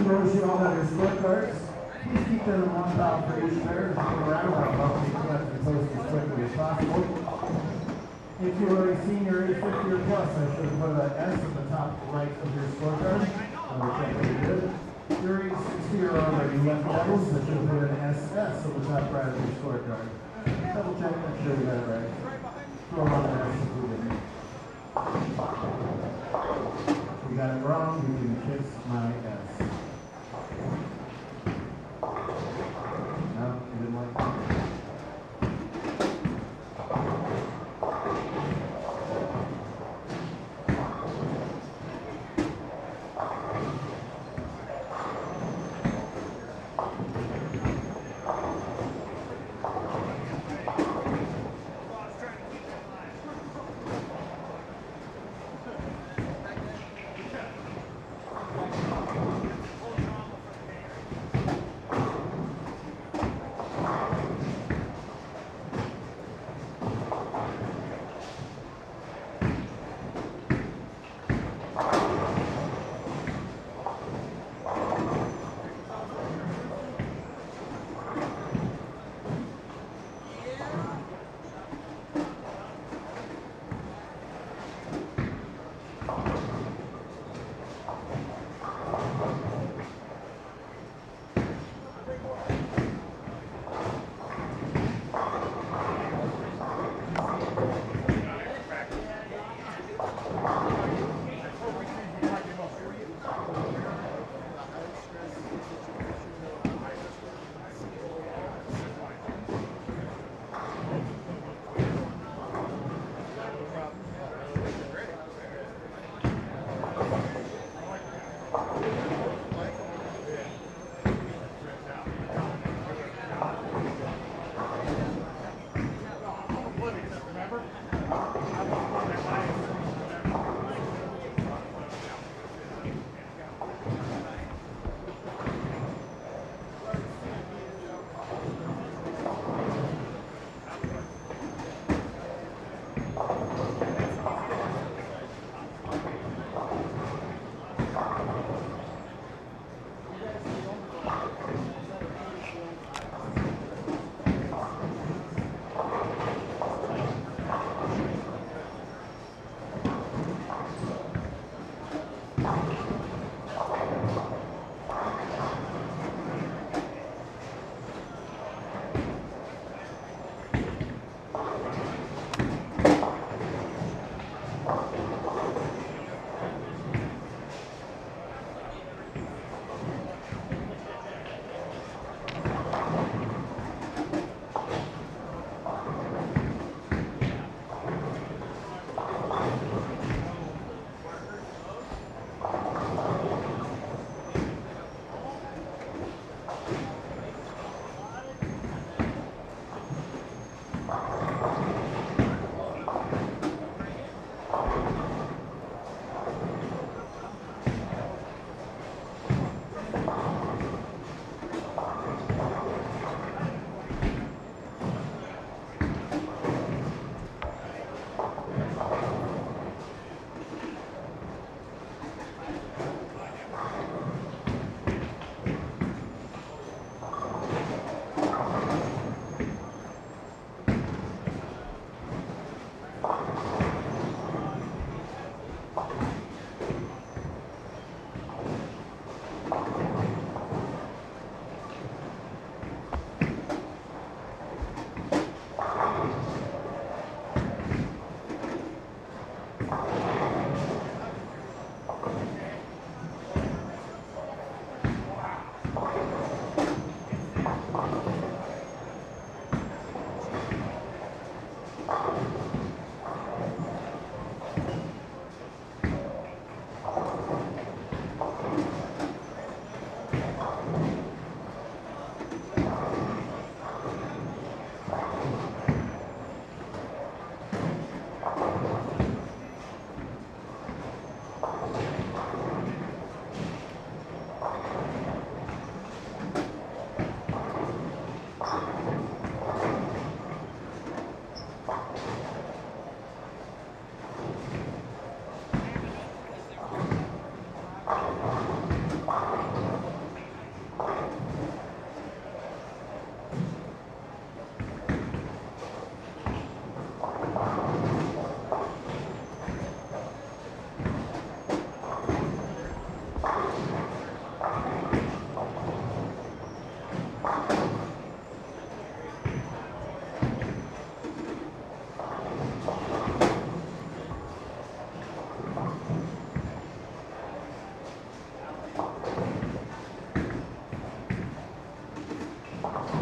Those who all have your scorecards, please keep them in one file for each player. Go around, I'll help you collect the post as quickly as possible. If you're a senior age 50 or plus, I should put an S at the top right of your scorecard. Double check that you did. If you're age 60 or over, you left levels, I should put an SS at the top right of your scorecard. Double check, make sure you got it right. Throw on an S if you didn't. If you got it wrong, you can kiss my S. No, you didn't like that.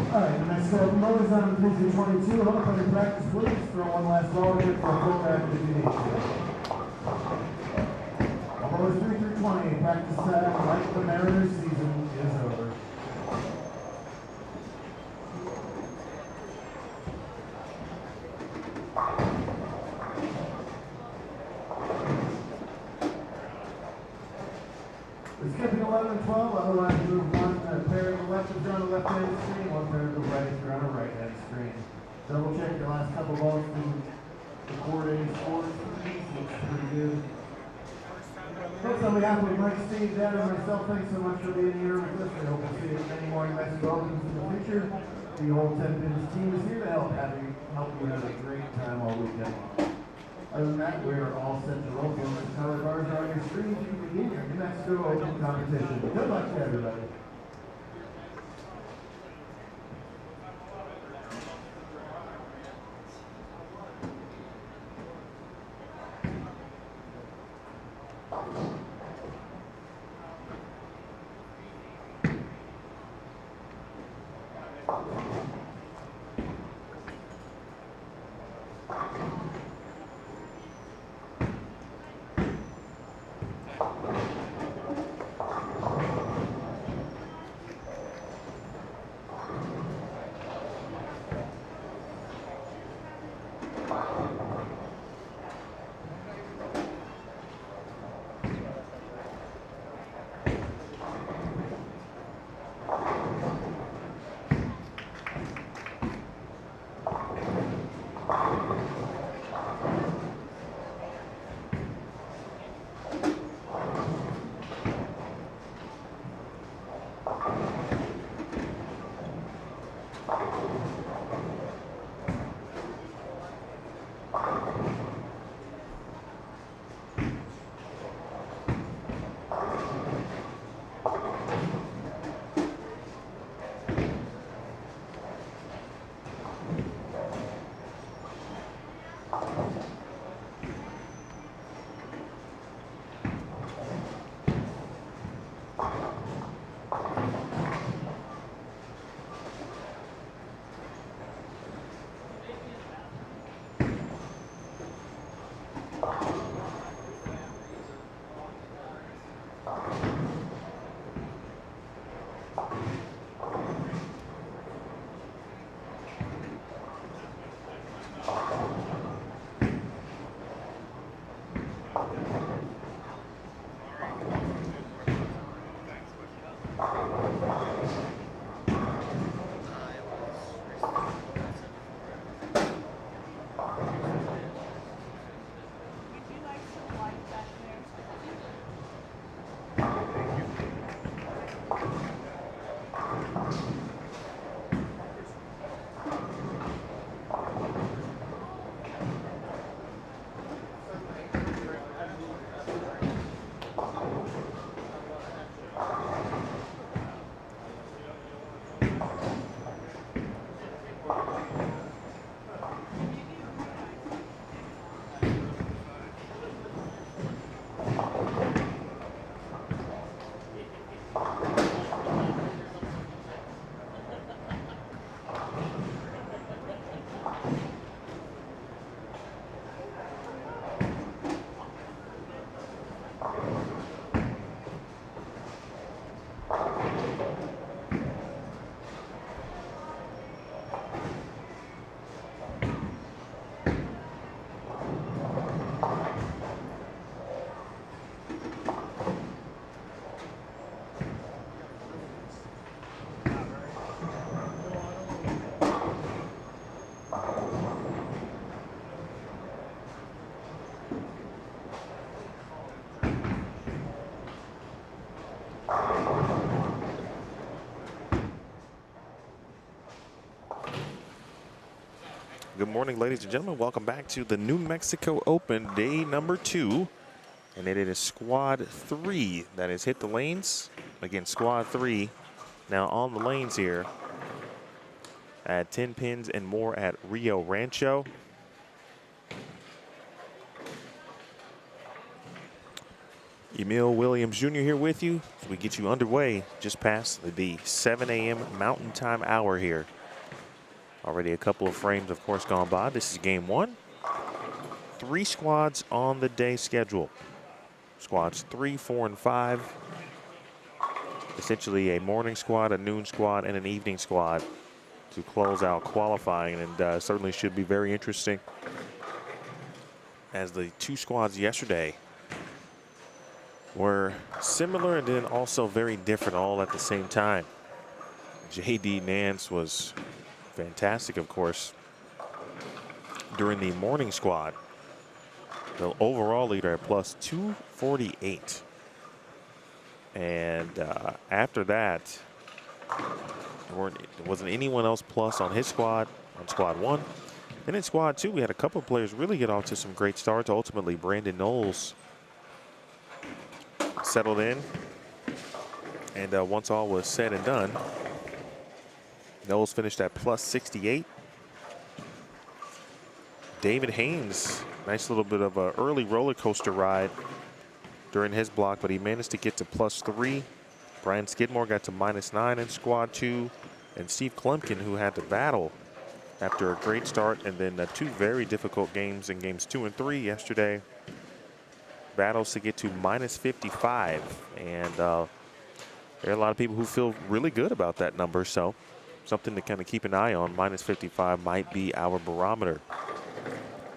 All right, the next open ball is on position 22. Hold up on your practice, please. Throw one last ball here for a full back if you need to. Ball is 3 through 20. Practice time, like the Mariners season, is over. We're skipping 11 and 12. Otherwise, move one pair of the left if you're on the left-hand screen, one pair of the right if you're on the right-hand screen. Double check your last couple balls to record any scores. Looks pretty good. Folks, on behalf of Mike, Steve, Dad, and myself, thanks so much for being here with us. We hope to see you at many more Mexico Opens in the future. The whole Tenpins team is here to help you have a great time all weekend long. Other than that, we are all set to roll. The color bars are on your screen. You can begin your New Mexico Open competition. Good luck to everybody. Good morning, ladies and gentlemen. Welcome back to the New Mexico Open, day number 2. And it is squad 3 that has hit the lanes. Again, squad 3 now on the lanes here at Tenpins and More at Rio Rancho. Emil Williams Jr. here with you as we get you underway just past the 7 a.m. Mountain Time hour here Already a couple of frames, of course, gone by. This is game one. 3 squads on the day schedule. Squads 3, 4, and 5. Essentially a morning squad, a noon squad, and an evening squad to close out qualifying, and certainly should be very interesting, as the 2 squads yesterday were similar and then also very different all at the same time. J.D. Nance was fantastic, of course, during the morning squad. The overall leader at plus 248. And after that, there wasn't anyone else plus on his squad, on squad 1. And in squad 2, we had a couple of players really get off to some great starts. Ultimately, Brandon Knowles settled in. And once all was said and done, Knowles finished at plus 68. David Haynes, nice little bit of an early roller coaster ride during his block, but he managed to get to plus 3. Brian Skidmore got to -9 in squad 2. And Steve Klumpkin, who had to battle after a great start and then 2 very difficult games in games 2 and 3 yesterday, battles to get to -55. And there are a lot of people who feel really good about that number, so something to kind of keep an eye on. -55 might be our barometer.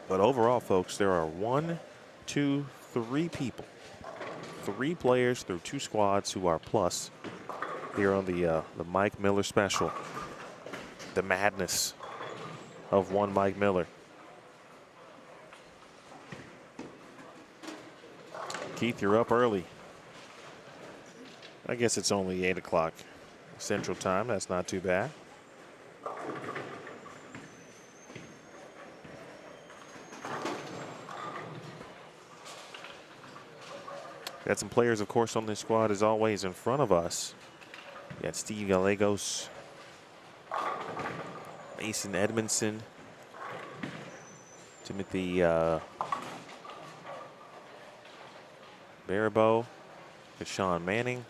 But overall, folks, there are 1, 2, 3 people, 3 players through 2 squads who are plus here on the Mike Miller special. The madness of one Mike Miller. Keith, you're up early. I guess it's only 8 o'clock Central Time. That's not too bad. Got some players, of course, on this squad as always in front of us. We got Steve Gallegos, Mason Edmondson, Timothy Baribeau, Deshaun Manning,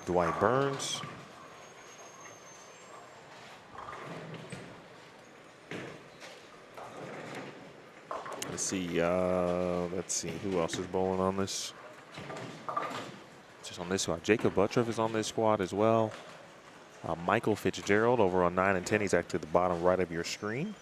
Dwight Burns, let's see who else is bowling on this. Just on this squad, Jacob Buttroff is on this squad as well. Michael Fitzgerald over on 9 and 10. He's actually at the bottom right of your screen.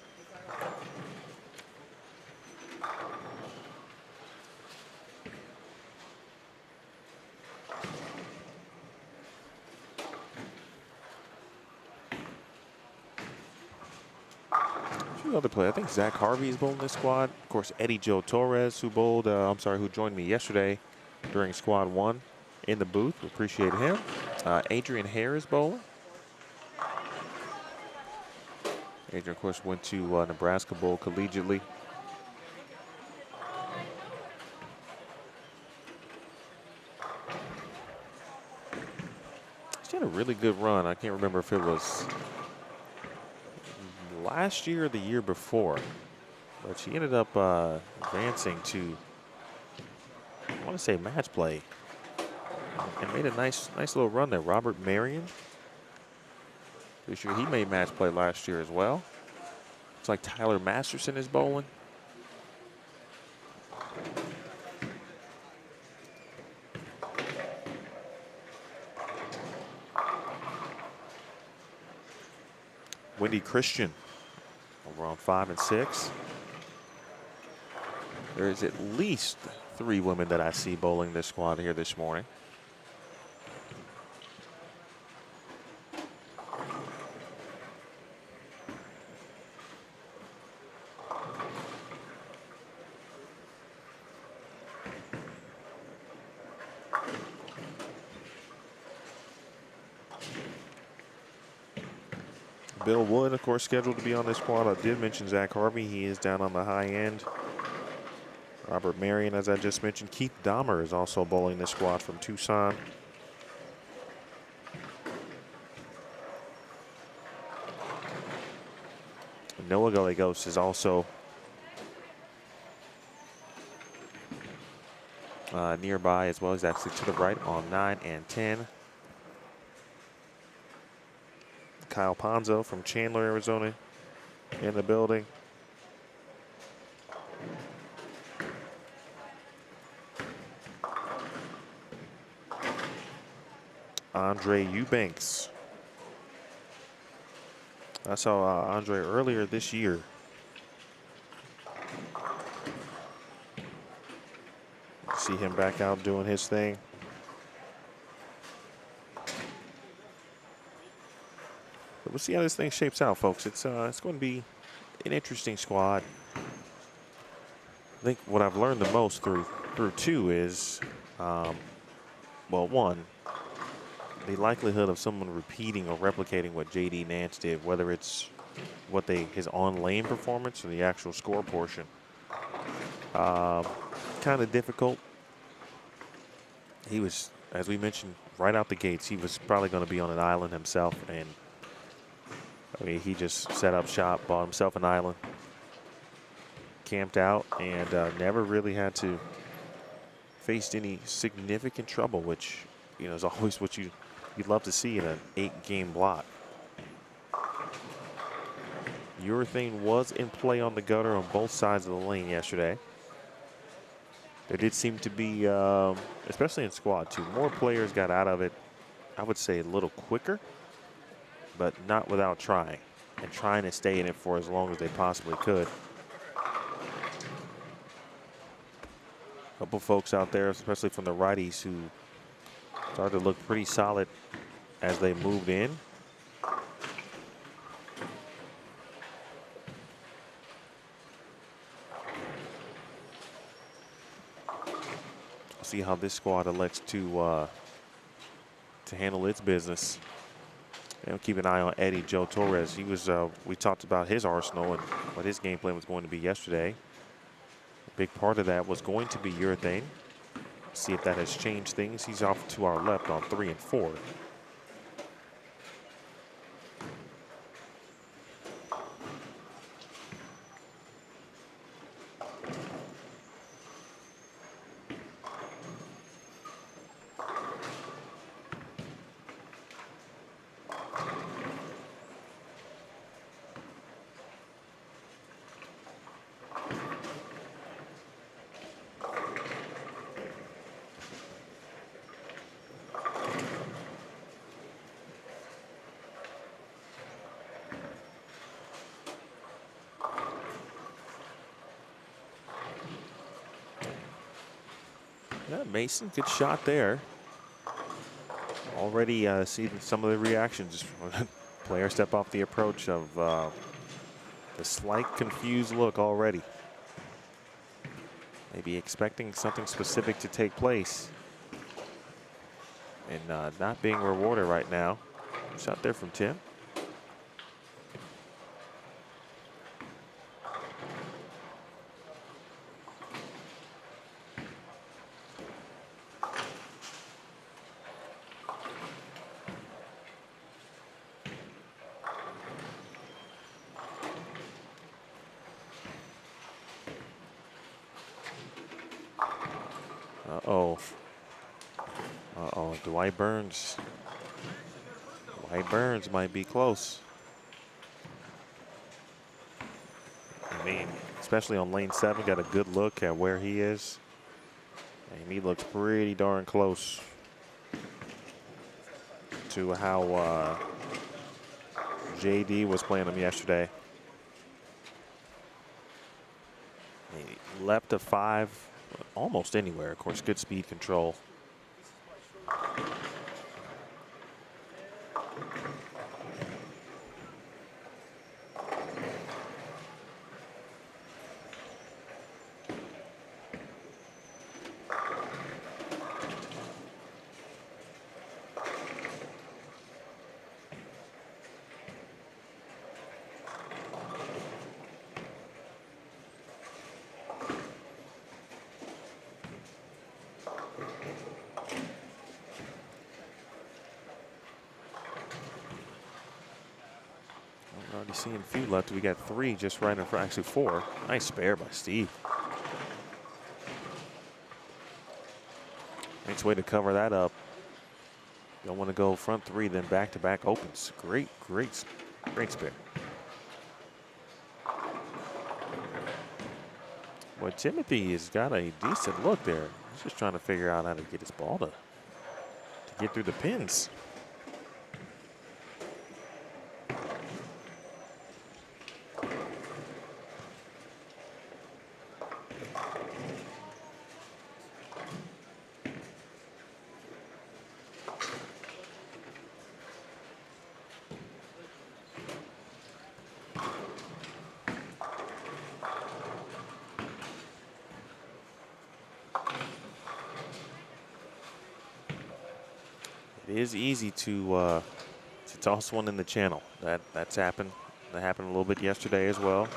Other player, I think Zach Harvey is bowling this squad. Of course, Eddie Joe Torres, who bowled, who joined me yesterday during squad 1 in the booth. We appreciate him. Adrian Hare is bowling. Adrian, of course, went to Nebraska Bowl collegiately. He's had a really good run. I can't remember if it was last year or the year before, but she ended up advancing to, I want to say, match play, and made a nice little run there. Robert Marion, pretty sure he made match play last year as well. Looks like Tyler Masterson is bowling. Wendy Christian over on 5 and 6. There is at least 3 women that I see bowling this squad here this morning. Bill Wood, of course, scheduled to be on this squad. I did mention Zach Harvey. He is down on the high end. Robert Marion, as I just mentioned. Keith Dahmer is also bowling this squad from Tucson. Noah Gallegos is also nearby as well. He's actually to the right on 9 and 10. Kyle Ponzo from Chandler, Arizona in the building. Andre Eubanks. I saw Andre earlier this year. See him back out doing his thing. But we'll see how this thing shapes out, folks. It's going to be an interesting squad. I think what I've learned the most through two is, well, one, the likelihood of someone repeating or replicating what J.D. Nance did, whether it's his on-lane performance or the actual score portion. Kind of difficult. He was, as we mentioned, right out the gates, he was probably going to be on an island himself. And, I mean, he just set up shop, bought himself an island, camped out, and never really had to face any significant trouble, which, you know, is always what you'd love to see in an 8-game block. Urethane was in play on the gutter on both sides of the lane yesterday. There did seem to be, especially in squad 2, more players got out of it, I would say, a little quicker, but not without trying, and trying to stay in it for as long as they possibly could. A couple folks out there, especially from the righties, who started to look pretty solid as they moved in. See how this squad elects to handle its business. And keep an eye on Eddie Joe Torres. He was, we talked about his arsenal and what his game plan was going to be yesterday. A big part of that was going to be Urethane. See if that has changed things. He's off to our left on 3 and 4. Yeah, Mason, good shot there. Already seeing some of the reactions. Player step off the approach of the slight confused look already. Maybe expecting something specific to take place and not being rewarded right now. Shot there from Tim. Dwight Burns. Dwight Burns might be close. I mean, especially on lane 7, got a good look at where he is. And he looks pretty darn close to how JD was playing him yesterday. He left to 5, almost anywhere. Of course, good speed control. Already seeing a few left. We got 3 just right in front, actually 4. Nice spare by Steve. Nice way to cover that up. Don't want to go front three, then back-to-back opens. Great spare. Well, Timothy has got a decent look there. He's just trying to figure out how to get his ball to get through the pins. It is easy to toss one in the channel. That's happened. That happened a little bit yesterday as well.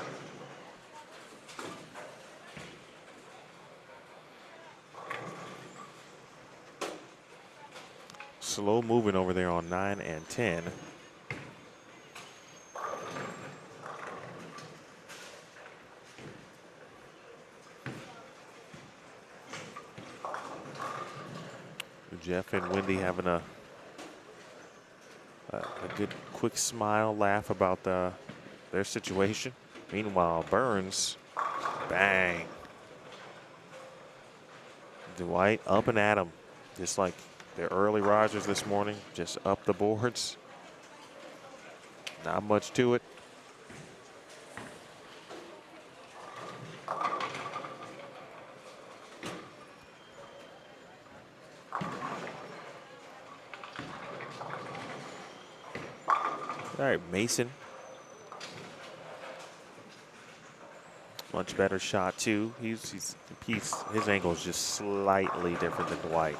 Slow moving over there on 9 and 10. Jeff and Wendy having a good quick smile, laugh about their situation. Meanwhile, Burns, bang. Dwight up and at him, just like the early risers this morning, just up the boards. Not much to it. All right, Mason. Much better shot too. His angle is just slightly different than Dwight.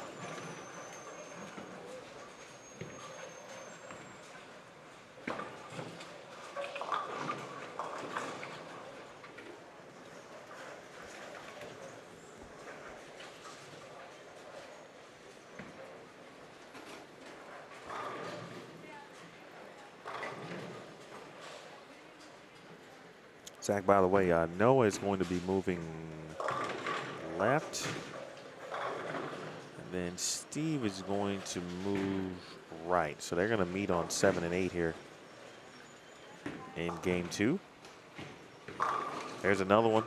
Zach, by the way, Noah is going to be moving left. And then Steve is going to move right. So they're going to meet on 7 and 8 here in game 2. There's another one.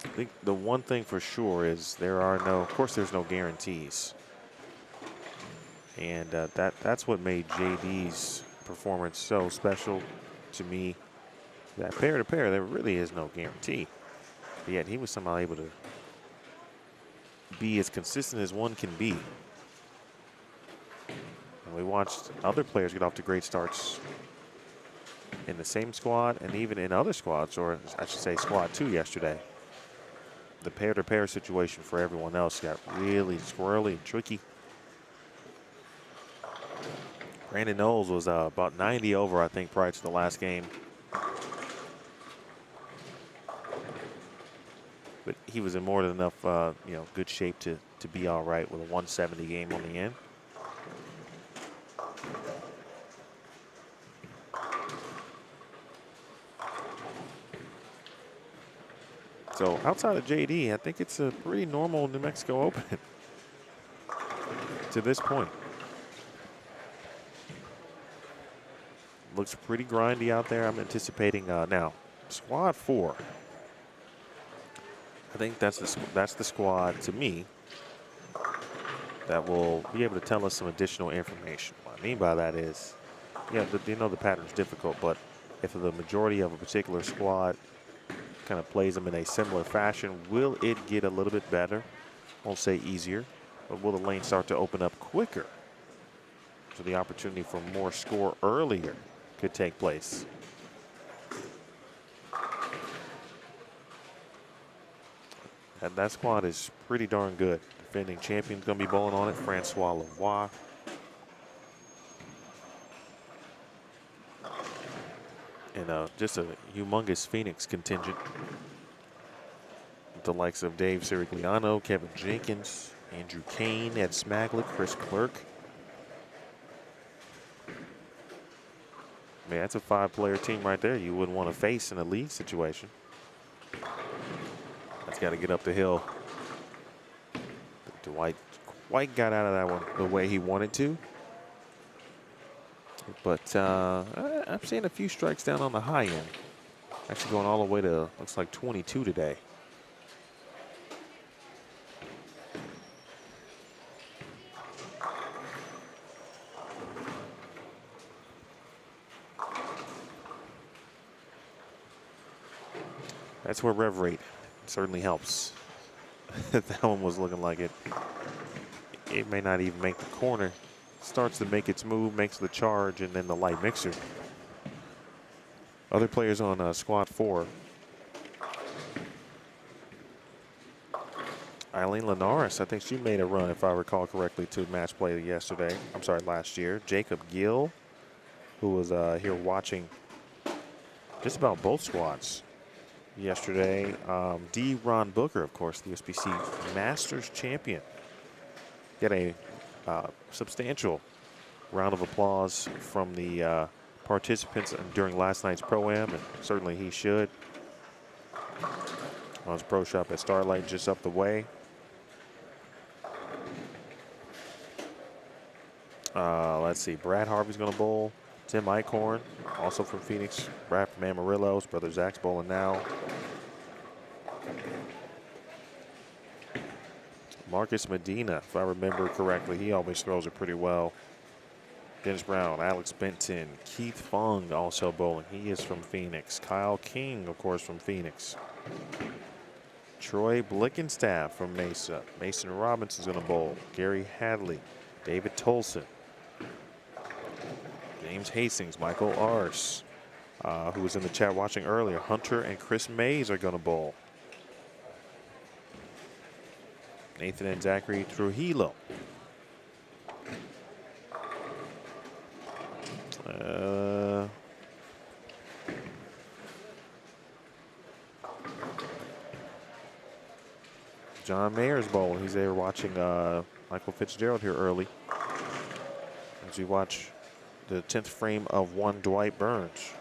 I think the one thing for sure is of course there's no guarantees. And that's what made JD's performance so special to me. That pair to pair, there really is no guarantee. But yet he was somehow able to be as consistent as one can be. And we watched other players get off to great starts in the same squad and even in other squads, or I should say squad 2 yesterday. The pair to pair situation for everyone else got really squirrely and tricky. Brandon Knowles was about 90 over, I think, prior to the last game. But he was in more than enough, good shape to be all right with a 170 game on the end. So outside of JD, I think it's a pretty normal New Mexico Open to this point. Looks pretty grindy out there. I'm anticipating now squad 4. I think that's the squad to me that will be able to tell us some additional information. What I mean by that is, the pattern's difficult, but if the majority of a particular squad kind of plays them in a similar fashion, will it get a little bit better? Won't say easier, but will the lane start to open up quicker? So the opportunity for more score earlier could take place. And that squad is pretty darn good. Defending champion's going to be bowling on it, Francois Lavoie. And just a humongous Phoenix contingent with the likes of Dave Sirigliano, Kevin Jenkins, Andrew Kane, Ed Smagler, Chris Clerk. Man, that's a 5-player team right there you wouldn't want to face in a league situation. That's got to get up the hill Dwight quite got out of that one the way he wanted to. But I'm seeing a few strikes down on the high end. Actually going all the way to, looks like 22 today. That's where rev rate certainly helps. That one was looking like it may not even make the corner. Starts to make its move, makes the charge, and then the light mixer. Other players on squad 4. Eileen Linares, I think she made a run, if I recall correctly, to match play yesterday. I'm sorry, last year. Jacob Gill, who was here watching just about both squads yesterday. D. Ron Booker, of course, the USBC Masters champion. Get a substantial round of applause from the participants during last night's Pro-Am, and certainly he should. On his pro shop at Starlight, just up the way. Let's see, Brad Harvey's going to bowl. Tim Eichhorn, also from Phoenix. Brad from Amarillo. His brother Zach's bowling now. Marcus Medina, if I remember correctly, he always throws it pretty well. Dennis Brown, Alex Benton, Keith Fung also bowling. He is from Phoenix. Kyle King, of course, from Phoenix. Troy Blickenstaff from Mesa. Mason Robinson's going to bowl. Gary Hadley, David Tolson, James Hastings, Michael Ars, who was in the chat watching earlier. Hunter and Chris Mays are going to bowl. Nathan and Zachary Trujillo. John Mayer's bowling. He's there watching Michael Fitzgerald here early as we watch the 10th frame of one Dwight Burns.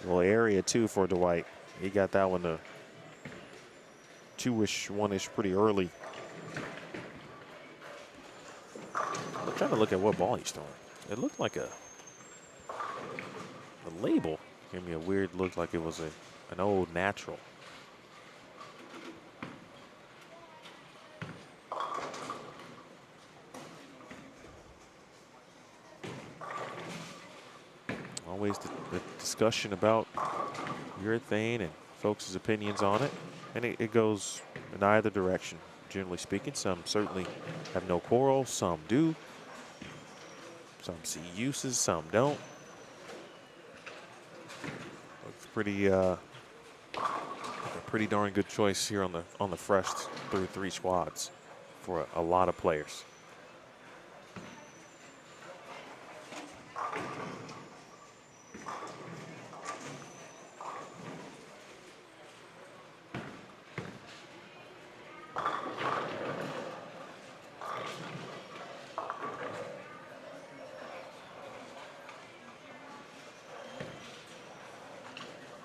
Well, area 2 for Dwight. He got that one to 2-ish, 1-ish pretty early. I'm trying to look at what ball he's throwing. It looked like the label gave me a weird look, like it was an old natural. Always the discussion about urethane and folks' opinions on it. And it goes in either direction, generally speaking. Some certainly have no quarrel, some do. Some see uses, some don't. Looks pretty a pretty darn good choice here on the fresh through 3 squads for a lot of players.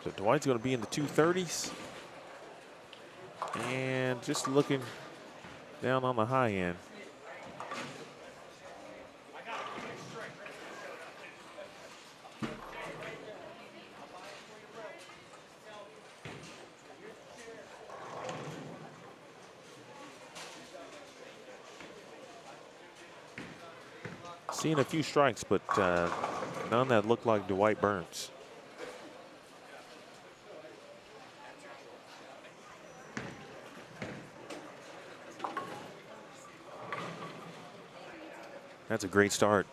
So Dwight's going to be in the 230s. And just looking down on the high end. Seeing a few strikes, but none that look like Dwight Burns. That's a great start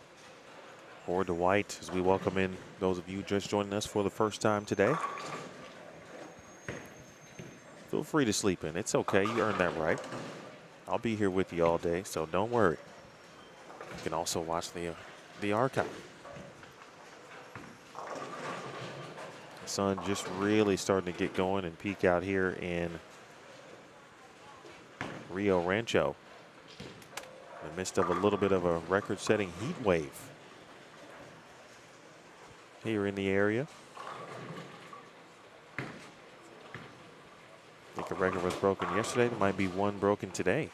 for Dwight as we welcome in those of you just joining us for the first time today. Feel free to sleep in. It's okay. You earned that right. I'll be here with you all day, so don't worry. You can also watch the archive. The sun just really starting to get going and peak out here in Rio Rancho. In the midst of a little bit of a record-setting heat wave. here in the area. I think a record was broken yesterday. There might be one broken today.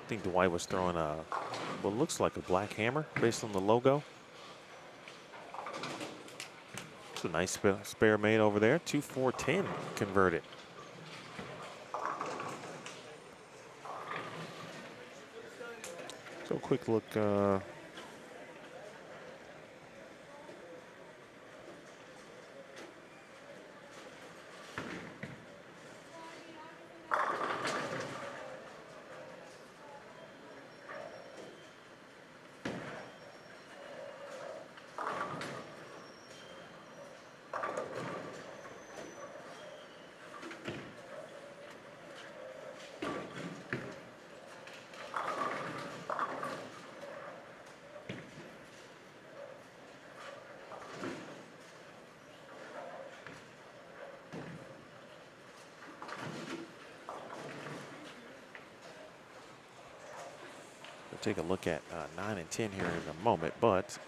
I think Dwight was throwing what looks like a black hammer based on the logo. It's a nice spare made over there. 2-4-10 converted. So quick look. We'll take a look at 9 and 10 here in a moment, but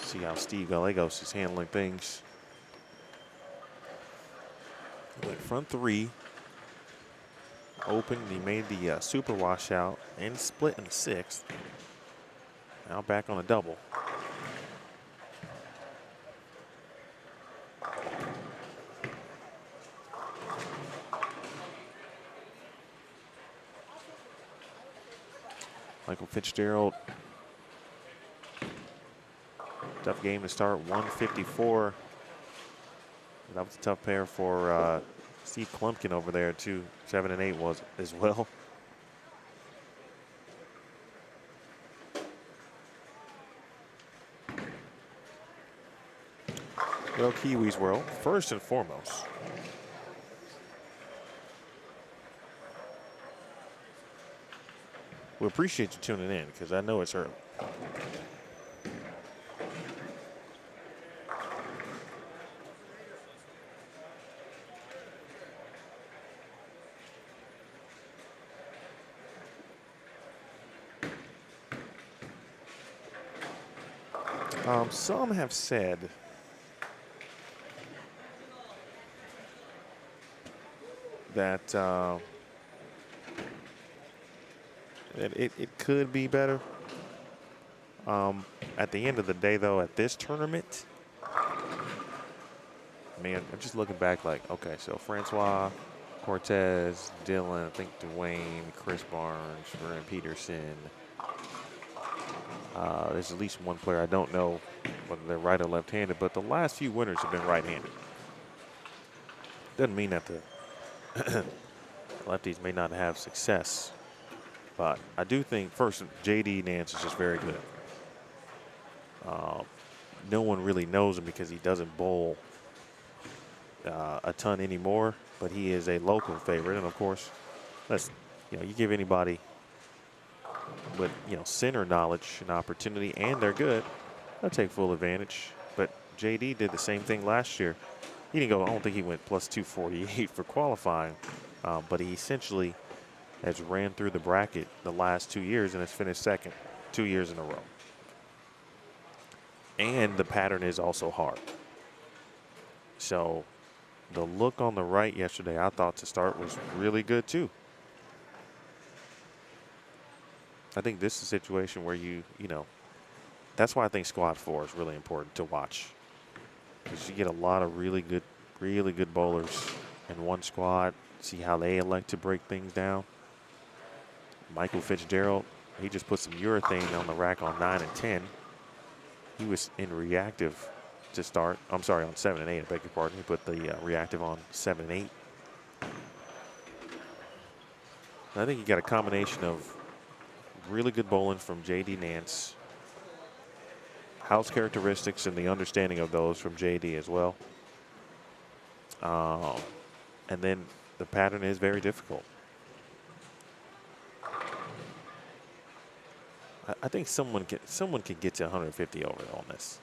see how Steve Gallegos is handling things. Went front three, open. He made the super washout and split in the sixth. Now back on a double. Michael Fitzgerald. Tough game to start, 154. That was a tough pair for Steve Klumpkin over there, too. 7 and 8 was as well. Well, Kiwis world, first and foremost. We appreciate you tuning in because I know it's early. Some have said that it could be better. At the end of the day, though, at this tournament, man, I'm just looking back like, okay, so Francois, Cortez, Dylan, I think Dwayne, Chris Barnes, Vern Peterson. There's at least one player I don't know whether they're right or left-handed, but the last few winners have been right-handed. Doesn't mean that the lefties may not have success, but I do think first JD Nance is just very good. No one really knows him because he doesn't bowl a ton anymore, but he is a local favorite, and of course, you give anybody with center knowledge and opportunity, and they're good, they'll take full advantage. But JD did the same thing last year. He didn't go, I don't think he went plus 248 for qualifying, but he essentially has ran through the bracket the last 2 years and has finished second 2 years in a row. And the pattern is also hard. So the look on the right yesterday, I thought to start, was really good too. I think this is a situation where that's why I think squad 4 is really important to watch. Because you get a lot of really good bowlers in one squad. See how they elect to break things down. Michael Fitzgerald, he just put some urethane on the rack on 9 and 10. He was in reactive to start. I'm sorry, on 7 and 8, I beg your pardon. He put the reactive on 7 and 8. And I think you got a combination of really good bowling from JD Nance, house characteristics and the understanding of those from JD as well. And then the pattern is very difficult. I think someone can get to 150 over on this.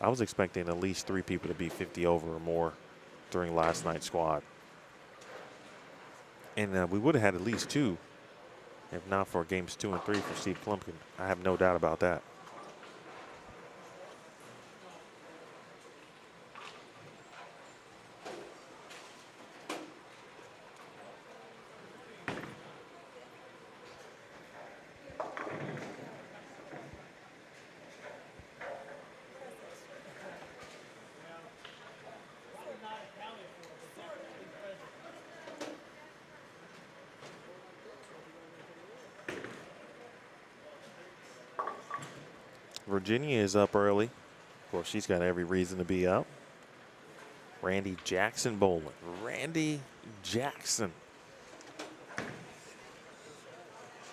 I was expecting at least 3 people to be 50 over or more during last night's squad. And we would have had at least 2 if not for games 2 and 3 for Steve Plumpkin. I have no doubt about that. Virginia is up early. Of course, she's got every reason to be up. Randy Jackson bowling. Randy Jackson.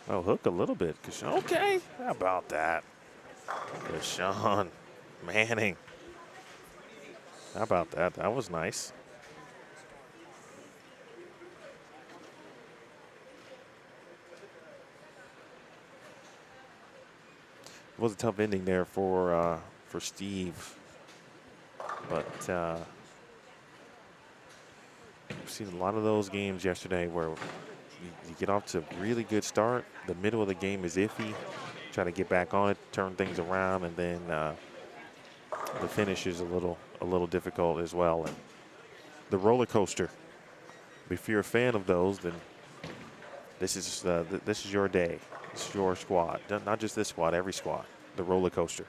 Oh, hook a little bit. Okay, how about that? Deshaun Manning. How about that? That was nice. It was a tough ending there for Steve, but we've seen a lot of those games yesterday where you get off to a really good start. The middle of the game is iffy. Try to get back on it, turn things around, and then the finish is a little difficult as well. And the roller coaster. If you're a fan of those, then this is your day. This is your squad. Not just this squad, every squad. The roller coaster.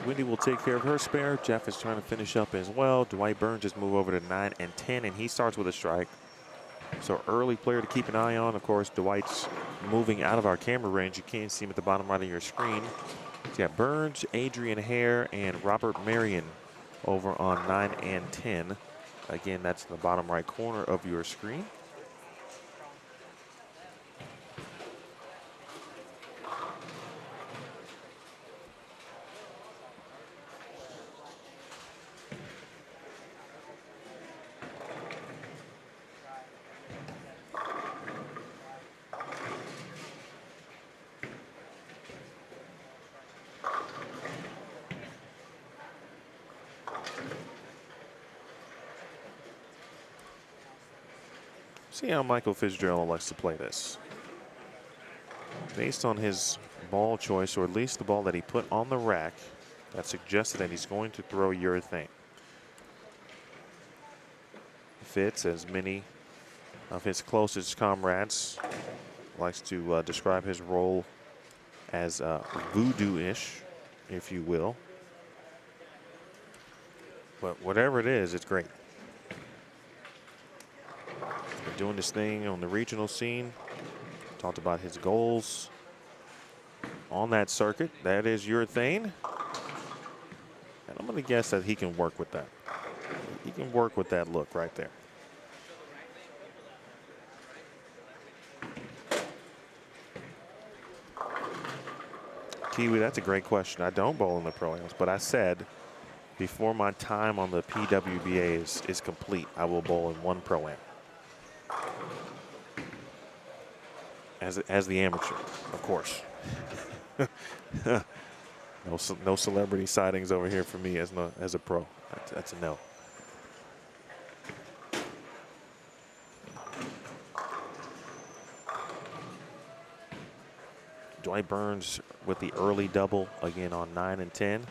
Wendy will take care of her spare. Jeff is trying to finish up as well. Dwight Burns just moved over to 9 and 10, and he starts with a strike. So early player to keep an eye on. Of course, Dwight's moving out of our camera range. You can't see him at the bottom right of your screen. So you got Burns, Adrian Hare, and Robert Marion over on 9 and 10. Again, that's in the bottom right corner of your screen. See how Michael Fitzgerald likes to play this. Based on his ball choice, or at least the ball that he put on the rack, that suggested that he's going to throw urethane. Fitz, as many of his closest comrades, likes to describe his role as voodoo-ish, if you will. But whatever it is, it's great. Doing this thing on the regional scene. Talked about his goals on that circuit. That is urethane. And I'm going to guess that he can work with that. He can work with that look right there. Kiwi, that's a great question. I don't bowl in the pro-ams, but I said before my time on the PWBA is complete, I will bowl in one pro-am. As the amateur, of course. No celebrity sightings over here for me as a pro. That's a no. Dwight Burns with the early double again on 9 and 10.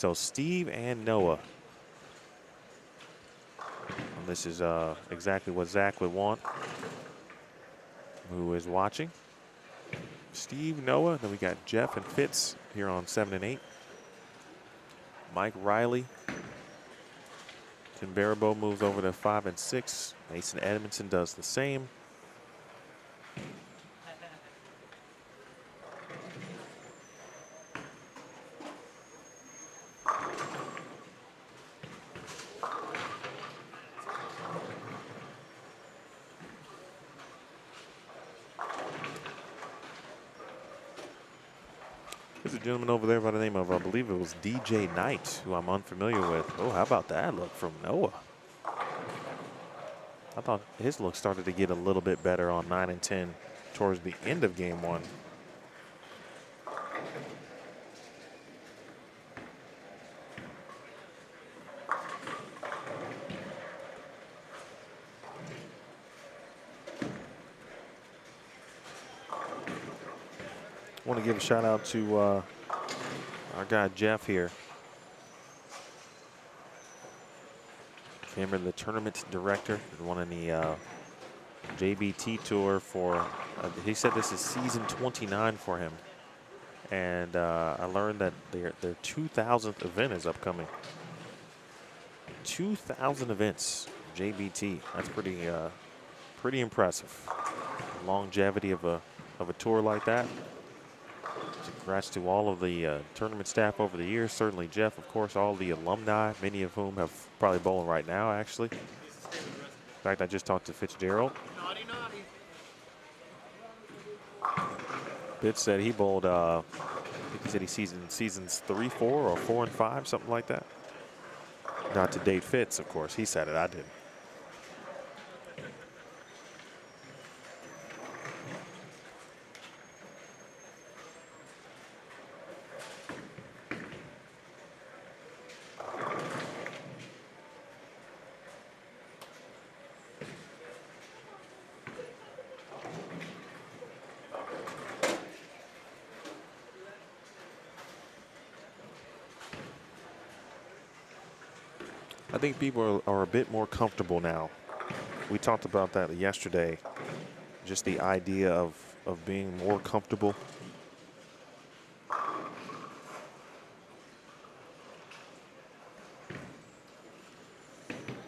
So Steve and Noah. And this is exactly what Zach would want, who is watching. Steve, Noah, then we got Jeff and Fitz here on 7 and 8. Mike Riley. Tim Barabo moves over to 5 and 6. Mason Edmondson does the same. There's a gentleman over there by the name of, I believe it was DJ Knight, who I'm unfamiliar with. Oh, how about that look from Noah? I thought his look started to get a little bit better on 9 and 10 towards the end of game one. I want to give a shout out to our guy Jeff here. Remember the tournament director, won in the JBT tour for, he said this is season 29 for him. And I learned that their 2,000th event is upcoming. 2,000 events, JBT. That's pretty impressive. Longevity of a tour like that. Congrats to all of the tournament staff over the years. Certainly Jeff, of course, all the alumni, many of whom have probably bowling right now, actually. In fact, I just talked to Fitzgerald. Fitz said he bowled, I think he said he seasons 3, 4, or 4 and 5, something like that. Not to date Fitz, of course. He said it, I didn't. I think people are a bit more comfortable now. We talked about that yesterday. Just the idea of being more comfortable.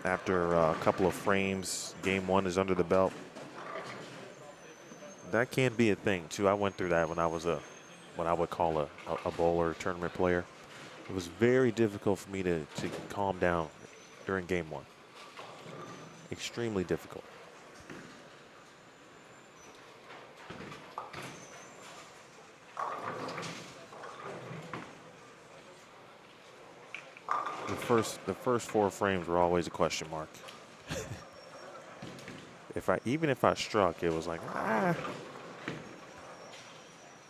After a couple of frames, game one is under the belt. That can be a thing too. I went through that when I was what I would call a bowler, tournament player. It was very difficult for me to calm down during game one. Extremely difficult. The first 4 frames were always a question mark. Even if I struck, it was like,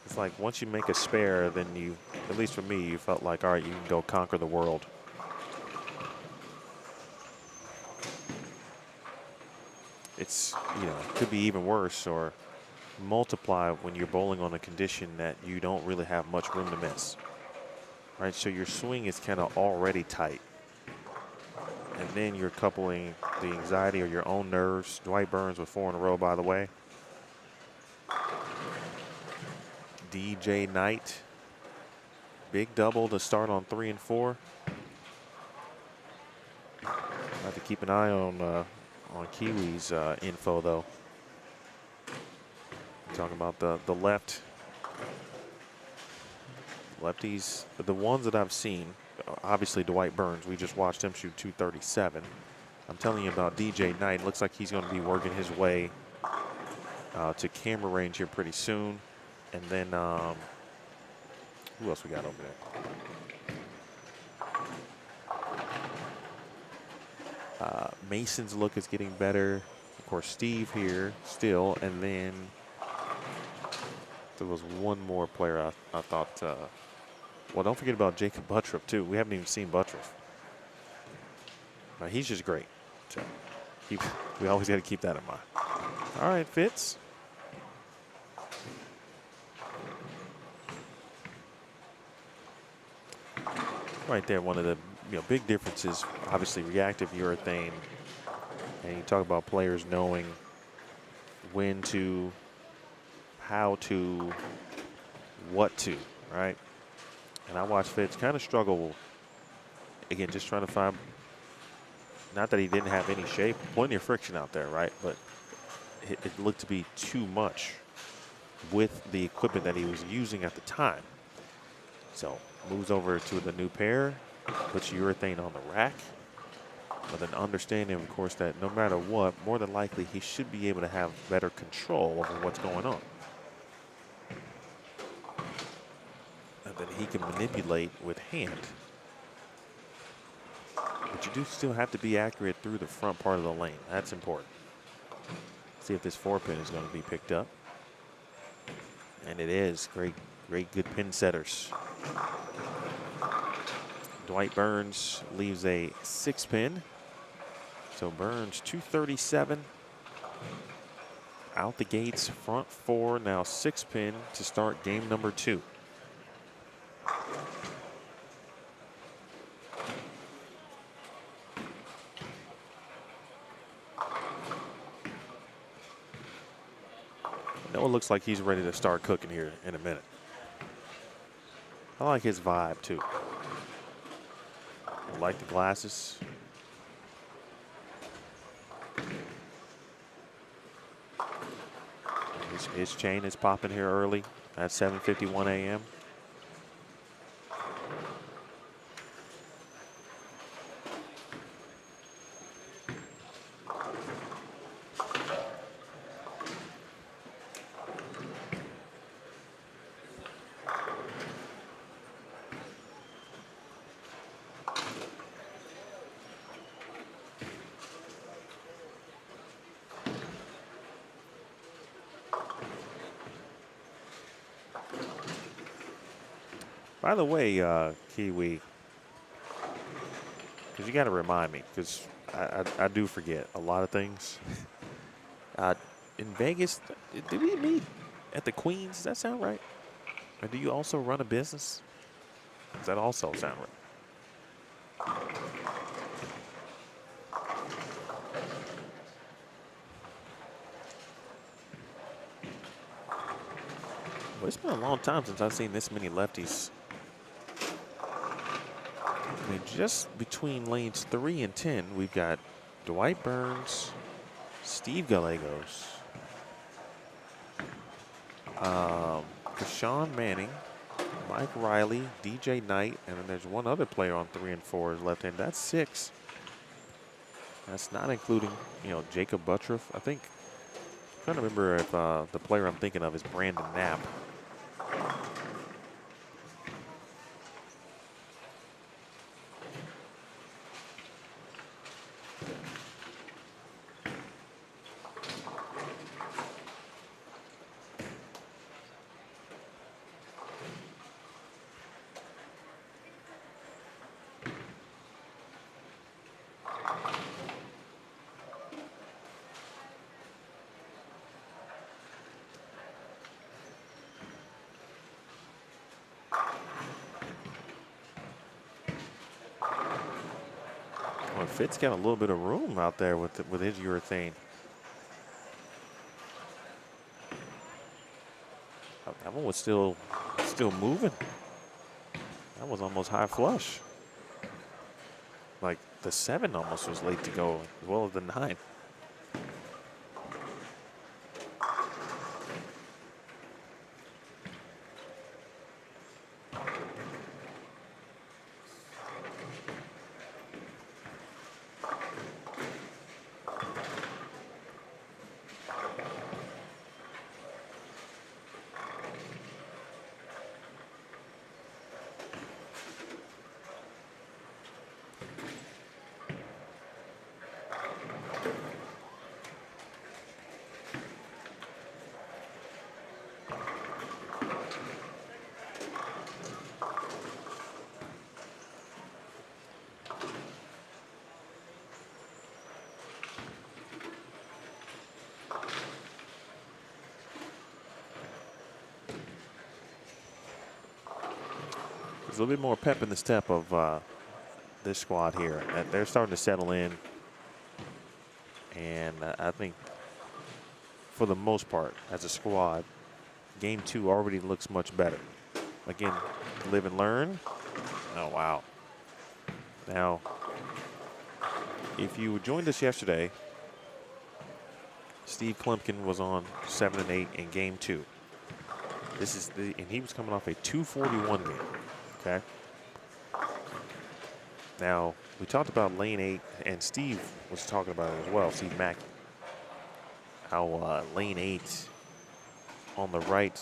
It's like once you make a spare, then you, at least for me, you felt like, all right, you can go conquer the world. It's, it could be even worse or multiply when you're bowling on a condition that you don't really have much room to miss. Right, so your swing is kind of already tight. And then you're coupling the anxiety or your own nerves. Dwight Burns with 4 in a row, by the way. DJ Knight, big double to start on 3 and 4. Have to keep an eye on Kiwi's info, though. Talking about the lefties, the ones that I've seen, obviously Dwight Burns, we just watched him shoot 237. I'm telling you about DJ Knight. Looks like he's going to be working his way to camera range here pretty soon. And then who else we got over there? Mason's look is getting better. Of course, Steve here still. And then there was one more player I thought. Well, don't forget about Jacob Buttriff, too. We haven't even seen Buttriff. He's just great. So we always got to keep that in mind. All right, Fitz. right there, one of the big differences, obviously reactive urethane. And you talk about players knowing when to, how to, what to, right? And I watched Fitz kind of struggle, again, just trying to find, not that he didn't have any shape, plenty of friction out there, right? But it looked to be too much with the equipment that he was using at the time. So moves over to the new pair, puts urethane on the rack, with an understanding, of course, that no matter what, more than likely he should be able to have better control over what's going on. And that he can manipulate with hand. But you do still have to be accurate through the front part of the lane. That's important. See if this 4-pin is going to be picked up. And it is. Great, good pin setters. Dwight Burns leaves a 6-pin. So Burns 237. Out the gates, front 4, now 6-pin to start game number 2. Noah looks like he's ready to start cooking here in a minute. I like his vibe too. I like the glasses. His chain is popping here early at 7:51 a.m. By the way, Kiwi, because you got to remind me, because I do forget a lot of things. In Vegas, did we meet at the Queens? Does that sound right? Or do you also run a business? Does that also sound right? Well, it's been a long time since I've seen this many lefties. I mean, just between lanes 3 and 10, we've got Dwight Burns, Steve Gallegos, Deshaun Manning, Mike Riley, DJ Knight, and then there's one other player on 3 and 4 is left hand. That's 6. That's not including, Jacob Buttriff. I think, I'm trying to remember if the player I'm thinking of is Brandon Knapp. Fitz got a little bit of room out there with his urethane. That one was still moving. That was almost high flush. Like the 7 almost was late to go, as well as the 9. There's a little bit more pep in the step of this squad here. They're starting to settle in. And I think for the most part, as a squad, game 2 already looks much better. Again, live and learn. Oh, wow. Now, if you joined us yesterday, Steve Klumpkin was on 7 and 8 in game 2. And he was coming off a 241 game. Okay. Now, we talked about lane 8, and Steve was talking about it as well, Steve Mack. How lane 8 on the right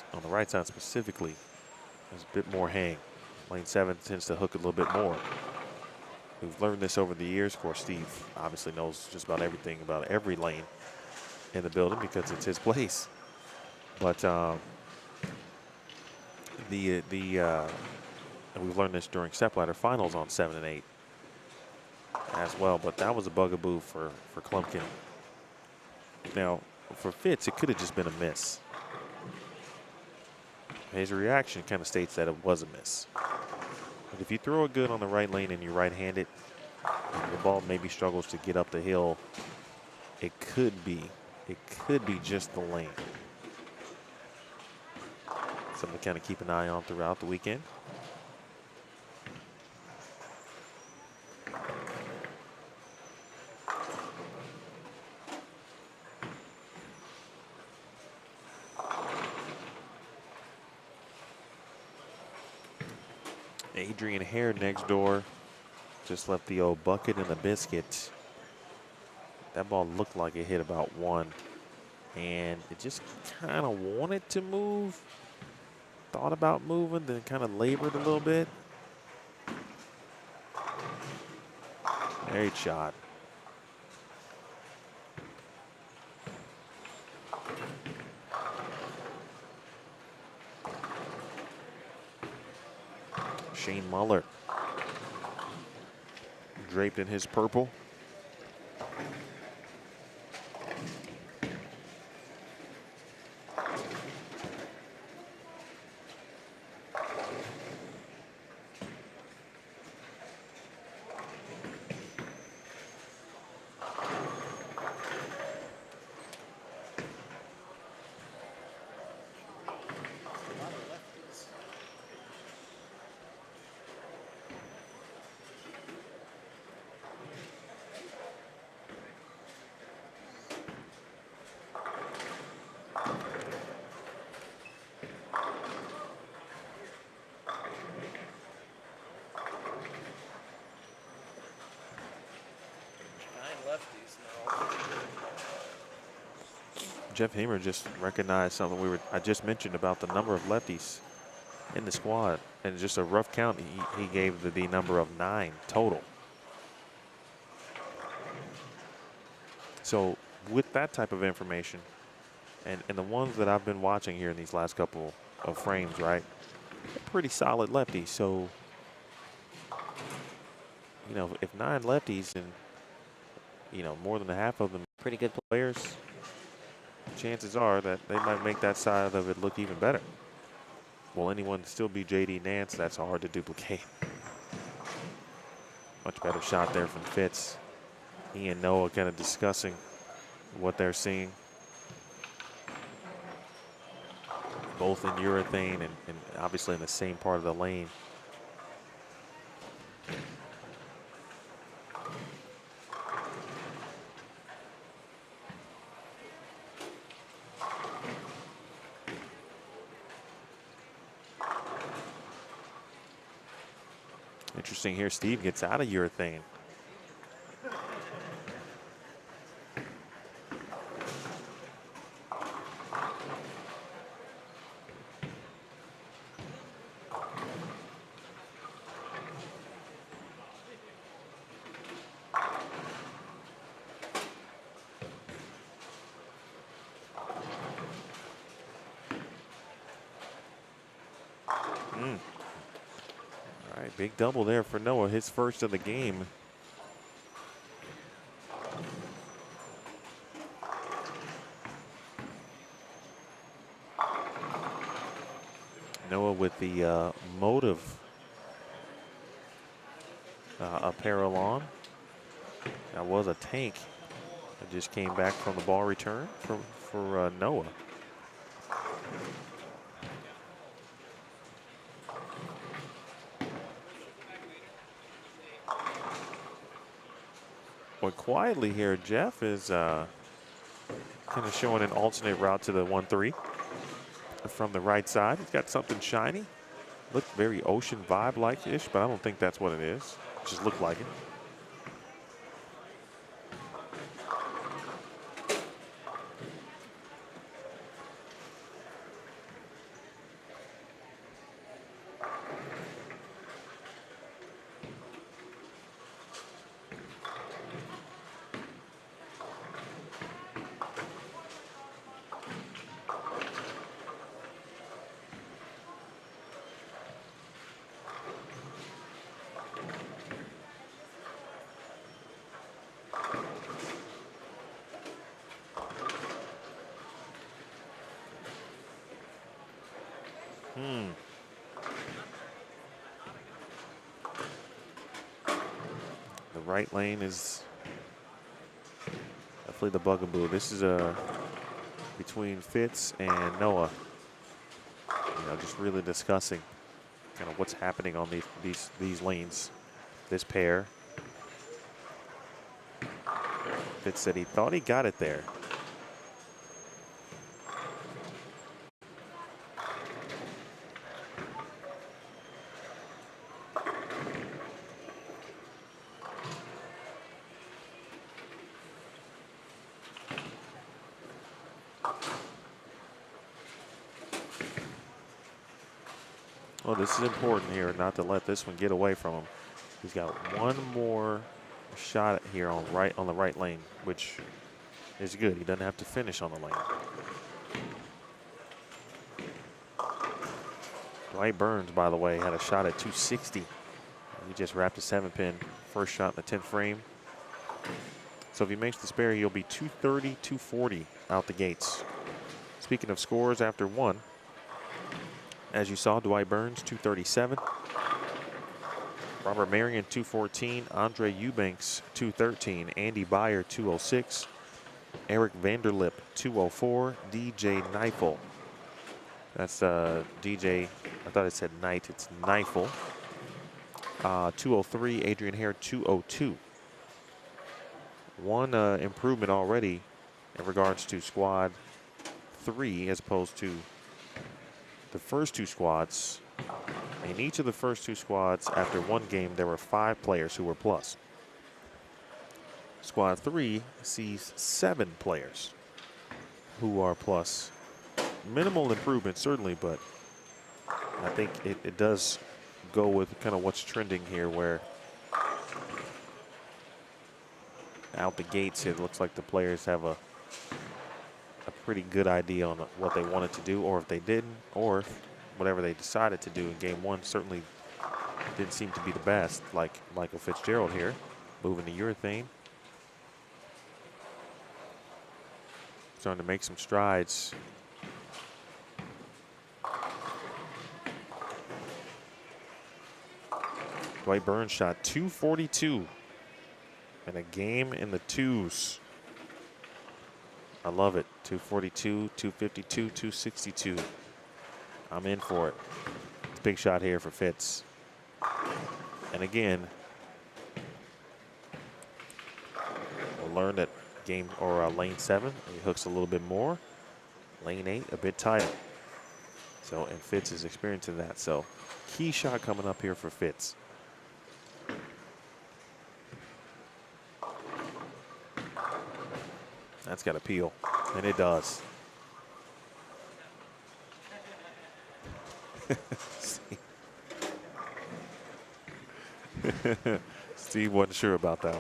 side specifically, is a bit more hang. Lane 7 tends to hook a little bit more. We've learned this over the years. Of course, Steve obviously knows just about everything about every lane in the building because it's his place. But and we've learned this during stepladder finals on 7 and 8 as well. But that was a bugaboo for Klumpkin. Now, for Fitz, it could have just been a miss. His reaction kind of states that it was a miss. But if you throw it good on the right lane and you're right-handed, and the ball maybe struggles to get up the hill, it could be just the lane. Something to kind of keep an eye on throughout the weekend. Adrian Hare next door just left the old bucket and the biscuit. That ball looked like it hit about 1, and it just kind of wanted to move. Thought about moving, then kind of labored a little bit. Great shot. Shane Muller, draped in his purple. Jeff Hamer just recognized something I just mentioned about the number of lefties in the squad, and just a rough count, he gave the number of 9 total. So with that type of information, and the ones that I've been watching here in these last couple of frames, right, pretty solid lefties. So, you know, if 9 lefties and, you know, more than half of them pretty good players, chances are that they might make that side of it look even better. Will anyone still be J.D. Nance? That's hard to duplicate. Much better shot there from Fitz. He and Noah kind of discussing what they're seeing. Both in urethane and obviously in the same part of the lane. Interesting here, Steve gets out of urethane. All right, big double there for Noah, his first of the game. Noah with the motive apparel on. That was a tank that just came back from the ball return for Noah. But quietly here, Jeff is kind of showing an alternate route to the 1-3 from the right side. He's got something shiny. Looked very ocean vibe-like-ish, but I don't think that's what it is. It just looked like it. The right lane is definitely the bugaboo. This is between Fitz and Noah. You know, just really discussing kind of what's happening on these lanes. This pair. Fitz said he thought he got it there. Well, this is important here, not to let this one get away from him. He's got one more shot here on the right lane, which is good. He doesn't have to finish on the lane. Dwight Burns, by the way, had a shot at 260. He just wrapped a 7-pin, first shot in the 10th frame. So if he makes the spare, he'll be 230, 240 out the gates. Speaking of scores after one, as you saw, Dwight Burns, 237. Robert Marion, 214. Andre Eubanks, 213. Andy Byer, 206. Eric Vanderlip, 204. DJ Neifel. That's DJ, I thought it said Knight, it's Neifel. 203. Adrian Hare, 202. One improvement already in regards to squad 3 as opposed to the first two squads. In each of the first two squads, after one game, there were 5 players who were plus. Squad 3 sees 7 players who are plus. Minimal improvement, certainly, but I think it does go with kind of what's trending here, where out the gates, it looks like the players have a pretty good idea on what they wanted to do, or if they didn't, or whatever they decided to do in game one certainly didn't seem to be the best, like Michael Fitzgerald here, moving to urethane. Starting to make some strides. Dwight Burns shot 242 in a game in the twos. I love it. 242, 252, 262. I'm in for it. It's a big shot here for Fitz. And again, we'll learn that game or lane 7, he hooks a little bit more. Lane 8, a bit tighter. So, and Fitz is experiencing that. So, key shot coming up here for Fitz. That's got to peel, and it does. Steve wasn't sure about that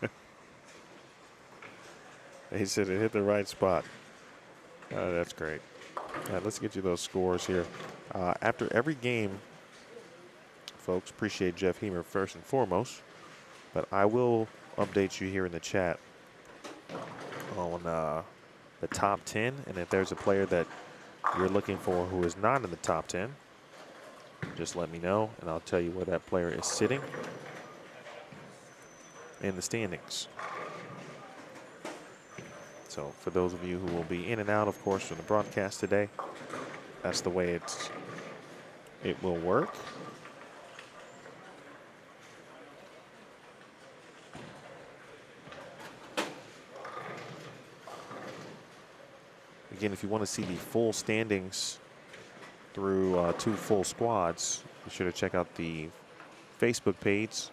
one. He said it hit the right spot. That's great. All right, let's get you those scores here. After every game, folks, appreciate Jeff Hemer first and foremost, but I will update you here in the chat on the top 10, and if there's a player that you're looking for who is not in the top 10, just let me know, and I'll tell you where that player is sitting in the standings. So for those of you who will be in and out, of course, from the broadcast today, that's the way it will work. Again, if you want to see the full standings through 2 full squads, be sure to check out the Facebook page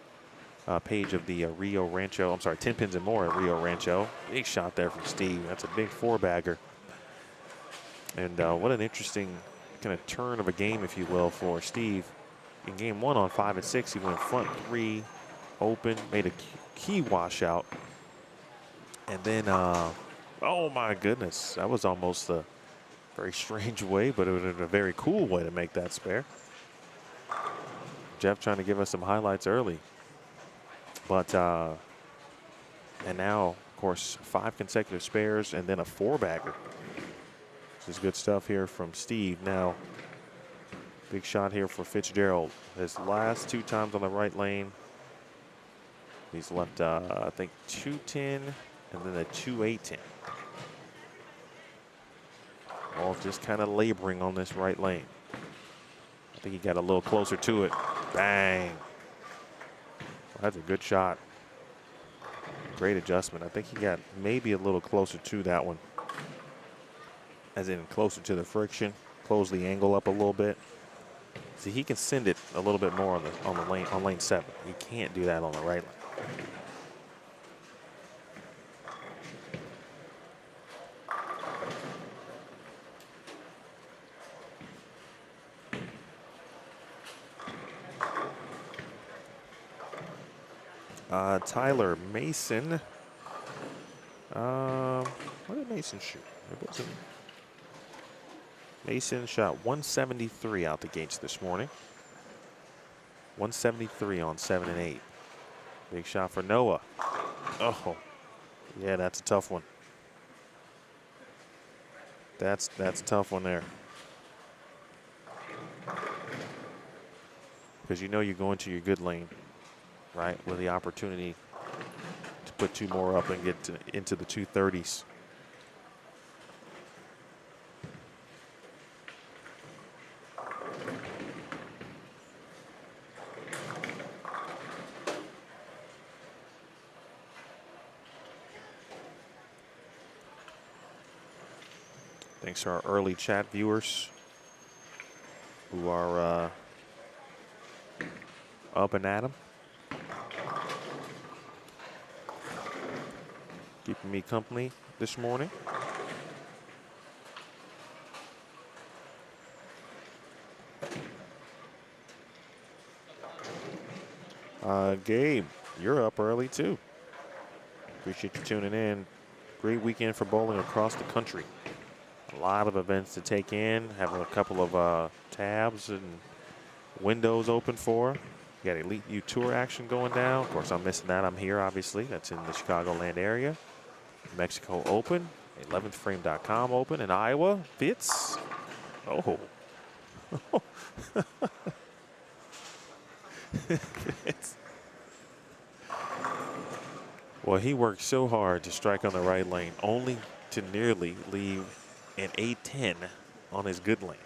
of the Rio Rancho. I'm sorry, Tenpins More at Rio Rancho. Big shot there from Steve. That's a big 4-bagger. And what an interesting kind of turn of a game, if you will, for Steve. In game 1 on 5 and 6, he went front 3, open, made a key washout. And then, oh my goodness, that was almost a very strange way, but it was a very cool way to make that spare. Jeff trying to give us some highlights early. But, and now, of course, 5 consecutive spares and then a 4-bagger. This is good stuff here from Steve. Now, big shot here for Fitzgerald. His last 2 times on the right lane, he's left, I think, 210 and then a 2-8-10. All just kind of laboring on this right lane. I think he got a little closer to it. Bang. Well, that's a good shot. Great adjustment. I think he got maybe a little closer to that one. As in closer to the friction, close the angle up a little bit. See, he can send it a little bit more on lane 7. He can't do that on the right lane. Tyler Mason. What did Mason shoot? It wasn't. Mason shot 173 out the gates this morning. 173 on 7 and 8. Big shot for Noah. Oh, yeah, that's a tough one. That's a tough one there. Because you know you go into your good lane, right, with the opportunity to put 2 more up and get into the 230s. Thanks to our early chat viewers who are up and at 'em. Keeping me company this morning. Gabe, you're up early too. Appreciate you tuning in. Great weekend for bowling across the country. A lot of events to take in. Having a couple of tabs and windows open for. You got Elite U Tour action going down. Of course, I'm missing that. I'm here, obviously. That's in the Chicagoland area. Mexico Open, 11thframe.com Open in Iowa. Fitz. Oh. Fitz. Well, he worked so hard to strike on the right lane, only to nearly leave an 8-10 on his good lane.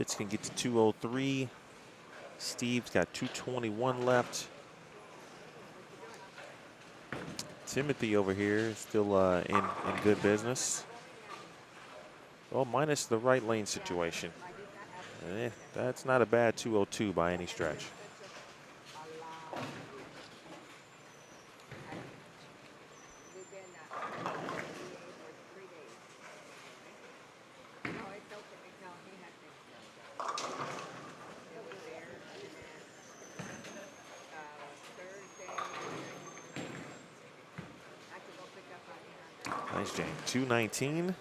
Fitz can get to 203. Steve's got 221 left. Timothy over here is still in good business. Well, minus the right lane situation. That's not a bad 202 by any stretch. Nice, Jane. 219.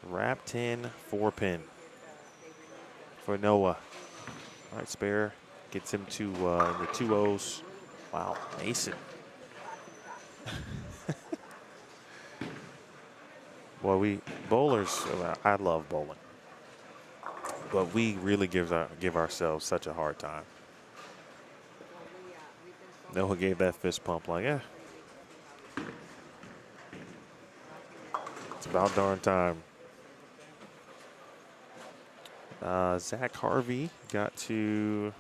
Wrapped in 4-pin for Noah. All right, Spare gets him to the 2-0s. Wow, Mason. Well, we bowlers, I love bowling, but we really give ourselves such a hard time. Noah gave that fist pump like, yeah, it's about darn time. Zach Harvey got to.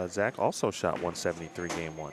Zach also shot 173 game one.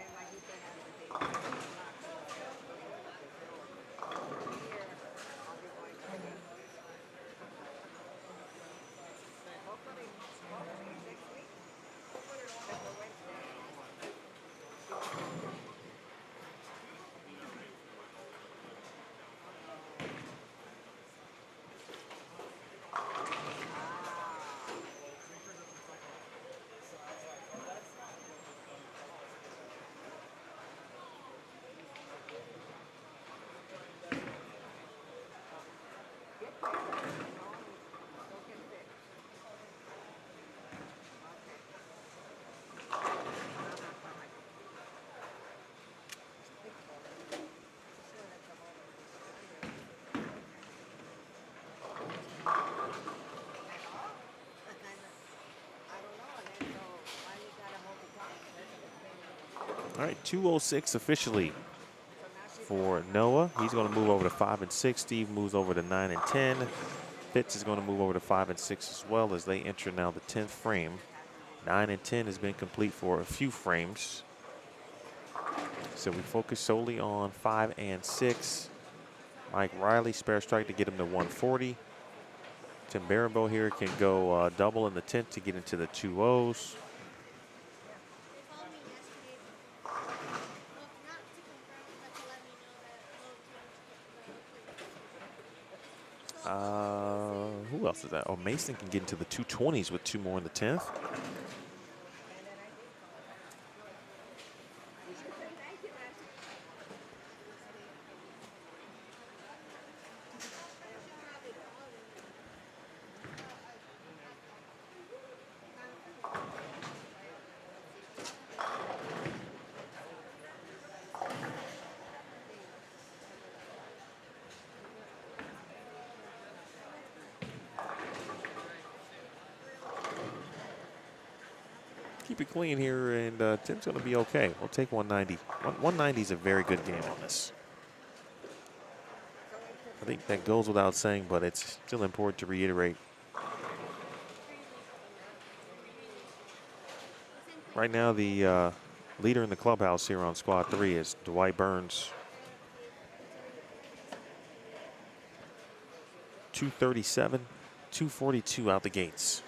All right, 206 officially for Noah. He's going to move over to 5 and 6. Steve moves over to 9 and 10. Fitz is going to move over to 5 and 6 as well as they enter now the 10th frame. 9 and 10 has been complete for a few frames. So we focus solely on 5 and 6. Mike Riley, spare strike to get him to 140. Tim Barenbow here can go double in the 10th to get into the 2-0s. Who else is that? Oh, Mason can get into the 220s with 2 more in the 10th. Keep it clean here, and Tim's going to be okay. We'll take 190. 190 is a very good game on this. I think that goes without saying, but it's still important to reiterate. Right now, the leader in the clubhouse here on Squad 3 is Dwight Burns. 237, 242 out the gates.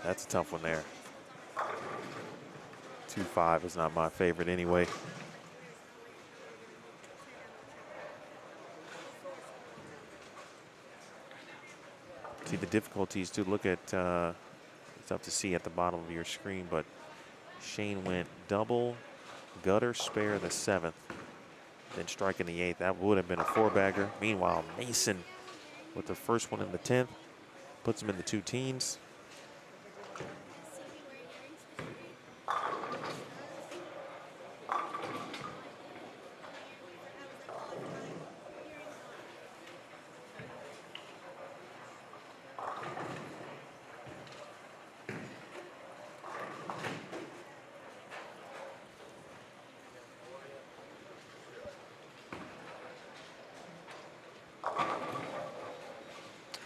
That's a tough one there. 2-5 is not my favorite anyway. See the difficulties to look at, it's tough to see at the bottom of your screen, but Shane went double, gutter, spare the 7th, then strike in the 8th. That would have been a 4-bagger. Meanwhile, Mason with the first one in the 10th, puts him in the 2 teens.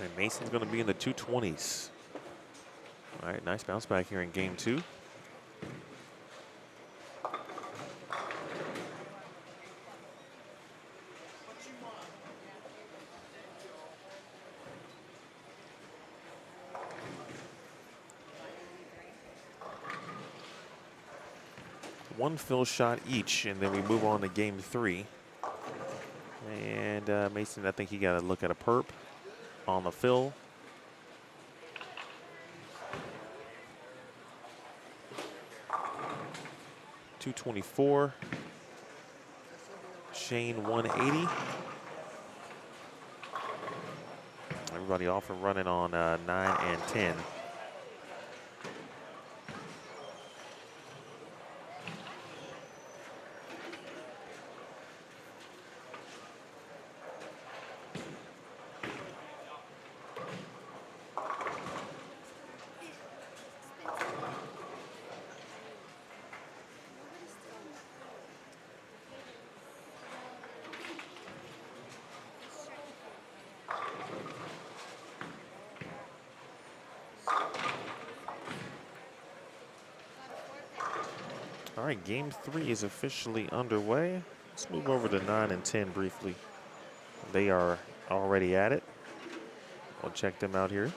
And Mason's going to be in the 220s. All right, nice bounce back here in game 2. One fill shot each, and then we move on to game 3. And Mason, I think he got to look at a perp on the fill. .224. Shane 180. Everybody off and running on 9 and 10. All right, game 3 is officially underway. Let's move over to 9 and 10 briefly. They are already at it. We'll check them out here.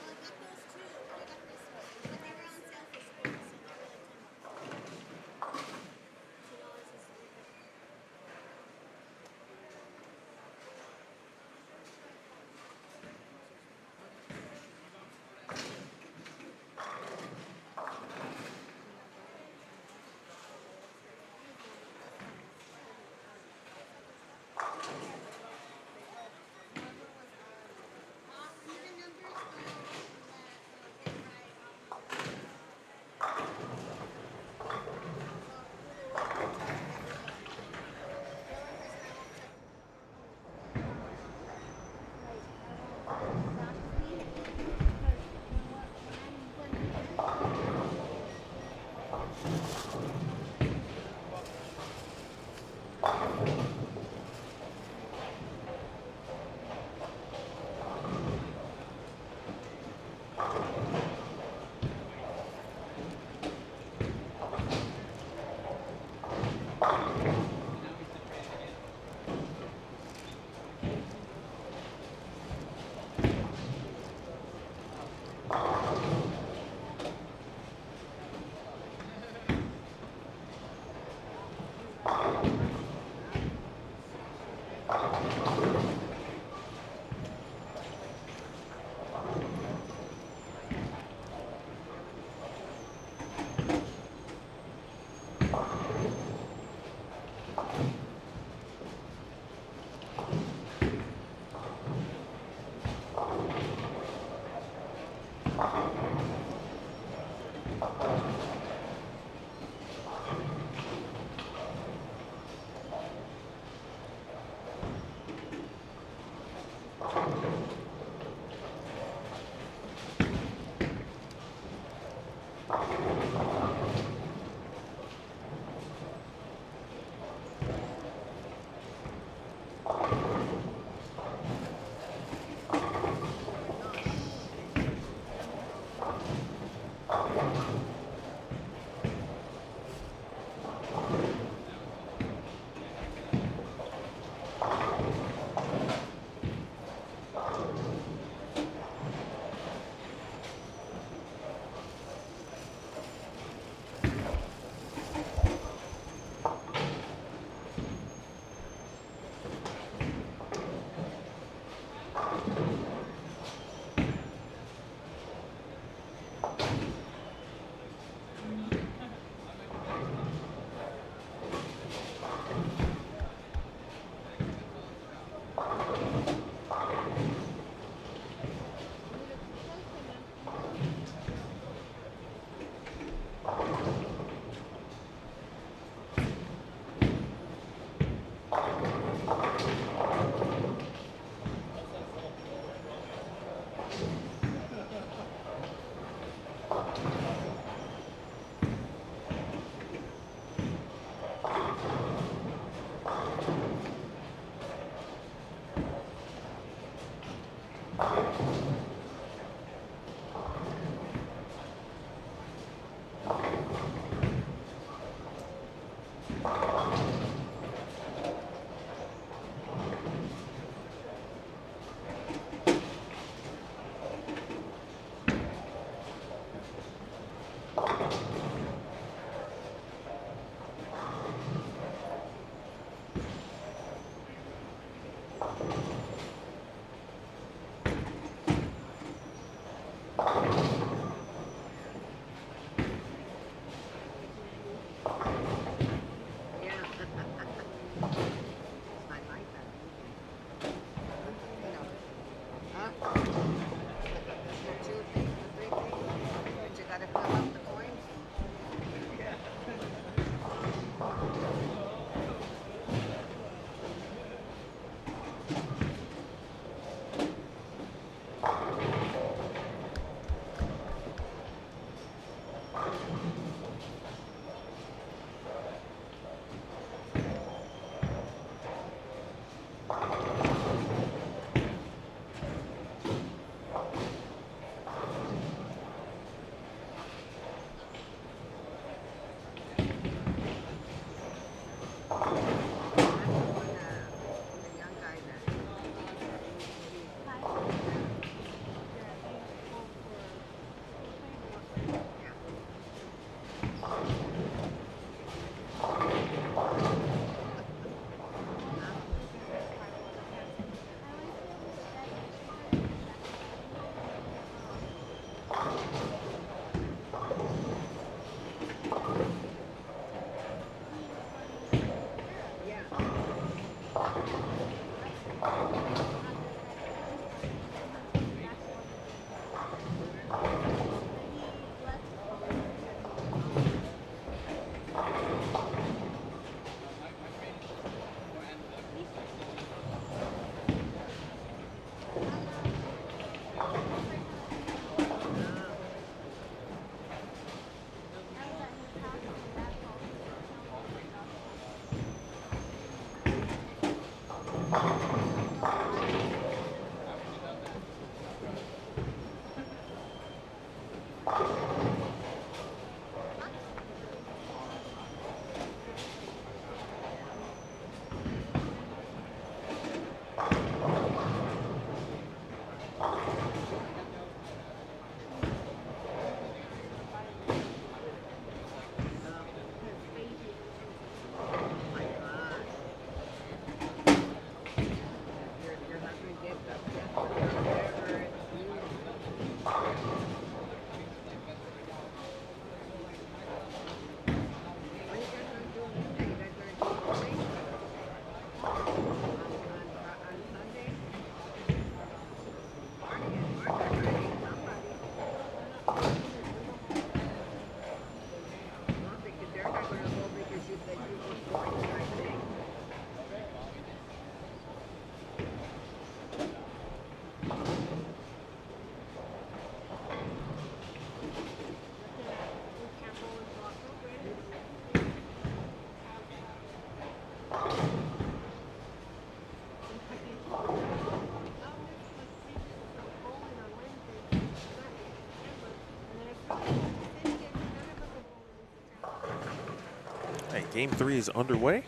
Hey, game 3 is underway.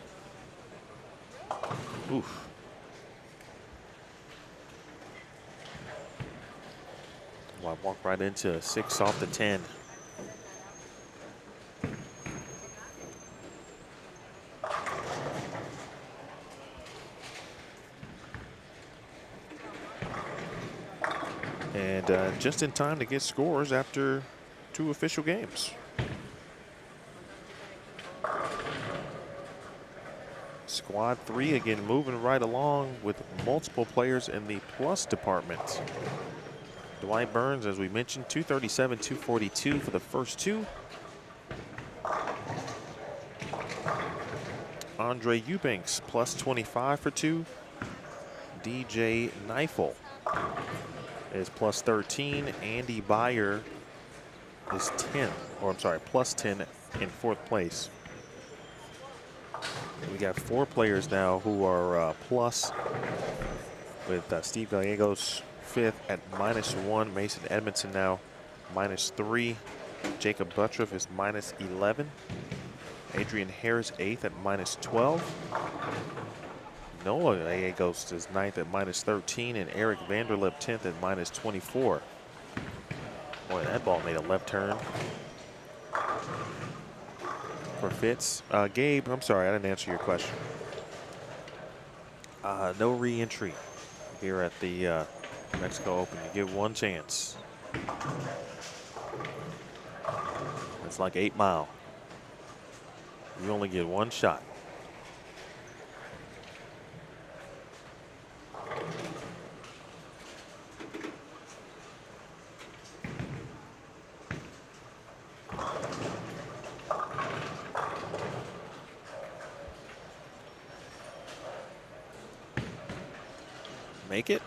Oof. Well, I walk right into 6 off the 10. And just in time to get scores after 2 official games. Squad 3 again moving right along with multiple players in the plus department. Dwight Burns, as we mentioned, 237, 242 for the first 2. Andre Eubanks, plus 25 for 2. DJ Neifel is plus 13. Andy Byer is 10, or I'm sorry, plus 10 in 4th place. We got 4 players now who are plus, with Steve Gallegos 5th at -1. Mason Edmondson now -3. Jacob Buttriff is -11. Adrian Harris 8th at -12. Noah Gallegos is 9th at -13, and Eric Vanderlip 10th at -24. Boy, that ball made a left turn for Fitz. Gabe, I'm sorry, I didn't answer your question. No re-entry here at the Mexico Open. You get one chance. It's like 8 Mile. You only get one shot. Make it?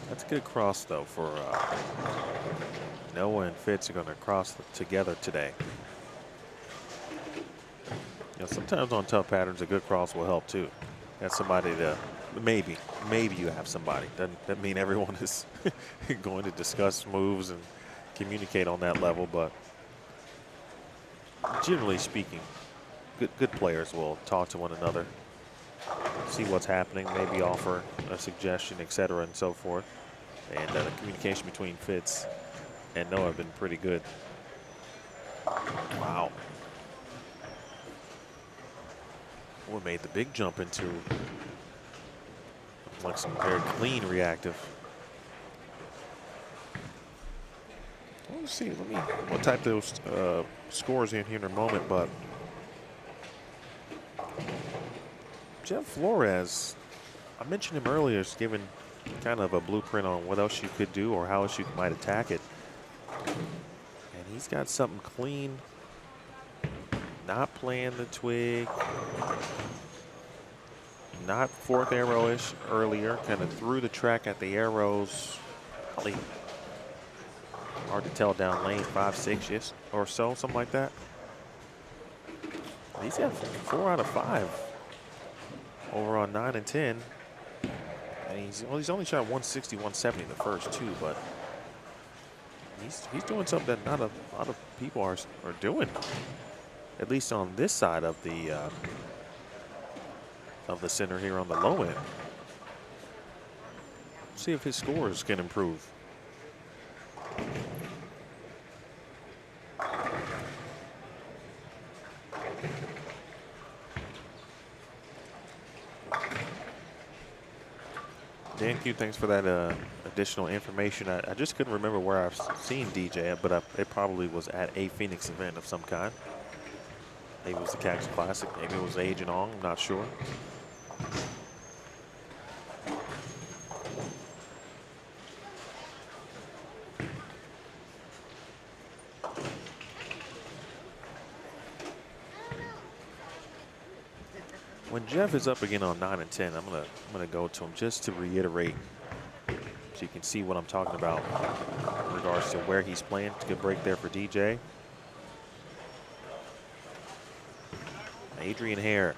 That's a good cross, though, for Noah and Fitz are going to cross together today. You know, sometimes on tough patterns, a good cross will help, too. That's somebody to, maybe you have somebody. Doesn't mean everyone is going to discuss moves and communicate on that level, but generally speaking, good players will talk to one another, see what's happening, maybe offer a suggestion, etc., and so forth. And the communication between Fitz and Noah have been pretty good. Wow. Boy, made the big jump into like some very clean reactive. Let's see. We'll type those scores in here in a moment, but Jeff Flores, I mentioned him earlier, is given kind of a blueprint on what else you could do or how else you might attack it. And he's got something clean, not playing the twig, not fourth arrow-ish earlier, kind of threw the track at the arrows. Probably hard to tell down lane 5, 6 or so, something like that. He's got 4 out of 5 over on 9 and 10. And he's only shot 160, 170 in the first 2, but he's doing something that not a lot of people are doing, at least on this side of the center here on the low end. See if his scores can improve. Dan Q, thanks for that additional information. I just couldn't remember where I've seen DJ, but it probably was at a Phoenix event of some kind. Maybe it was the Cactus Classic, maybe it was Age and Ong, I'm not sure. When Jeff is up again on 9 and 10, I'm gonna go to him just to reiterate, so you can see what I'm talking about in regards to where he's playing. It's a good break there for DJ. Adrian Hare,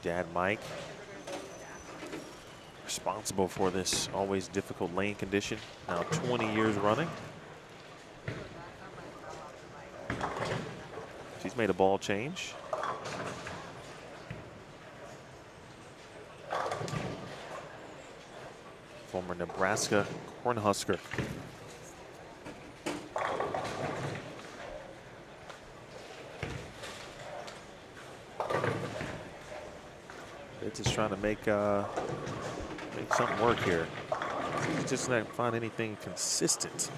Dad Mike, responsible for this always difficult lane condition, now 20 years running. He's made a ball change. Former Nebraska Cornhusker. It's just trying to make something work here. He's just not find anything consistent,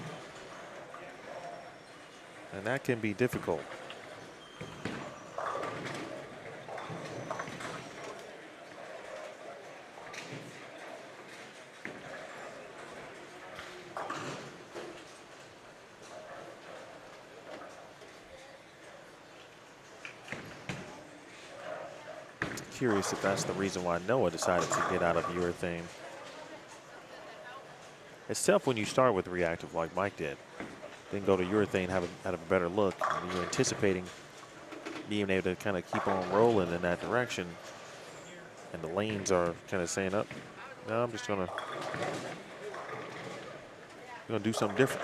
and that can be difficult. Curious if that's the reason why Noah decided to get out of urethane. It's tough when you start with reactive like Mike did, then go to urethane, have a better look, and you're anticipating being able to kind of keep on rolling in that direction, and the lanes are kind of saying, "Up, no, I'm just gonna do something different."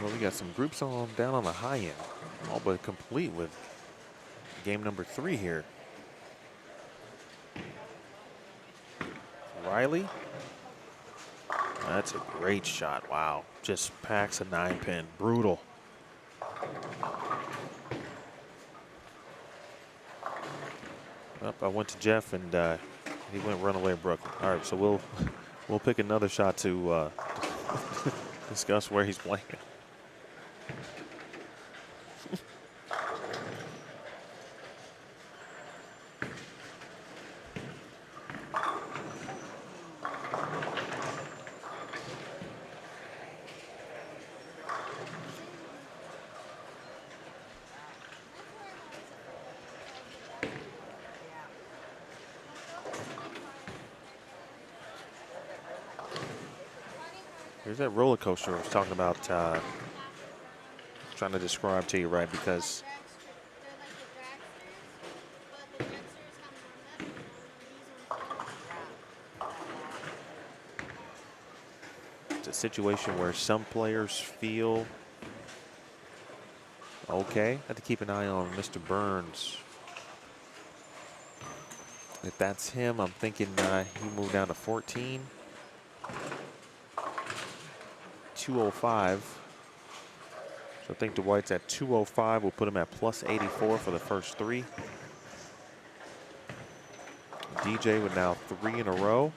Well, we got some groups on down on the high end, all but complete with game number 3 here. Riley. That's a great shot. Wow. Just packs a 9-pin. Brutal. Up, I went to Jeff and he went runaway Brooklyn. All right, so we'll pick another shot to discuss where he's playing. Here's that roller coaster I was talking about, trying to describe to you, right? Because it's a situation where some players feel okay. Have to keep an eye on Mr. Burns. If that's him, I'm thinking he moved down to 14. 205. So I think Dwight's at 205. We'll put him at plus 84 for the first 3. DJ with now 3 in a row.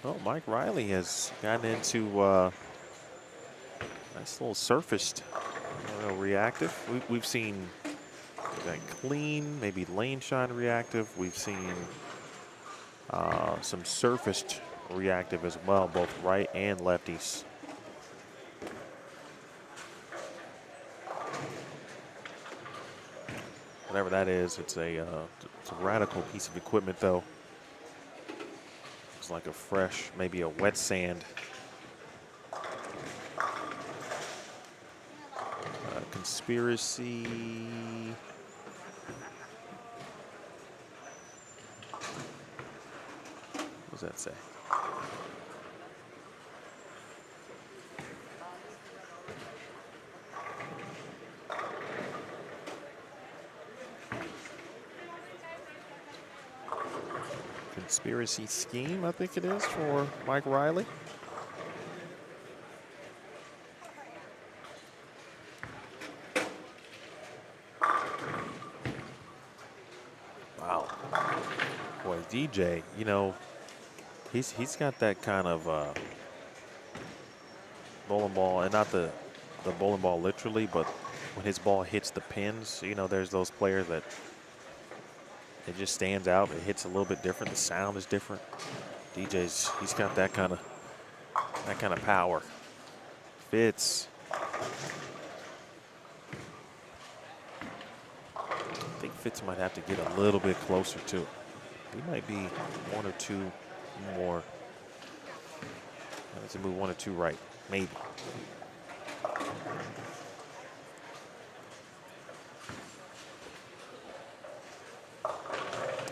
Oh, Mike Riley has gotten into nice little surfaced reactive. We've seen that clean, maybe lane shine reactive. We've seen some surfaced reactive as well, both right and lefties. Whatever that is, it's a radical piece of equipment, though. Looks like a fresh, maybe a wet sand. Conspiracy. What does that say? Conspiracy scheme, I think it is, for Mike Riley. Wow. Boy, DJ, you know, he's got that kind of bowling ball, and not the bowling ball literally, but when his ball hits the pins, you know, there's those players that it just stands out. It hits a little bit different. The sound is different. DJ's, he's got that kind of power. Fitz. I think Fitz might have to get a little bit closer to it. He might be 1 or 2 more. Has to move 1 or 2 right, maybe.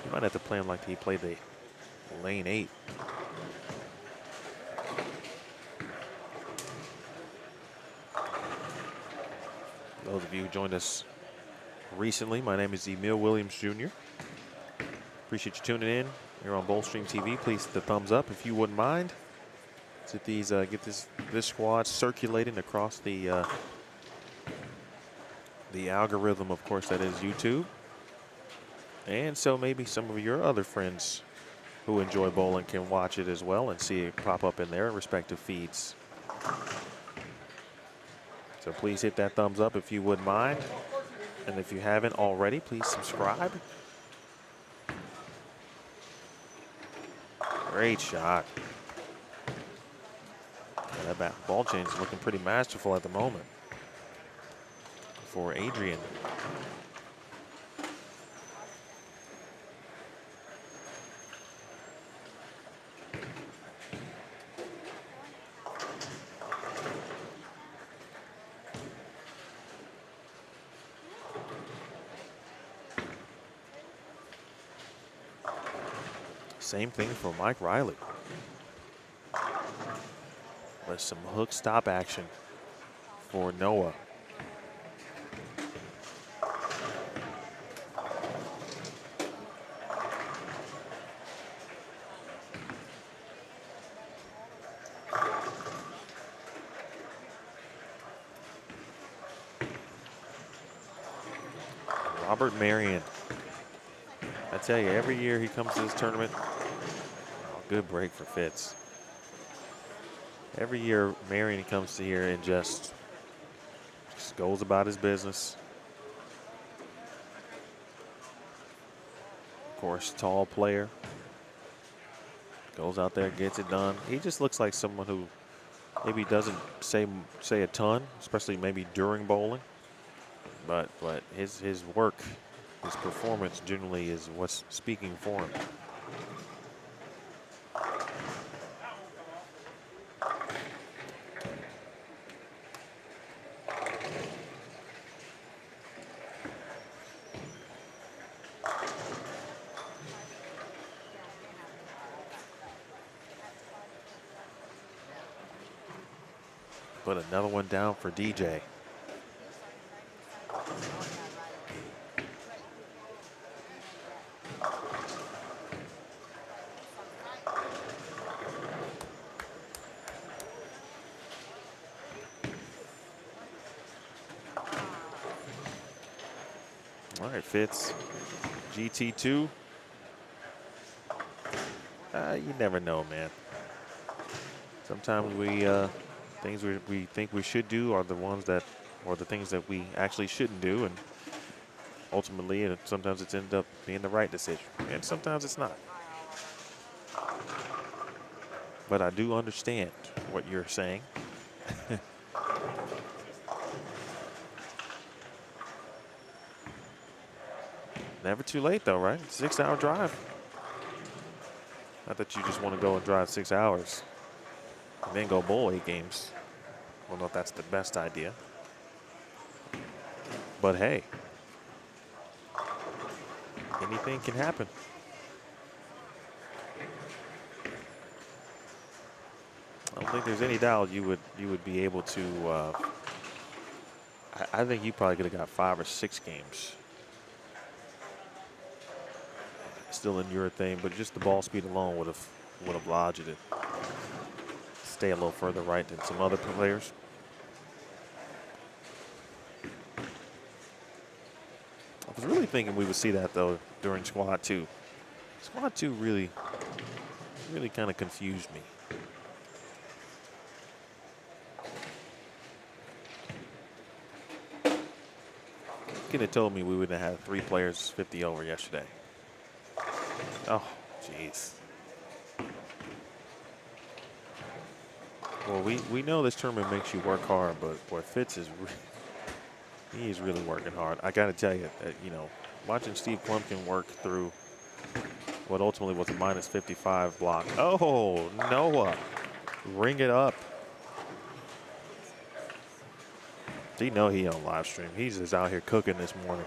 You might have to play him like he played the lane 8. Those of you who joined us recently, my name is Emil Williams Jr. Appreciate you tuning in here on Bowlstream TV. Please hit the thumbs up if you wouldn't mind. Let's get this squad circulating across the algorithm, of course, that is YouTube. And so maybe some of your other friends who enjoy bowling can watch it as well and see it pop up in their respective feeds. So please hit that thumbs up if you wouldn't mind. And if you haven't already, please subscribe. Great shot. Yeah, that ball change is looking pretty masterful at the moment for Adrian. Same thing for Mike Riley. With some hook stop action for Noah. Robert Marion. I tell you, every year he comes to this tournament, good break for Fitz. Every year Marion comes to here and just goes about his business. Of course, tall player. Goes out there, gets it done. He just looks like someone who maybe doesn't say a ton, especially maybe during bowling. But his work, his performance generally is what's speaking for him. Put another one down for DJ. All right, Fitz. GT2. You never know, man. Sometimes things we think we should do are the ones that, or the things that we actually shouldn't do, and ultimately, sometimes it's ended up being the right decision, and sometimes it's not. But I do understand what you're saying. Never too late, though, right? 6-hour drive. Not that you just want to go and drive 6 hours and then go bowl 8 games. I don't know if that's the best idea. But hey, anything can happen. I don't think there's any doubt you would be able to. I think you probably could have got 5 or 6 games. Still in your thing, but just the ball speed alone would have allowed you to stay a little further right than some other players. I was really thinking we would see that though during Squad 2. Squad 2 really kind of confused me. Could have told me we wouldn't have had 3 players 50 over yesterday. Oh, jeez. Well, we know this tournament makes you work hard, but what Fitz is, he is really working hard. I got to tell you that, watching Steve Plumpkin work through what ultimately was a -55 block. Oh, Noah, ring it up. Do you know he on live stream? He's just out here cooking this morning.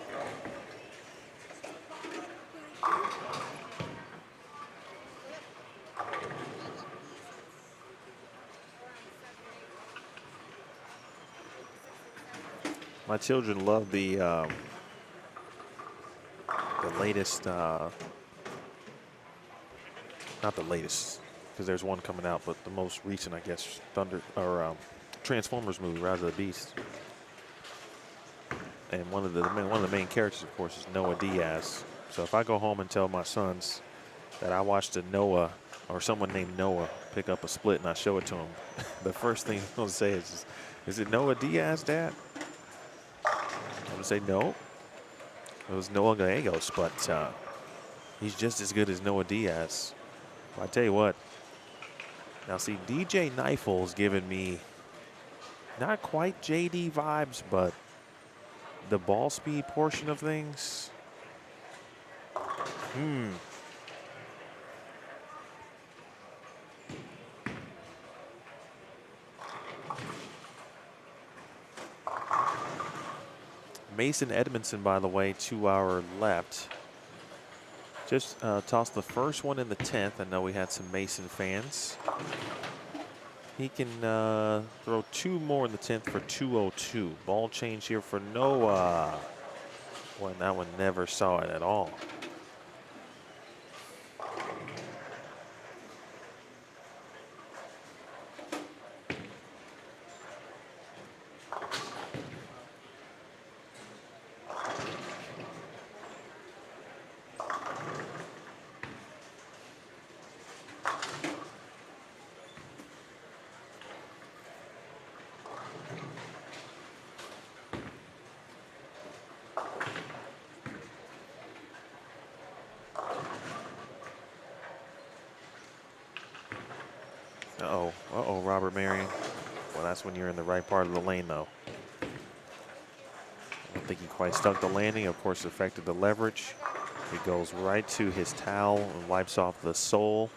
My children love the latest, not the latest, because there's one coming out, but the most recent, I guess, Transformers movie, Rise of the Beast. And one of the main characters, of course, is Noah Diaz. So if I go home and tell my sons that I watched a Noah or someone named Noah pick up a split and I show it to him, the first thing he's going to say is it Noah Diaz, Dad? I'm going to say no. It was Noah Gallegos, but he's just as good as Noah Diaz. Well, I tell you what. Now, see, DJ Knifel's giving me not quite JD vibes, but the ball speed portion of things. Mason Edmondson, by the way, 2 hour left. Just tossed the first one in the 10th. I know we had some Mason fans. He can throw 2 more in the 10th for 202. Ball change here for Noah. Boy, that one never saw it at all. Uh-oh, Robert Marion. Well, that's when you're in the right part of the lane, though. I don't think he quite stuck the landing. Of course, affected the leverage. It goes right to his towel and wipes off the sole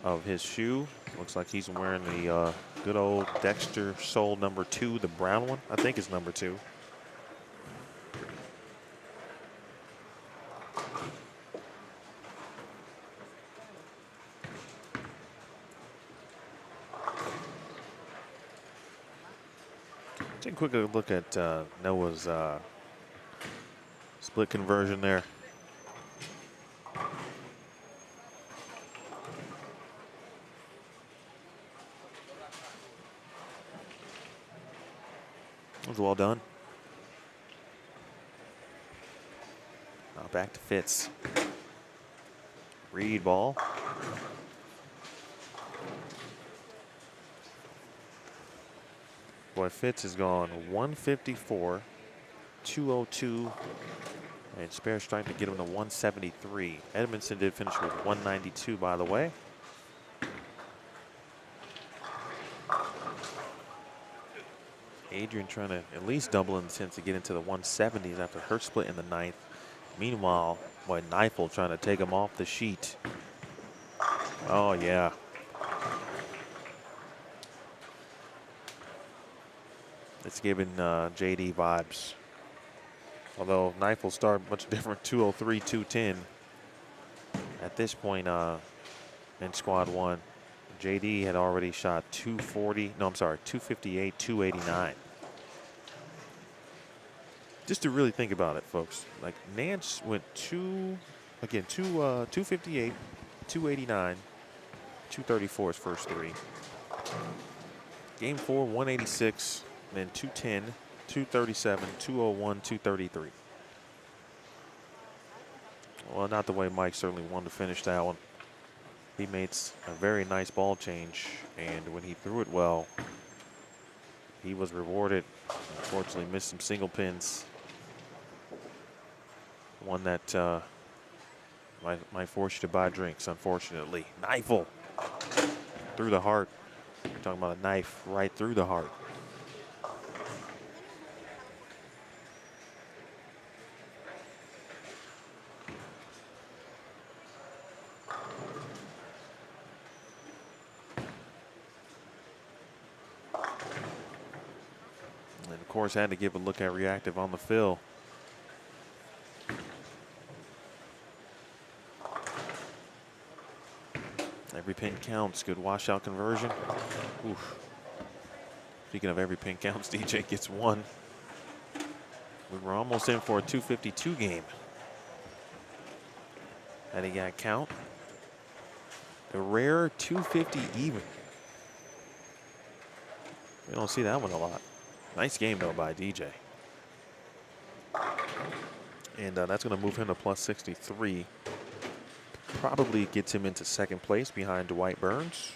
of his shoe. Looks like he's wearing the good old Dexter sole number 2, the brown one. I think it's number 2. Take a quick look at Noah's split conversion there. That was well done. Now back to Fitz. Reed ball. Boy, Fitz has gone 154, 202, and Spare's trying to get him to 173. Edmondson did finish with 192, by the way. Adrian trying to at least double in the sense to get into the 170s after her split in the 9th. Meanwhile, boy, Kneifel trying to take him off the sheet. Oh, yeah. It's giving JD vibes. Although Kneifel started much different, 203, 210. At this point in squad 1, JD had already shot 240. No, I'm sorry, 258, 289. Just to really think about it, folks. Like Nance went 258, 289, 234 his first 3. Game 4, 186. Then 210, 237, 201, 233. Well, not the way Mike certainly wanted to finish that one. He made a very nice ball change, and when he threw it well, he was rewarded. Unfortunately, missed some single pins. One that might force you to buy drinks, unfortunately. Kneifel through the heart. We're talking about a knife right through the heart. And of course, had to give a look at reactive on the fill. Every pin counts. Good washout conversion. Oof. Speaking of every pin counts, DJ gets 1. We were almost in for a 252 game. And he got count. The rare 250 even. We don't see that one a lot. Nice game, though, by DJ. And that's going to move him to plus 63. probably gets him into second place behind Dwight Burns,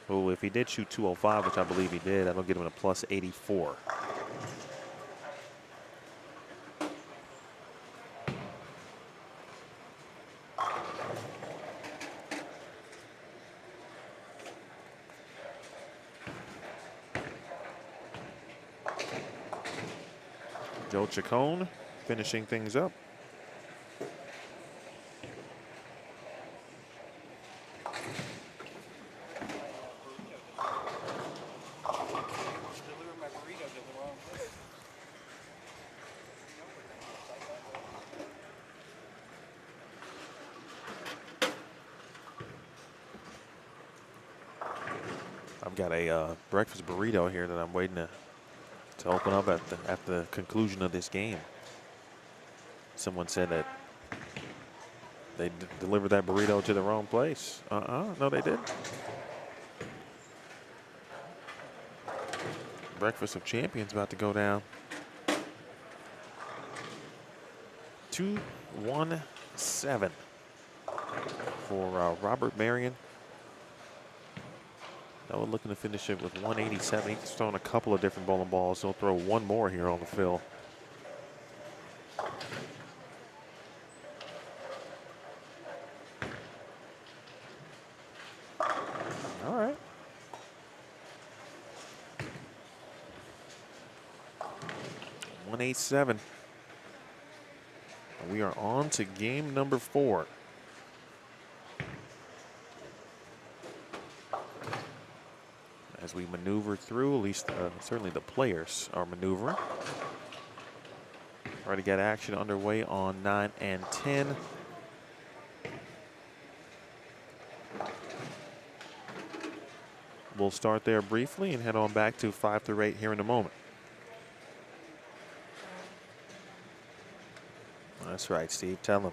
who, if he did shoot 205, which I believe he did, that'll get him a plus 84. Joe Chacon finishing things up. I've got a breakfast burrito here that I'm waiting to open up at the conclusion of this game. Someone said that they delivered that burrito to the wrong place. No, they didn't. Breakfast of Champions about to go down. 2-1-7 for Robert Marion. Noah looking to finish it with 187. He's thrown a couple of different bowling balls. He'll throw one more here on the fill. All right. .187. We are on to game number 4. As we maneuver through, at least certainly the players are maneuvering. Try to get action underway on 9 and 10. We'll start there briefly and head on back to 5 through 8 here in a moment. That's right, Steve. Tell him.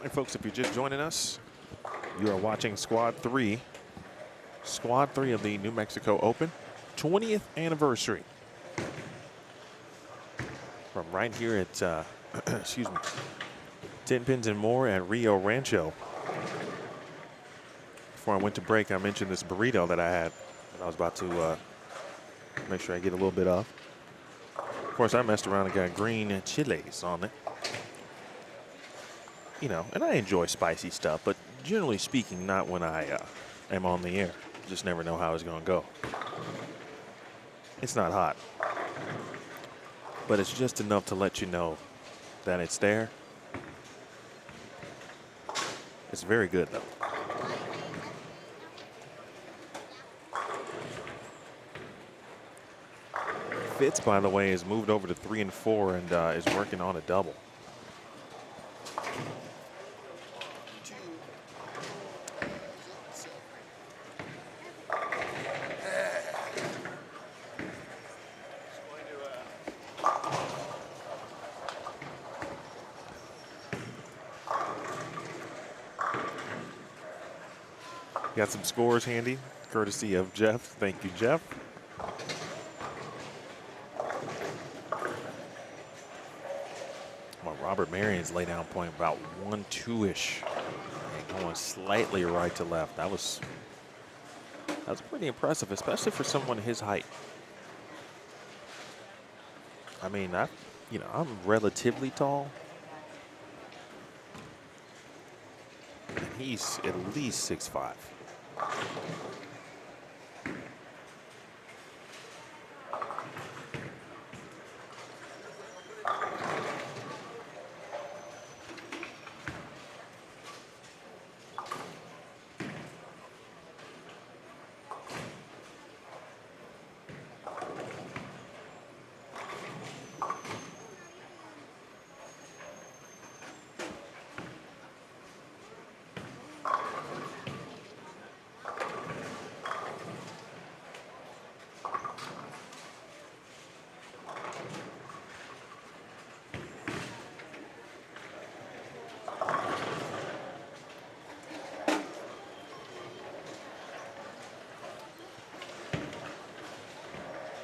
Hey folks, if you're just joining us, you are watching Squad 3. Squad 3 of the New Mexico Open, 20th anniversary. From right here at, excuse me, Tenpins More at Rio Rancho. Before I went to break, I mentioned this burrito that I had that I was about to make sure I get a little bit of. Of course, I messed around and got green chilies on it. You know, and I enjoy spicy stuff, but generally speaking, not when I am on the air. Just never know how it's going to go. It's not hot, but it's just enough to let you know that it's there. It's very good, though. Fitz, by the way, has moved over to 3 and 4 and is working on a double. Got some scores handy, courtesy of Jeff. Thank you, Jeff. Well, Robert Marion's lay down point about 1-2-ish. And going slightly right to left. That was pretty impressive, especially for someone his height. I mean, I'm relatively tall. And he's at least 6'5".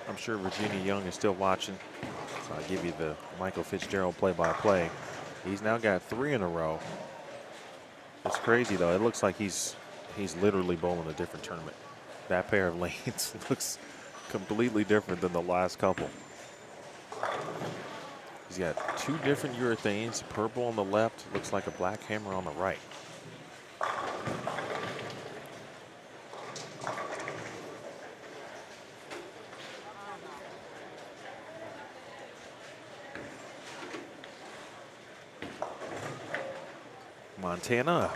I'm sure Virginia Young is still watching, so I'll give you the Michael Fitzgerald play-by-play. He's now got 3 in a row. It's crazy, though. It looks like he's literally bowling a different tournament. That pair of lanes looks completely different than the last couple. He's got 2 different urethanes, purple on the left, looks like a black hammer on the right. Montana.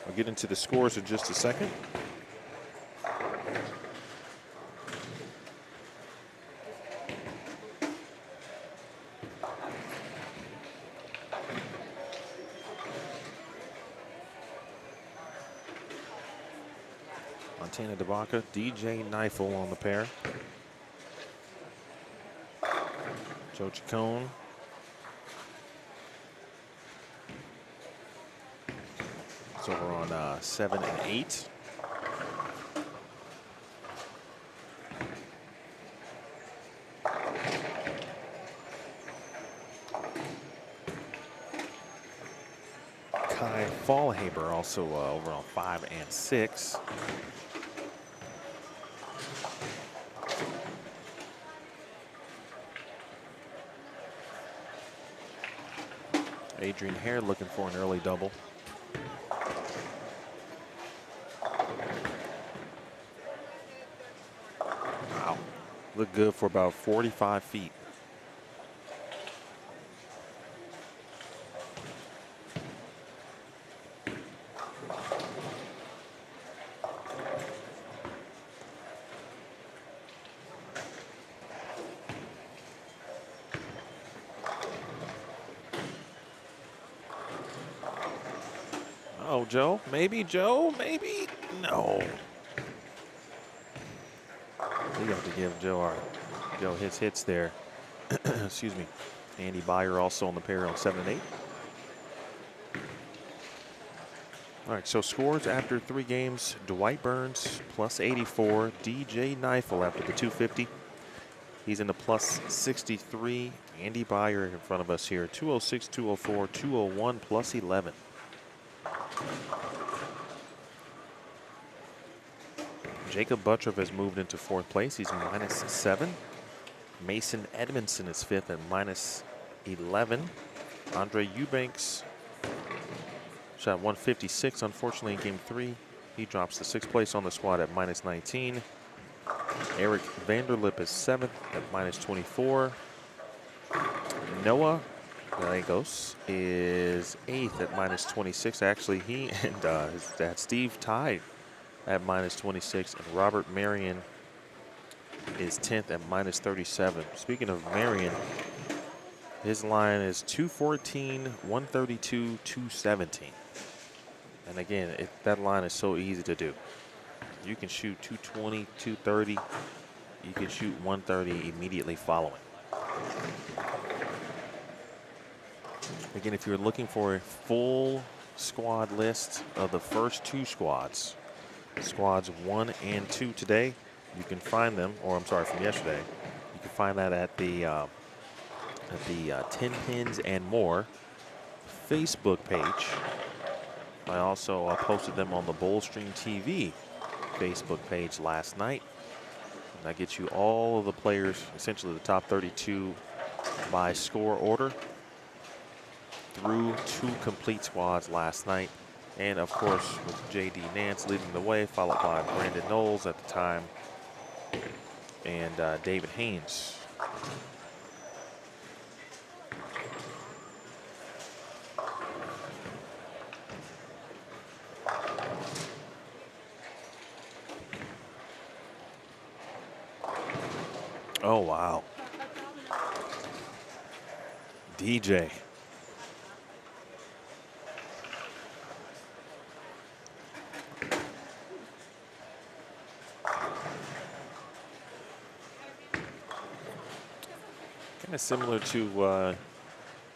I'll get into the scores in just a second. Montana DeBaca, DJ Neifel on the pair. Joe Chacon. It's over on 7 and 8. Kai Fallhaber also over on 5 and 6. Adrian Hare looking for an early double. Wow, looked good for about 45 feet. Oh, Joe, maybe, no. We have to give Joe his hits there. Excuse me. Andy Byer also on the pair on 7 and 8. All right, so scores after 3 games. Dwight Burns plus 84. DJ Neifel after the 250. He's in the plus 63. Andy Byer in front of us here. 206, 204, 201 plus 11. Jacob Buttroff has moved into 4th place. He's minus 7. Mason Edmondson is 5th at minus 11. Andre Eubanks shot 156, unfortunately, in game 3. He drops to 6th place on the squad at minus 19. Eric Vanderlip is 7th at minus 24. Noah Gallegos is 8th at minus 26. Actually, he and his dad Steve tied at minus 26. And Robert Marion is 10th at minus 37. Speaking of Marion, his line is 214, 132, 217. And again, that line is so easy to do. You can shoot 220, 230. You can shoot 130 immediately following. Again, if you're looking for a full squad list of the first 2 squads, squads 1 and 2 today, you can find them, or I'm sorry, from yesterday, you can find that at the Tenpins and More Facebook page. I also posted them on the Bullstream TV Facebook page last night. And that gets you all of the players, essentially the top 32 by score order through 2 complete squads last night. And of course, with J.D. Nance leading the way, followed by Brandon Knowles at the time and David Haynes. Oh, wow. DJ. Kind of similar to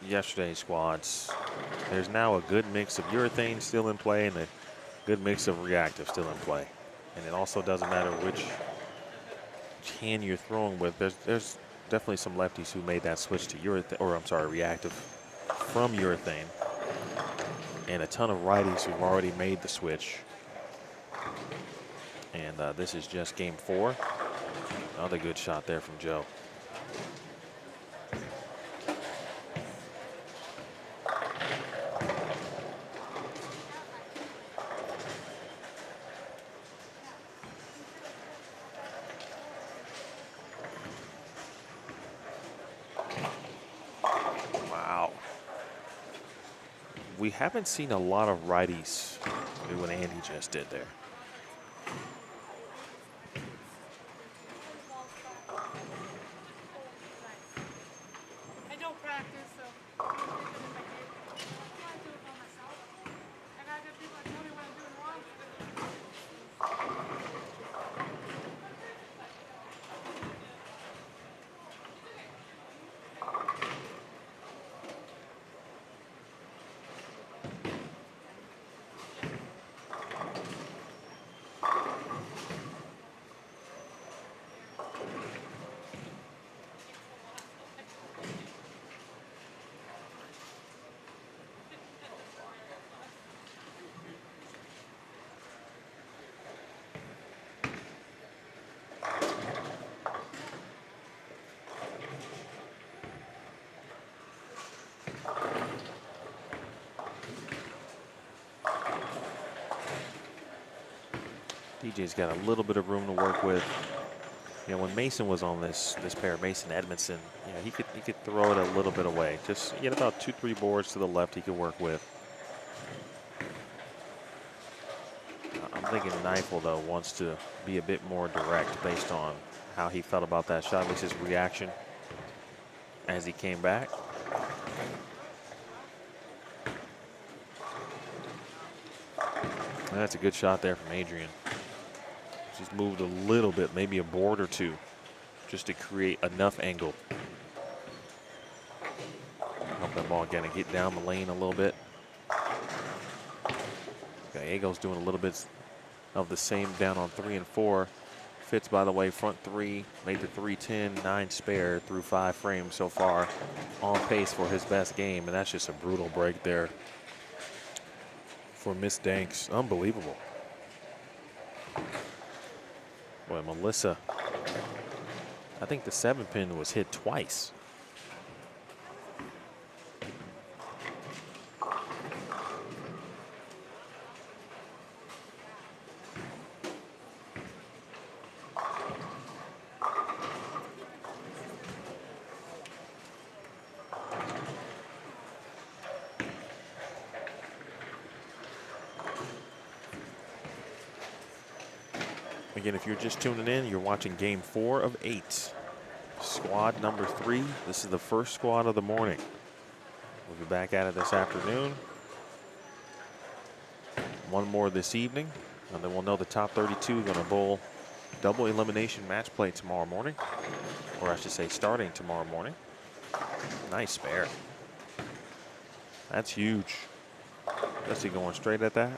yesterday's squads. There's now a good mix of urethane still in play and a good mix of reactive still in play. And it also doesn't matter which hand you're throwing with. There's definitely some lefties who made that switch to urethane, or I'm sorry, reactive from urethane. And a ton of righties who've already made the switch. And this is just game 4. Another good shot there from Joe. We haven't seen a lot of righties do what Andy just did there. I don't practice, so I don't think it in my head. I do it by myself. I gotta get people to tell me what I'm doing wrong. DJ's got a little bit of room to work with. You know, when Mason was on this pair, Mason Edmondson, you know, he could throw it a little bit away. Just get about 2-3 boards to the left he could work with. I'm thinking Neifel, though, wants to be a bit more direct based on how he felt about that shot, at least his reaction as he came back. And that's a good shot there from Adrian. Just moved a little bit, maybe a board or 2, just to create enough angle. Help that ball kind of get down the lane a little bit. Okay, Gallego's doing a little bit of the same down on 3 and 4. Fitz, by the way, front 3, made the 310, 9 spare through 5 frames so far. On pace for his best game, and that's just a brutal break there for Miss Danks. Unbelievable. Boy, Melissa, I think the 7-pin was hit twice. Again, if you're just tuning in, you're watching game 4 of 8. Squad number 3. This is the first squad of the morning. We'll be back at it this afternoon. One more this evening, and then we'll know the top 32 going to bowl double elimination match play tomorrow morning, or I should say starting tomorrow morning. Nice spare. That's huge. Especially going straight at that.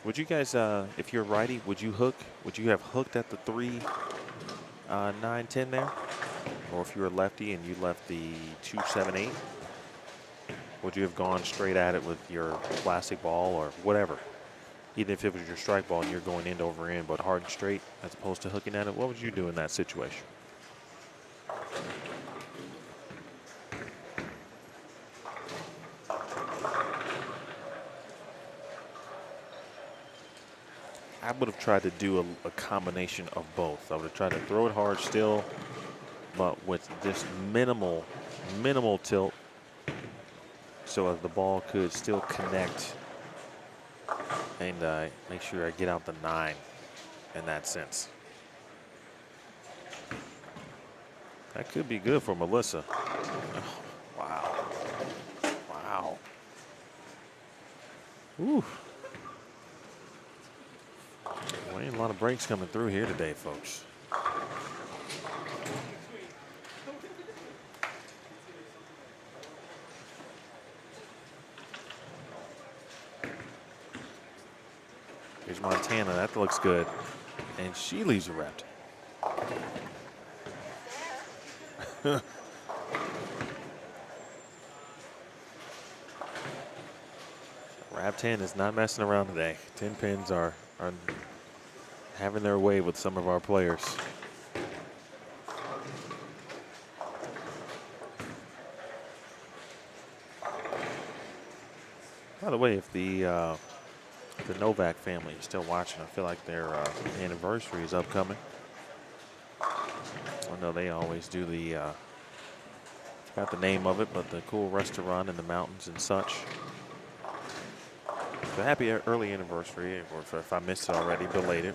Would you guys, if you're righty, would you have hooked at the 3, 9, 10 there? Or if you're a lefty and you left the 2, 7, 8, would you have gone straight at it with your plastic ball or whatever? Even if it was your strike ball and you're going end over end, but hard and straight as opposed to hooking at it, what would you do in that situation? I would have tried to do a combination of both. I would have tried to throw it hard still, but with this minimal tilt, so as the ball could still connect and make sure I get out the 9 in that sense. That could be good for Melissa. Oh, wow. Wow. Ooh. Well, ain't a lot of breaks coming through here today, folks. Here's Montana. That looks good. And she leaves a wrapped. Rap 10 is not messing around today. 10 pins are having their way with some of our players. By the way, if the Novak family is still watching, I feel like their anniversary is upcoming. I know they always do the, forgot the name of it, but the cool restaurant in the mountains and such. So happy early anniversary, or if I missed it already, belated.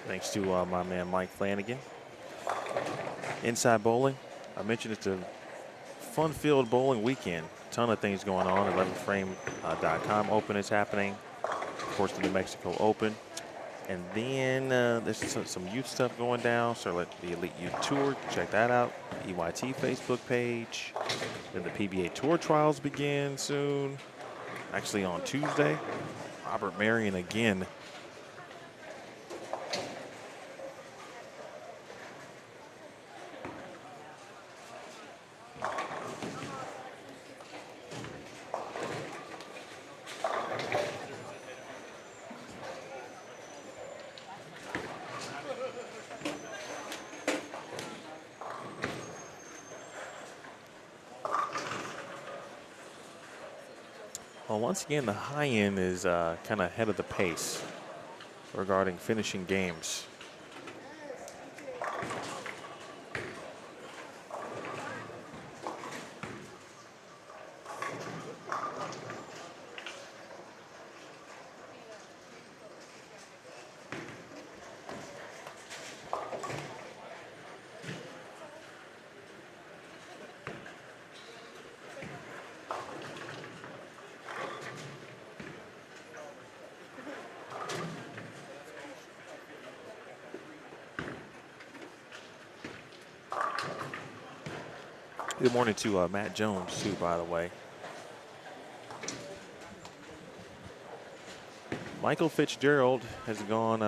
Thanks to my man Mike Flanagan. Inside Bowling, I mentioned it's a fun-filled bowling weekend. Ton of things going on. 11frame.com Open is happening. Of course, the New Mexico Open. And then there's some youth stuff going down. So let the Elite Youth Tour, check that out. EYT Facebook page. Then the PBA Tour Trials begin soon. Actually on Tuesday. Robert Marion again. Well, once again, the high end is kind of ahead of the pace regarding finishing games. Good morning to Matt Jones, too, by the way. Michael Fitzgerald has gone,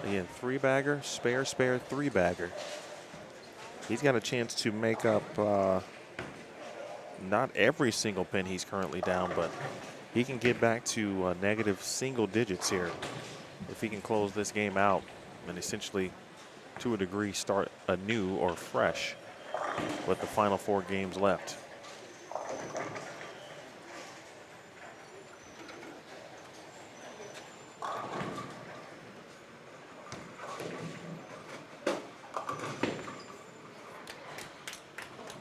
again, three-bagger, spare, three-bagger. He's got a chance to make up not every single pin he's currently down, but he can get back to negative single digits here if he can close this game out and essentially, to a degree, start anew or fresh with the final 4 games left.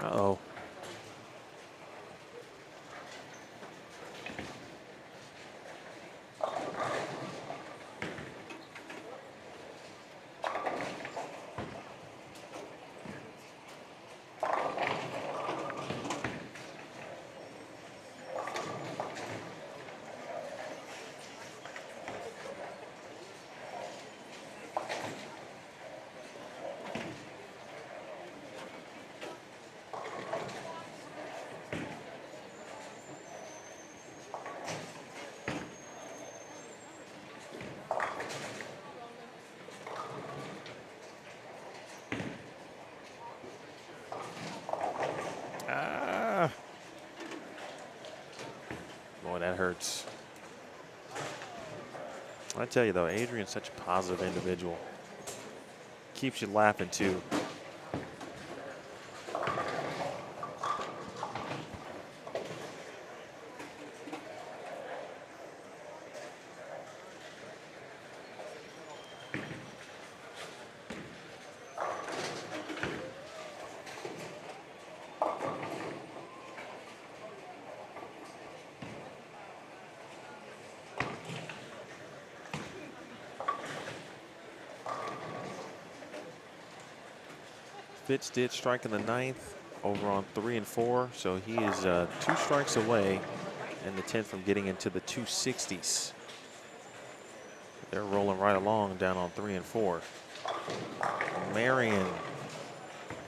Uh-oh. Boy, that hurts. I tell you, though, Adrian's such a positive individual. Keeps you laughing, too. Fitz did strike in the 9th over on 3 and 4, so he is 2 strikes away in the 10th from getting into the 260s. They're rolling right along down on 3 and 4. Marion,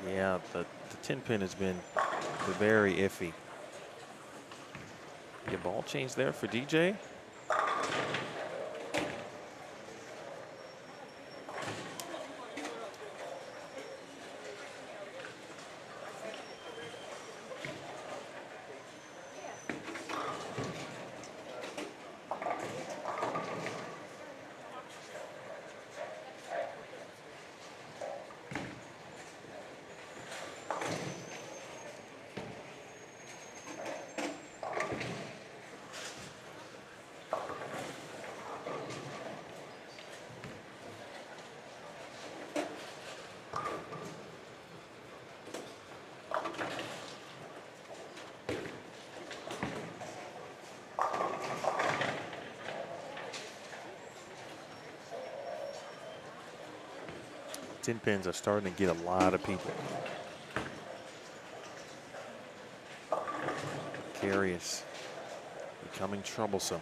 yeah, the 10 pin has been very iffy. Get ball change there for DJ. Tenpins are starting to get a lot of people. Carry is becoming troublesome.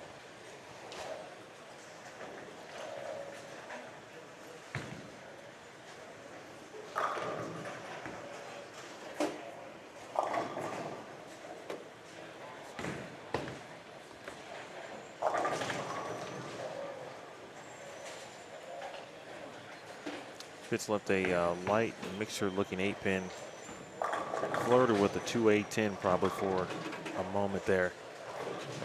Fitz left a light mixer looking 8-pin. Flirted with the 2-8-10 probably for a moment there.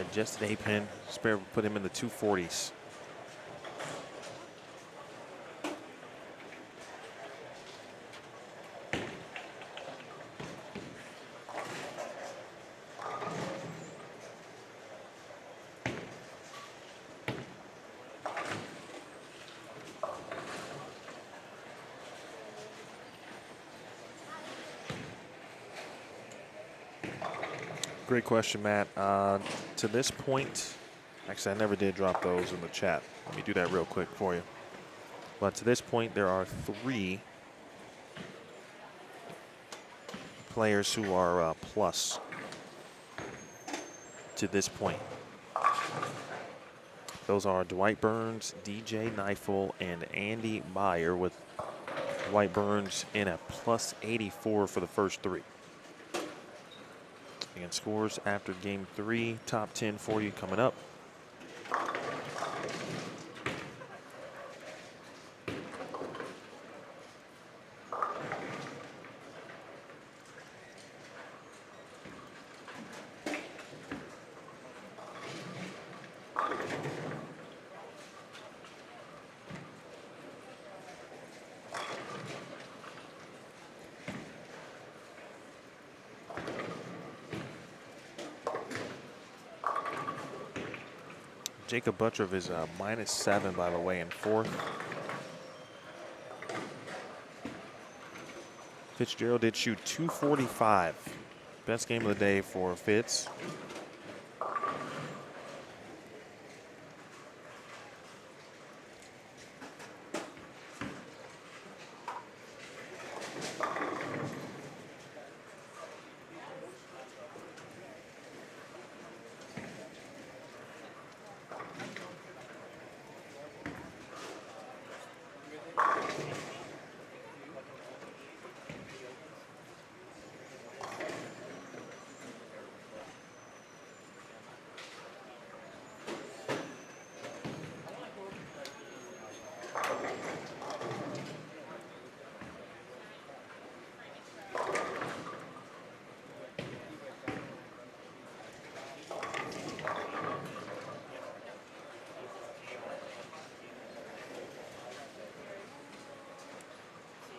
Adjusted 8-pin, spare put him in the 240s. Great question, Matt. To this point, actually, I never did drop those in the chat. Let me do that real quick for you. But to this point, there are 3 players who are plus to this point. Those are Dwight Burns, DJ Neifel, and Andy Meyer, with Dwight Burns in a plus 84 for the first 3. And scores after game 3, top 10 for you coming up. Jacob Buttrov is -7, by the way, in 4th. Fitzgerald did shoot 245. Best game of the day for Fitz.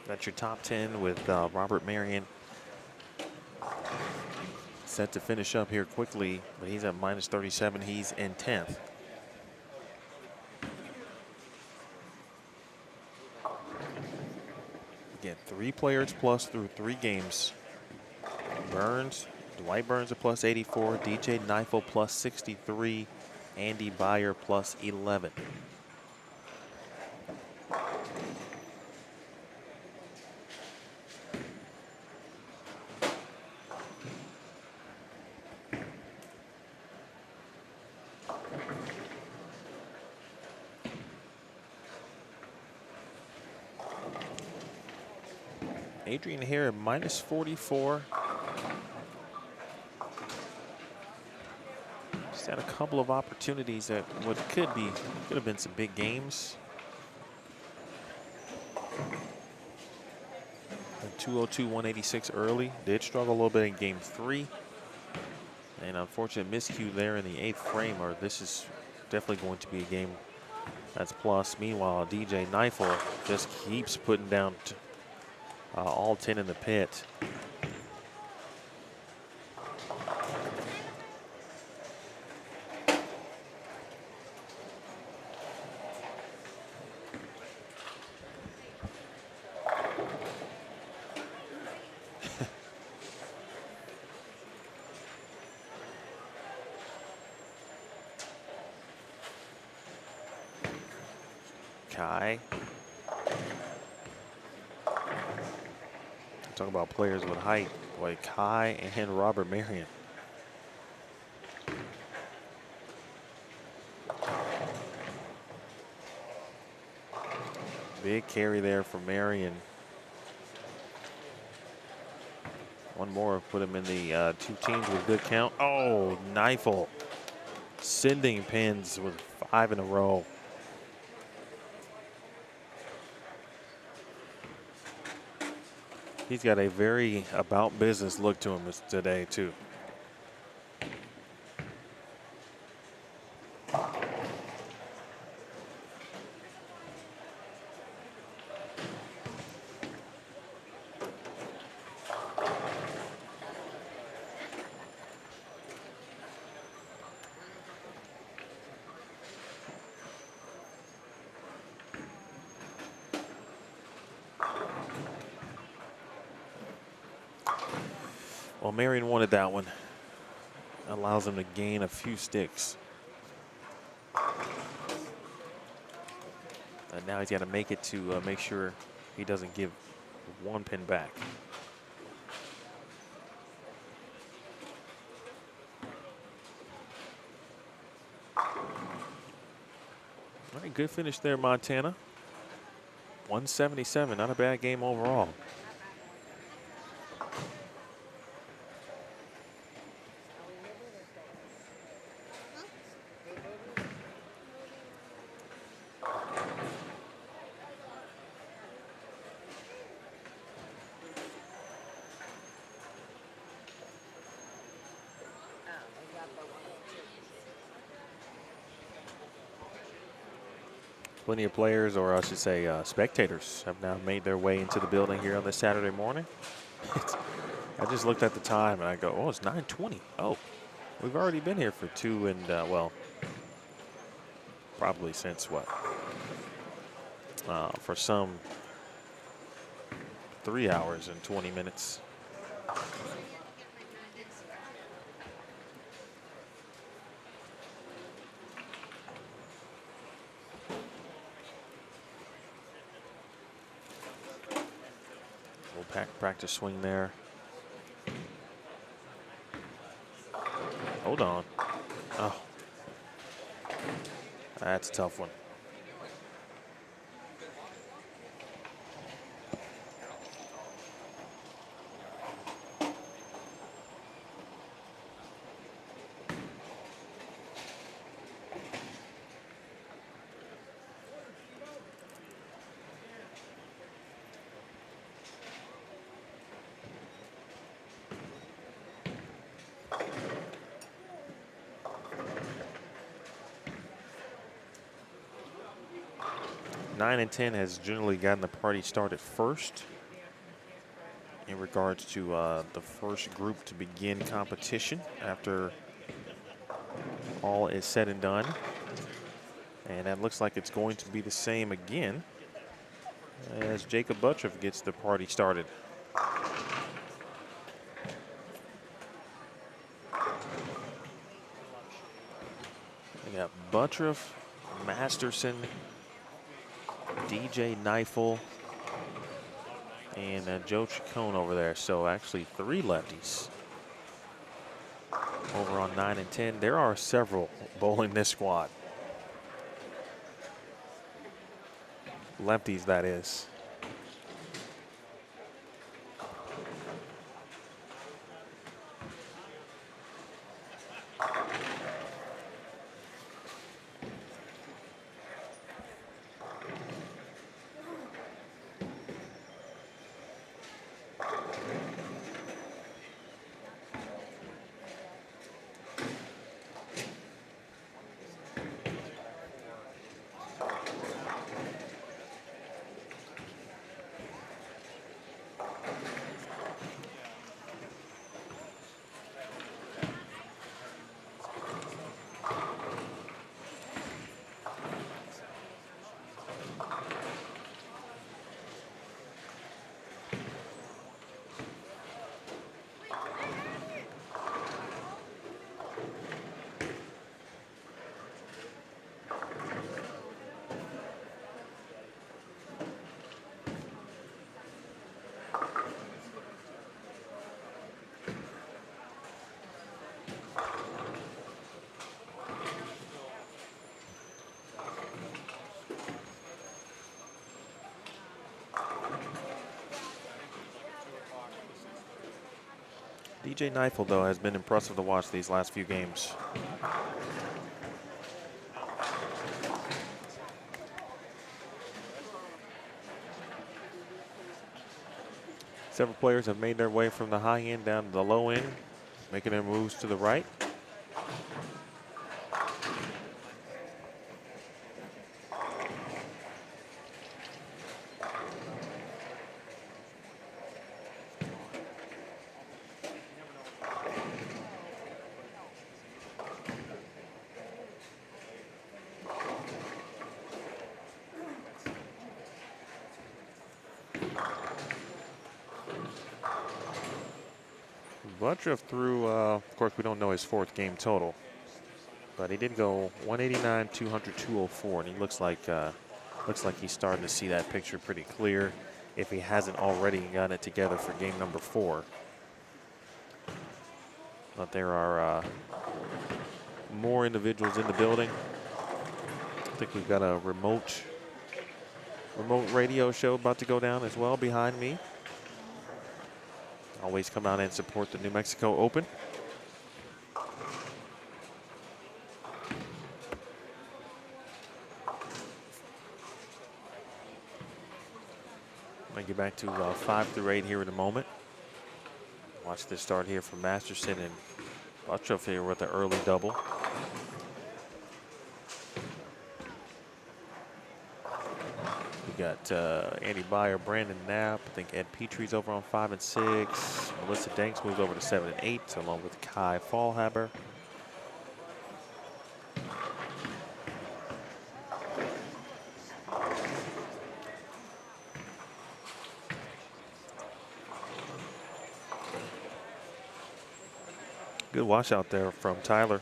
That's your top 10 with Robert Marion set to finish up here quickly, but he's at -37. He's in 10th. Again, 3 players plus through 3 games. Burns, Dwight Burns a plus 84, DJ Neifel plus 63, Andy Meyer plus 11. Adrian here at -44. Just had a couple of opportunities at what could have been some big games. A 202, 186 early. Did struggle a little bit in game 3. And unfortunate miscue there in the 8th frame, or this is definitely going to be a game that's plus. Meanwhile, DJ Neifel just keeps putting down all 10 in the pit. Kai. Talk about players with height. Boy, Kai and Robert Marion. Big carry there for Marion. One more put him in the 2 teams with good count. Oh, Kneifel sending pins with 5 in a row. He's got a very about business look to him today, too. Well, Marion wanted that one. Allows him to gain a few sticks. And now he's got to make it to make sure he doesn't give 1 pin back. All right, good finish there, Montana. 177, not a bad game overall. Plenty of players, or I should say spectators, have now made their way into the building here on this Saturday morning. I just looked at the time and I go, oh, it's 9:20. Oh, we've already been here for 2 and, well, probably since what? For some, 3 hours and 20 minutes. Practice swing there. Hold on. Oh, that's a tough one. Nine and 10 has generally gotten the party started first in regards to the first group to begin competition after all is said and done. And that looks like it's going to be the same again as Jacob Buttriff gets the party started. We got Buttriff, Masterson, DJ Kneifel, and Joe Chacon over there. So actually 3 lefties over on 9 and 10. There are several bowling this squad. Lefties, that is. DJ Neifel, though, has been impressive to watch these last few games. Several players have made their way from the high end down to the low end, making their moves to the right. Buttriff threw, of course, we don't know his 4th game total, but he did go 189, 200, 204, and he looks like he's starting to see that picture pretty clear if he hasn't already gotten it together for game number 4. But there are more individuals in the building. I think we've got a remote radio show about to go down as well behind me. Always come out and support the New Mexico Open. Might get back to 5 through 8 here in a moment. Watch this start here from Masterson and Buttriff here with an early double. We got Andy Byer, Brandon Knapp. I think Ed Petrie's over on 5 and 6. Melissa Danks moves over to 7 and 8, along with Kai Fallhaber. Good washout there from Tyler.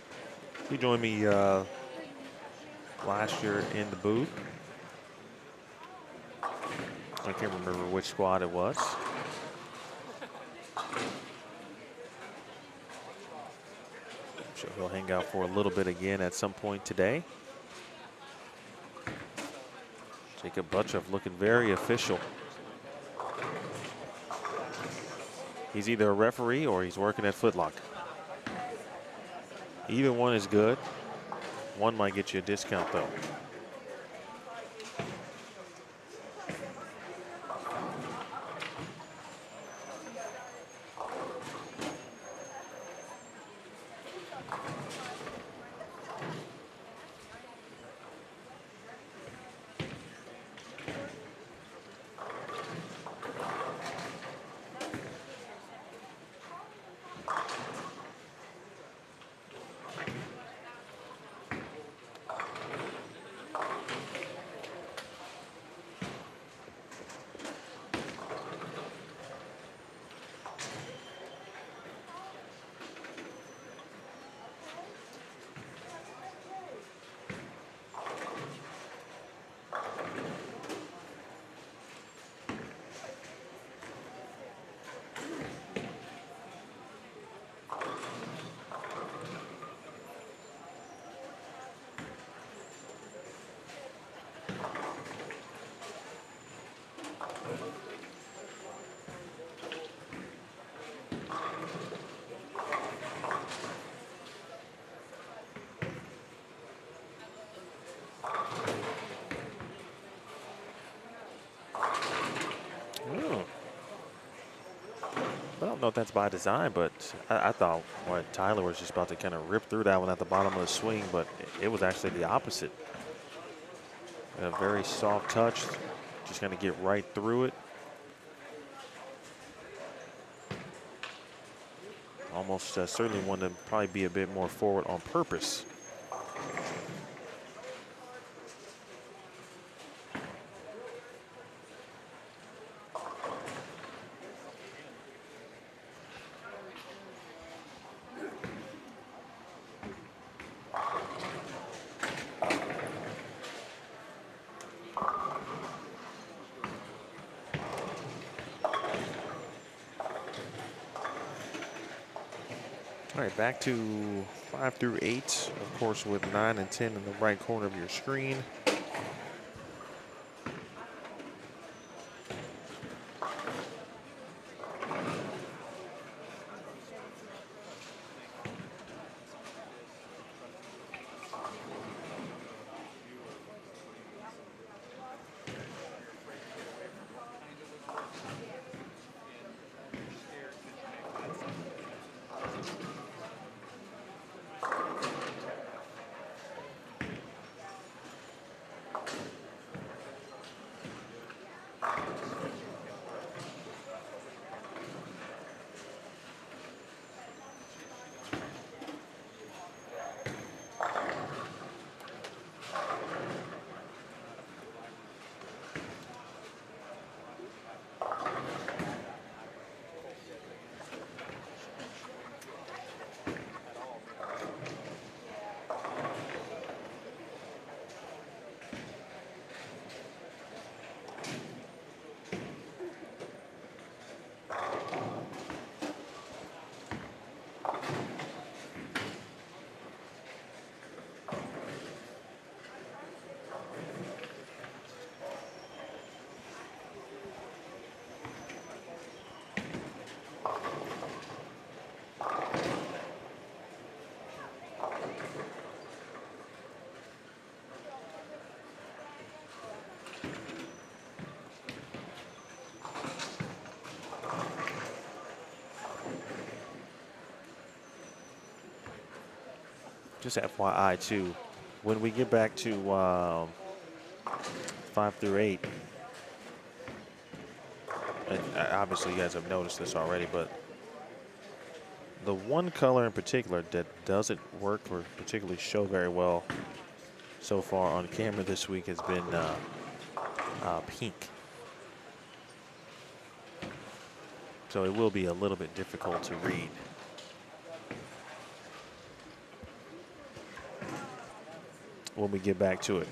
He joined me last year in the booth. I can't remember which squad it was. I'm sure he'll hang out for a little bit again at some point today. Jacob Buttriff looking very official. He's either a referee or he's working at Foot Locker. Either one is good. One might get you a discount, though. I don't know if that's by design, but I thought Tyler was just about to kind of rip through that one at the bottom of the swing, but it was actually the opposite. A very soft touch, just going to get right through it. Almost certainly one to probably be a bit more forward on purpose. All right, back to 5 through 8, of course, with 9 and 10 in the right corner of your screen. just FYI too, when we get back to 5 through 8, and obviously you guys have noticed this already, but the one color in particular that doesn't work or particularly show very well so far on camera this week has been pink. So it will be a little bit difficult to read. When we get back to it.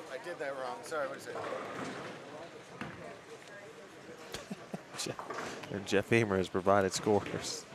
I did that wrong. Sorry, what is it? And Jeff Amer has provided scores.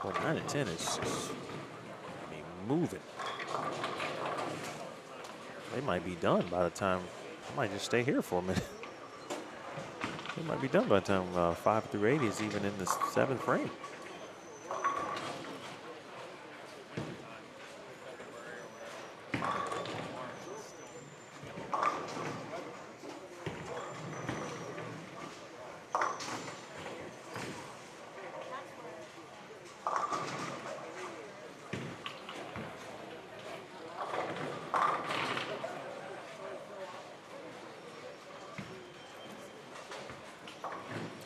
Well, 9 and 10 is just, I mean, moving. They might be done by the time. I might just stay here for a minute. They might be done by the time 5 through 8 is even in the 7th frame.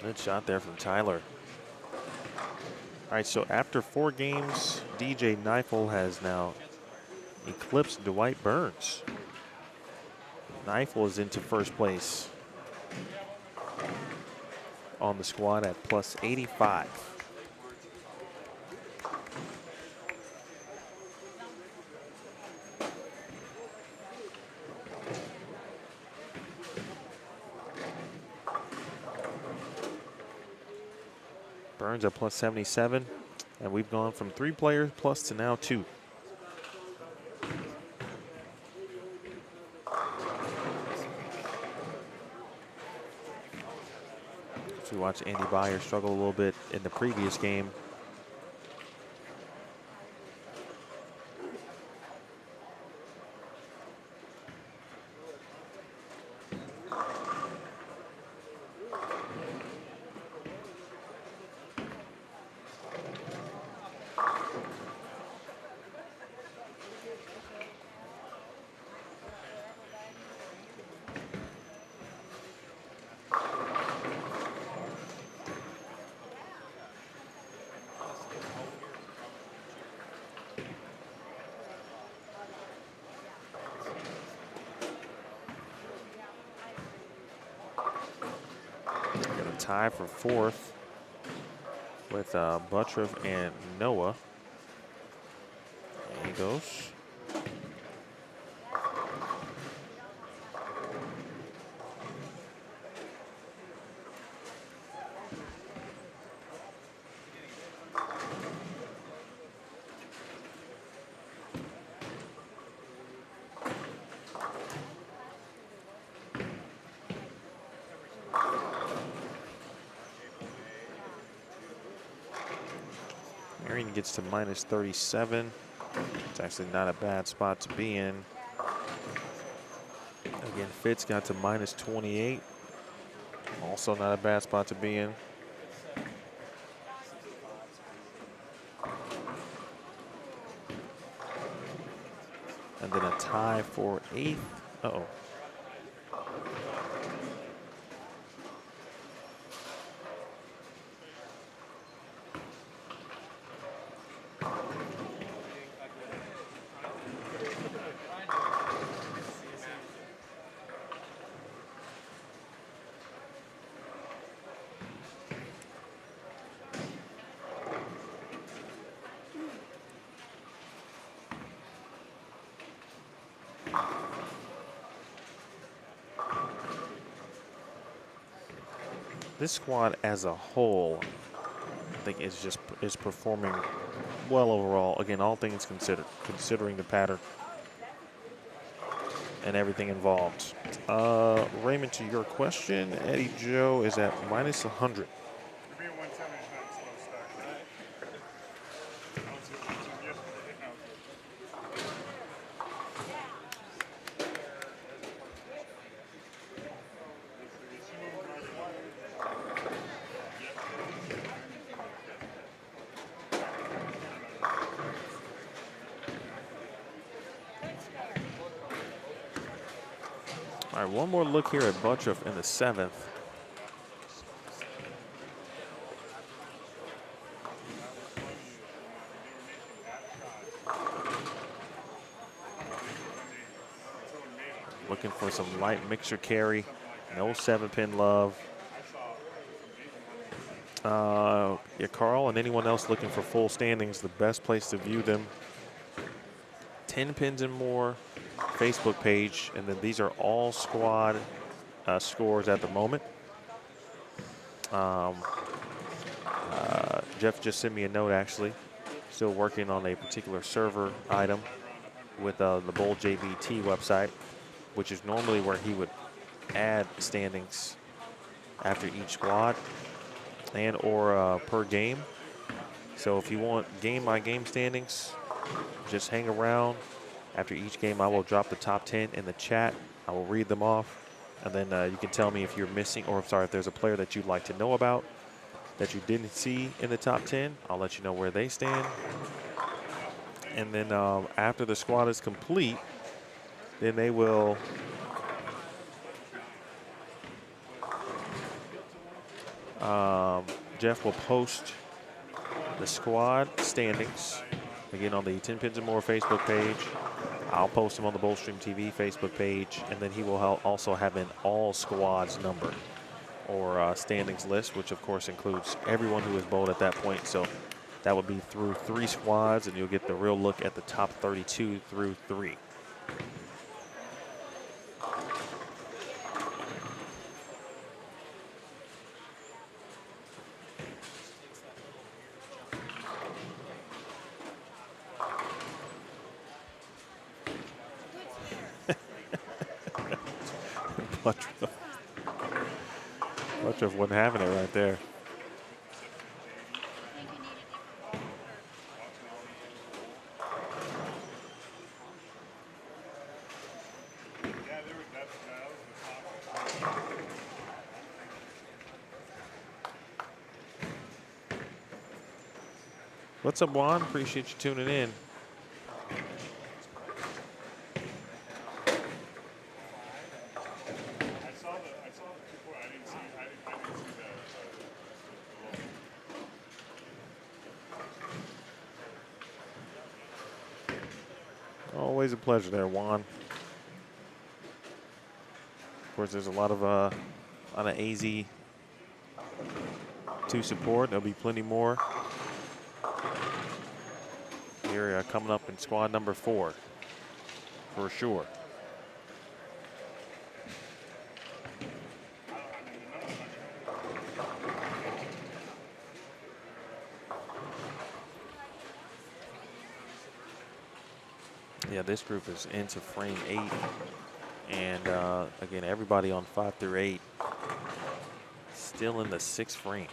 Good shot there from Tyler. All right, so after 4 games, DJ Neifel has now eclipsed Dwight Burns. Neifel is into first place on the squad at plus 85. Burns at plus 77, and we've gone from 3 players plus to now 2. So we watched Andy Byer struggle a little bit in the previous game. Tie for 4th with Buttriff and Noah. There he goes. Marion gets to minus 37. It's actually not a bad spot to be in. Again, Fitz got to minus 28. Also not a bad spot to be in. And then a tie for 8th. Uh-oh. this squad as a whole, I think is performing well overall. Again, all things considered, considering the pattern and everything involved. Raymond, to your question, Eddie Joe is at minus 100. Being 170 is not a slow start. I was at 170 yesterday. Now All right, one more look here at Buttroff in the 7th. Looking for some light mixer carry. No 7-pin love. Yeah, Carl and anyone else looking for full standings, the best place to view them, Tenpins More Facebook page, and then these are all squad scores at the moment. Jeff just sent me a note, actually. Still working on a particular server item with the Bowl JBT website, which is normally where he would add standings after each squad and or per game. So if you want game-by-game standings, just hang around. After each game, I will drop the top 10 in the chat. I will read them off, and then you can tell me if you're missing, or I'm sorry, if there's a player that you'd like to know about that you didn't see in the top 10. I'll let you know where they stand. And then after the squad is complete, then they will Jeff will post the squad standings again on the Tenpins More Facebook page. I'll post them on the Bowlstream TV Facebook page, and then he will also have an all squads number or standings list, which of course includes everyone who is bowled at that point. So that would be through 3 squads, and you'll get the real look at the top 32 through 3. Buttroff wasn't having it right there. What's up, Juan? Appreciate you tuning in. Always a pleasure there, Juan. Of course, there's a lot of AZ to support. There'll be plenty more here coming up in squad number 4, for sure. Yeah, this group is into frame 8. And again, everybody on 5 through 8 still in the 6th frame.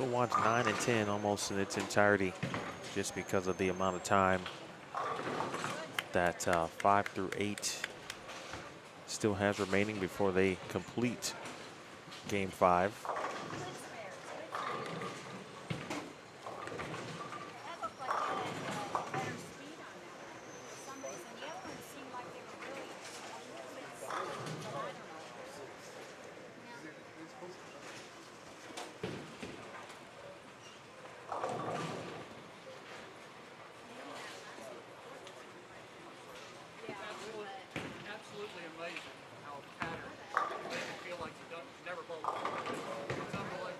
We'll watch 9 and 10 almost in its entirety just because of the amount of time that 5 through 8 still has remaining before they complete Game 5. Absolutely amazing how patterned. They feel like you don't never bowl. It's unbelievable.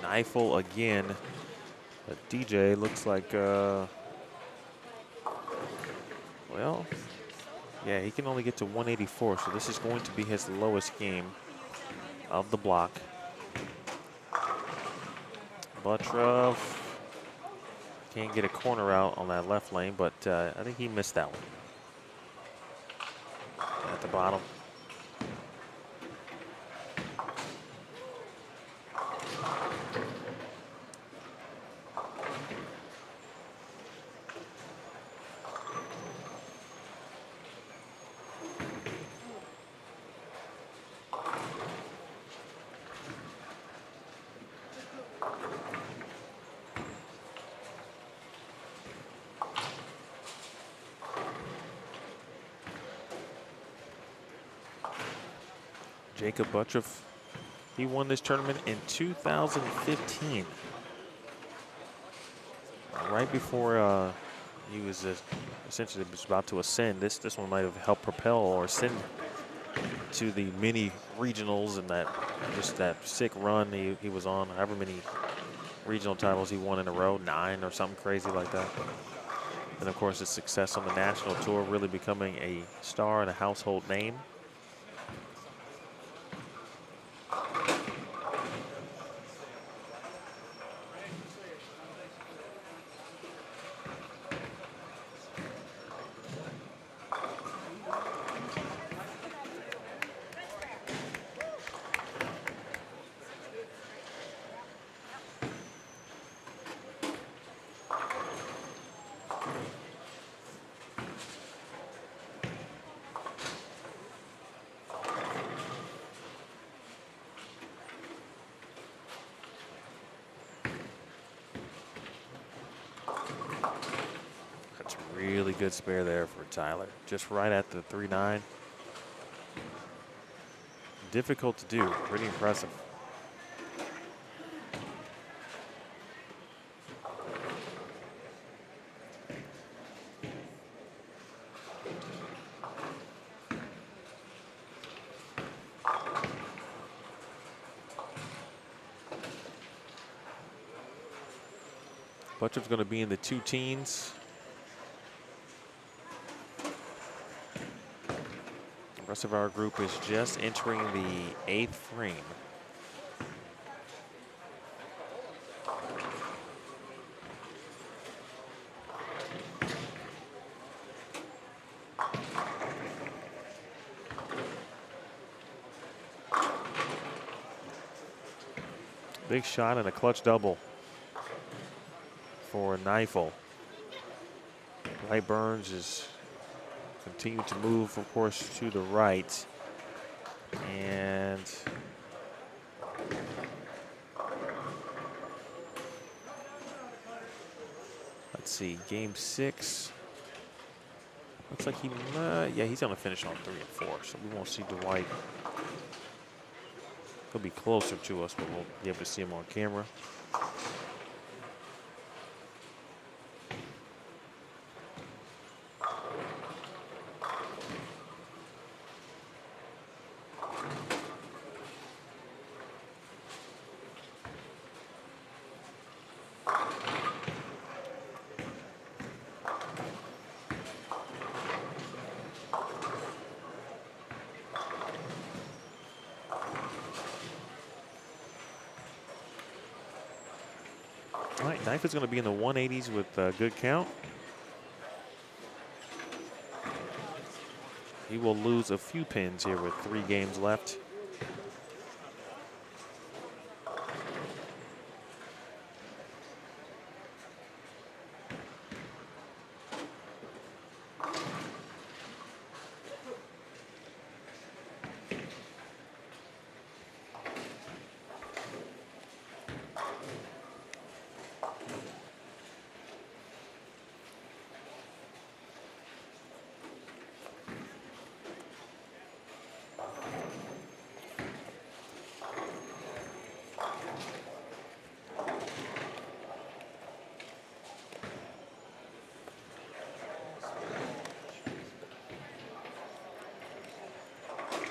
Knifel again. But DJ looks like, well, yeah, he can only get to 184, so this is going to be his lowest game of the block. Buttroff can't get a corner out on that left lane, but I think he missed that one. At the bottom. Jacob Buttroff, he won this tournament in 2015. Right before he was essentially was about to ascend. This one might have helped propel or ascend to the mini regionals and that just that sick run he was on. However many regional titles he won in a row, 9 or something crazy like that. And of course his success on the national tour, really becoming a star and a household name. Really good spare there for Tyler. Just right at the 3-9. Difficult to do, pretty impressive. Butcher's going to be in the 2 teens. The rest of our group is just entering the 8th frame. Big shot and a clutch double for Knifel. Light Burns is continue to move, of course, to the right. And let's see, game 6. Looks like he, yeah, he's going to finish on 3 and 4, so we won't see Dwight. He'll be closer to us, but we'll be able to see him on camera. Knife is going to be in the 180s with a good count. He will lose a few pins here with 3 games left.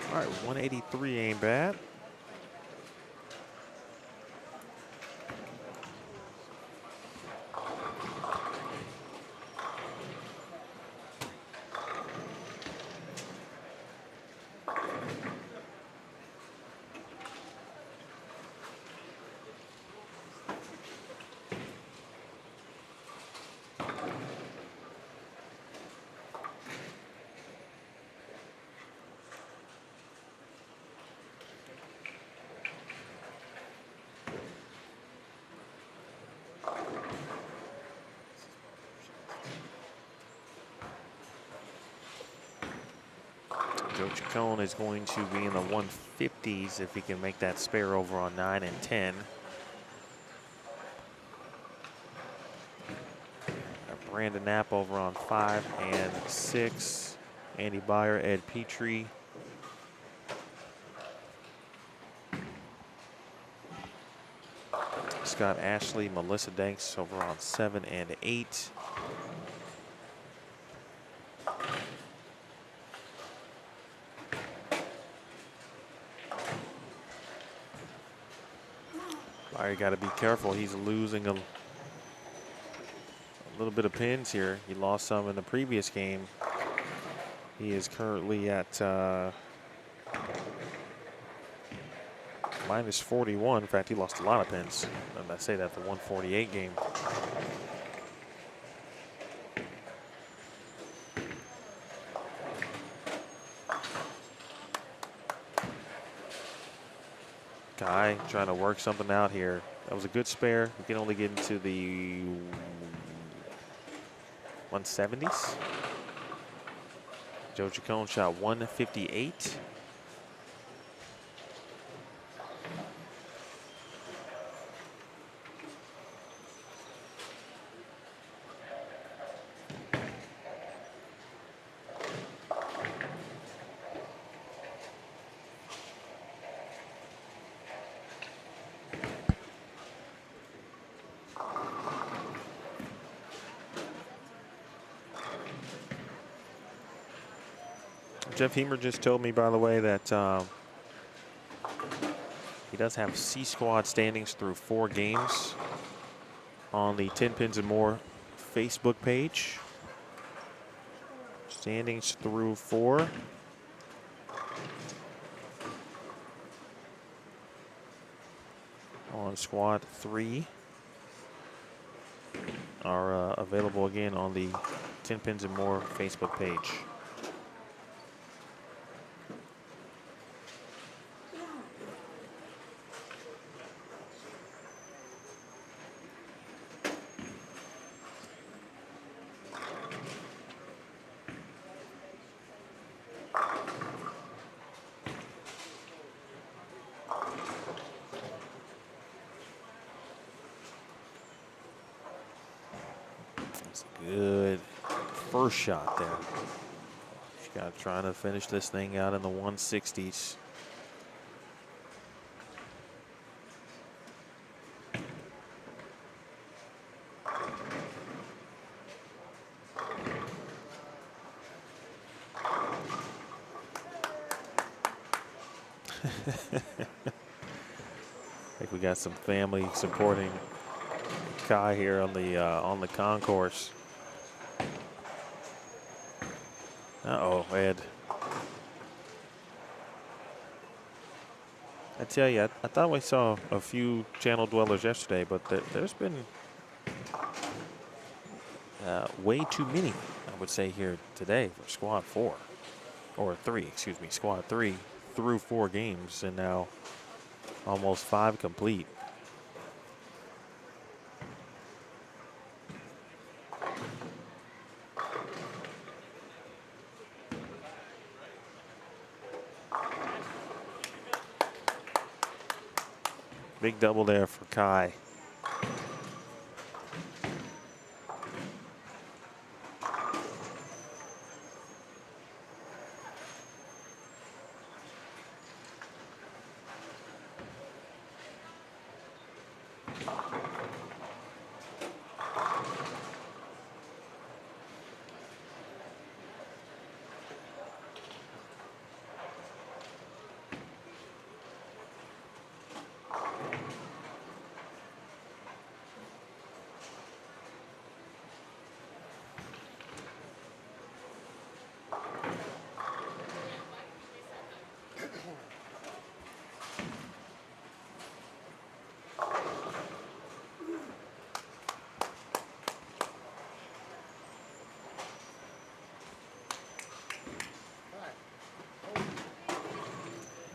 All right, 183 ain't bad. Joe Chacon is going to be in the 150s if he can make that spare over on 9 and 10. Brandon Knapp over on 5 and 6. Andy Byer, Ed Petrie. Scott Ashley, Melissa Danks over on 7 and 8. You got to be careful. He's losing a little bit of pins here. He lost some in the previous game. He is currently at minus 41. In fact, he lost a lot of pins. And I say that the 148 game. Guy trying to work something out here. That was a good spare. We can only get into the 170s. Joe Chacon shot 158. Jeff Hemer just told me, by the way, that he does have C Squad standings through 4 games on the Tenpins More Facebook page. Standings through 4. On Squad 3 are available again on the Tenpins More Facebook page. Good first shot there. Scott trying to finish this thing out in the 160s. I think we got some family supporting Kai here on the concourse. Uh-oh, Ed. I tell you, I thought we saw a few channel dwellers yesterday, but there's been way too many, I would say, here today for squad 4. Or 3, excuse me, squad 3 through 4 games, and now almost 5 complete. Big double there for Kai.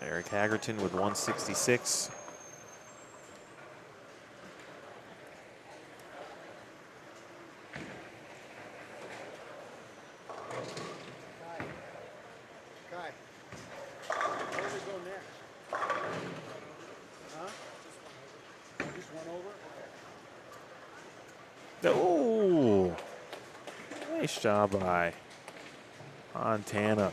Eric Haggerton with 166. Kai, where do we go next? Huh? Just one over? Oh, nice job by Montana.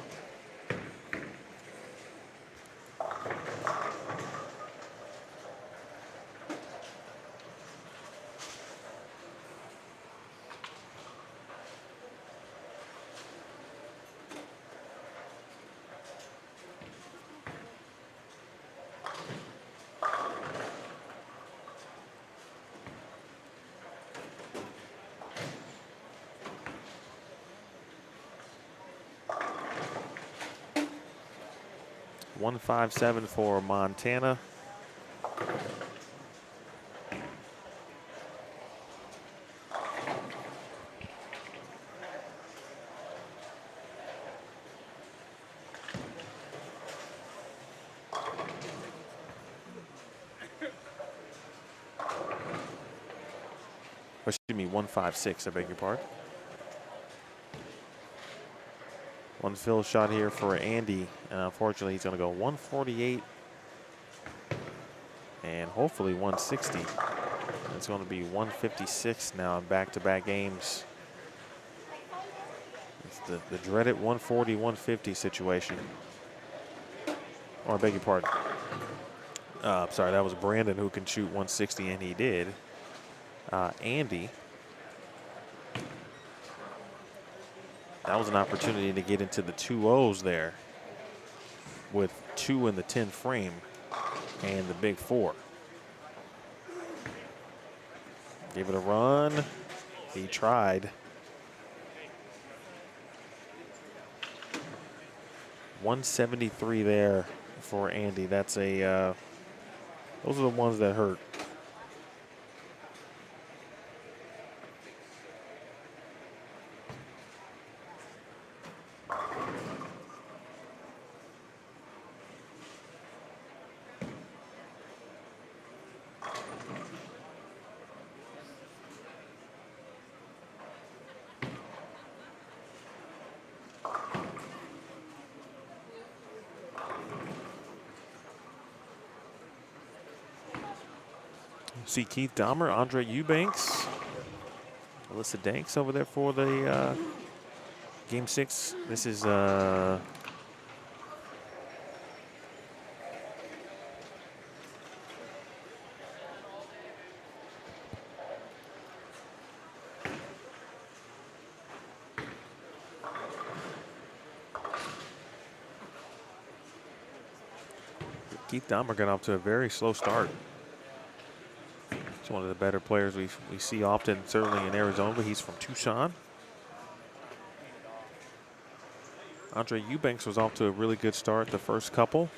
One 157 for Montana. Excuse me, 156, I beg your pardon. One fill shot here for Andy, and unfortunately he's going to go 148 and hopefully 160. It's going to be 156 now in back-to-back games. It's the dreaded 140, 150 situation. Or I beg your pardon. Sorry, that was Brandon who can shoot 160, and he did. Andy. That was an opportunity to get into the 2-0s there with 2 in the 10 frame and the big 4. Gave it a run. He tried. 173 there for Andy. That's a, those are the ones that hurt. See Keith Dahmer, Andre Eubanks, Alyssa Danks over there for the game 6. This is Keith Dahmer got off to a very slow start. He's one of the better players we see often, certainly in Arizona, but he's from Tucson. Andre Eubanks was off to a really good start the first couple.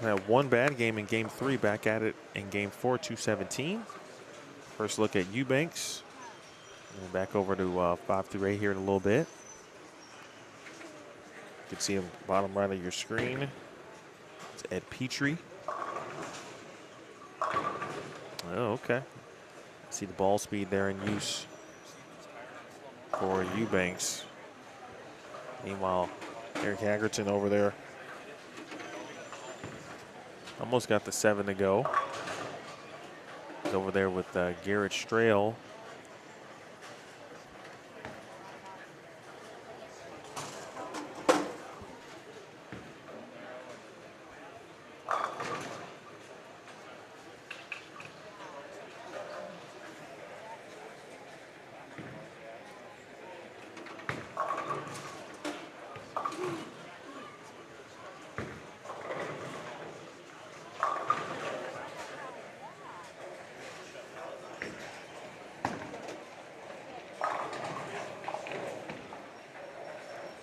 Had one bad game in game 3, back at it in game 4, 217. First look at Eubanks. And back over to 5 through 8 here in a little bit. You can see him bottom right of your screen. It's Ed Petrie. Oh, okay. See the ball speed there in use for Eubanks. Meanwhile, Eric Haggerton over there almost got the 7 to go. He's over there with Garrett Strail.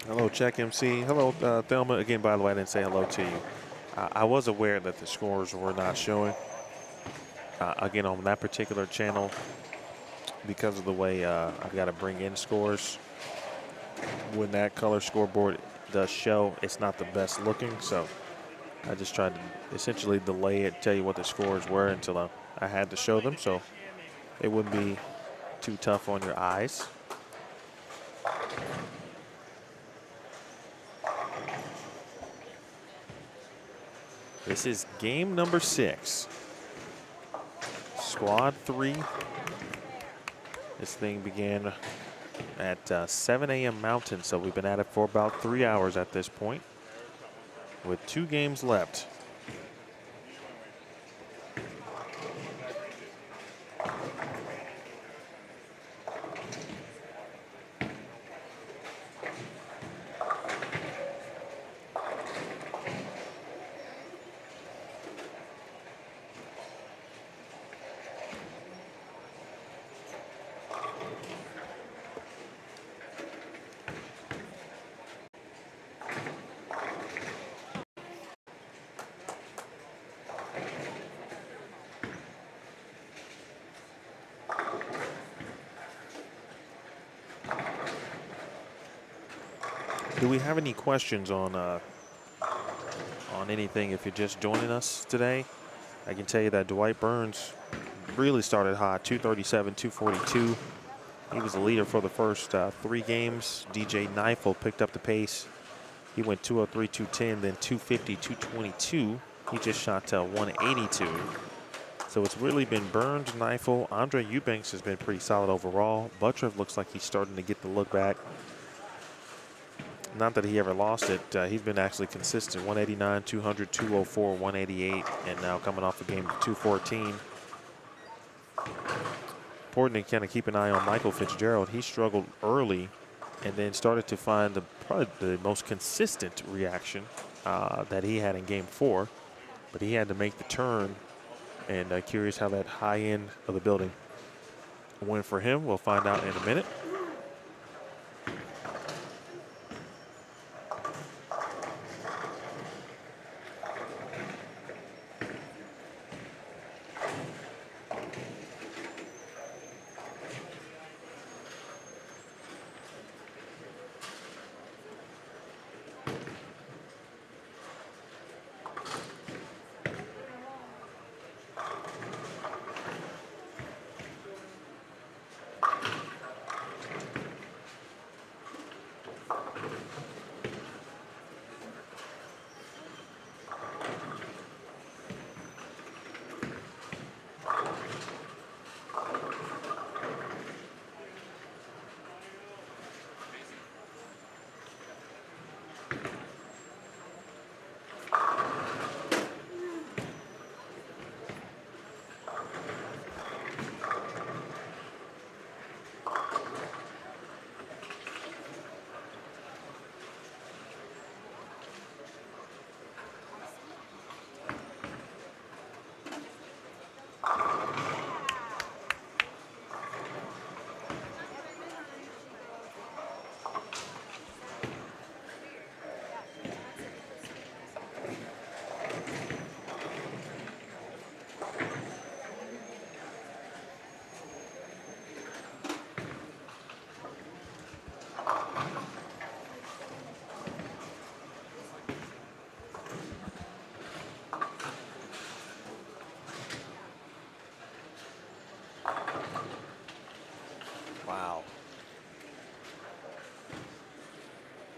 Hello, Check MC. Hello, Thelma. Again, by the way, I didn't say hello to you. I was aware that the scores were not showing. Again, on that particular channel, because of the way I've got to bring in scores, when that color scoreboard does show, it's not the best looking. So I just tried to essentially delay it, tell you what the scores were until I had to show them, so it wouldn't be too tough on your eyes. This is game number 6. Squad 3. This thing began at 7 a.m. Mountain, so we've been at it for about 3 hours at this point, with 2 games left. Do we have any questions on anything? If you're just joining us today, I can tell you that Dwight Burns really started hot, 237, 242. He was the leader for the first 3 games. DJ Neifel picked up the pace. He went 203, 210, then 250, 222. He just shot 182. So it's really been Burns, Neifel. Andre Eubanks has been pretty solid overall. Buttriff looks like he's starting to get the look back. Not that he ever lost it. He's been actually consistent. 189, 200, 204, 188, and now coming off a game of 214. Important to kind of keep an eye on Michael Fitzgerald. He struggled early and then started to find probably the most consistent reaction that he had in game 4. But he had to make the turn, and curious how that high end of the building went for him. We'll find out in a minute.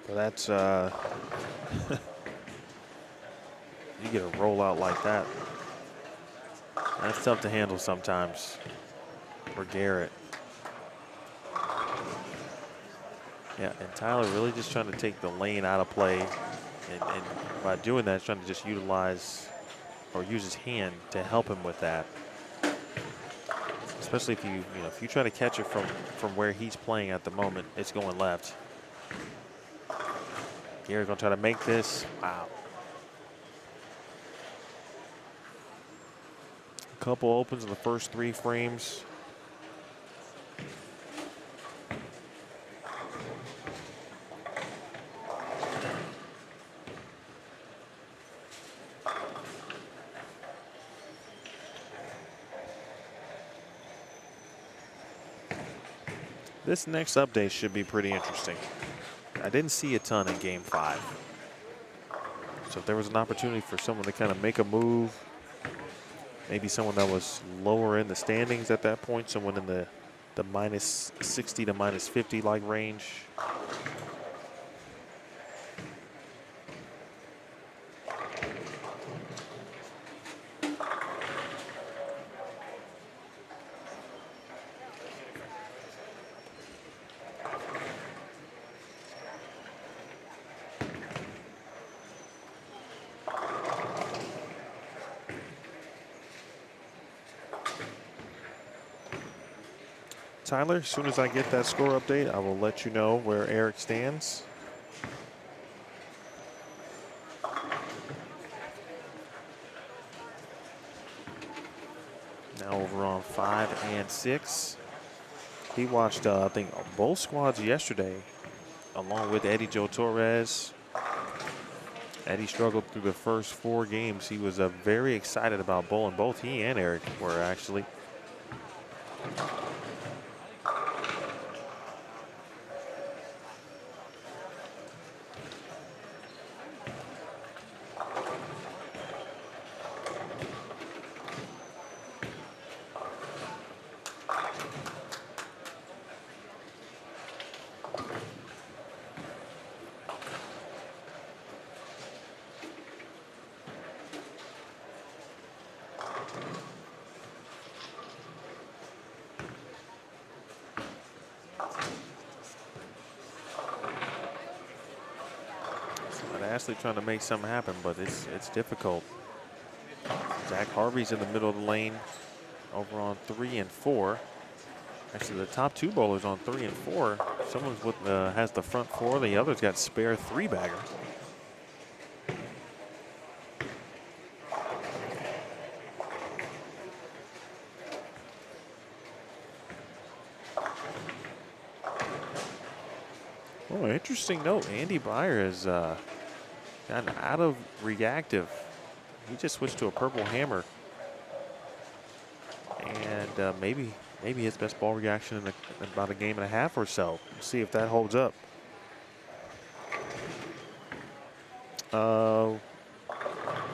Well, that's you get a rollout like that. That's tough to handle sometimes for Garrett. Yeah, and Tyler really just trying to take the lane out of play, and by doing that, trying to just utilize or use his hand to help him with that. Especially if if you try to catch it from where he's playing at the moment, it's going left. Garrett gonna try to make this. Wow. A couple opens in the first 3 frames. This next update should be pretty interesting. I didn't see a ton in game 5. So if there was an opportunity for someone to kind of make a move, maybe someone that was lower in the standings at that point, someone in the minus 60 to minus 50 like range. Tyler, as soon as I get that score update, I will let you know where Eric stands. Now over on 5 and 6. He watched, I think, both squads yesterday, along with Eddie Joe Torres. Eddie struggled through the first 4 games. He was very excited about bowling. Both he and Eric were actually. Ashley trying to make something happen, but it's difficult. Zach Harvey's in the middle of the lane over on 3 and 4. Actually, the top 2 bowlers on 3 and 4. Someone's with has the front 4. The other's got spare 3-bagger. Oh, interesting note. Andy Byer has gotten out of reactive. He just switched to a purple hammer. And maybe his best ball reaction in about a game and a half or so. We'll see if that holds up.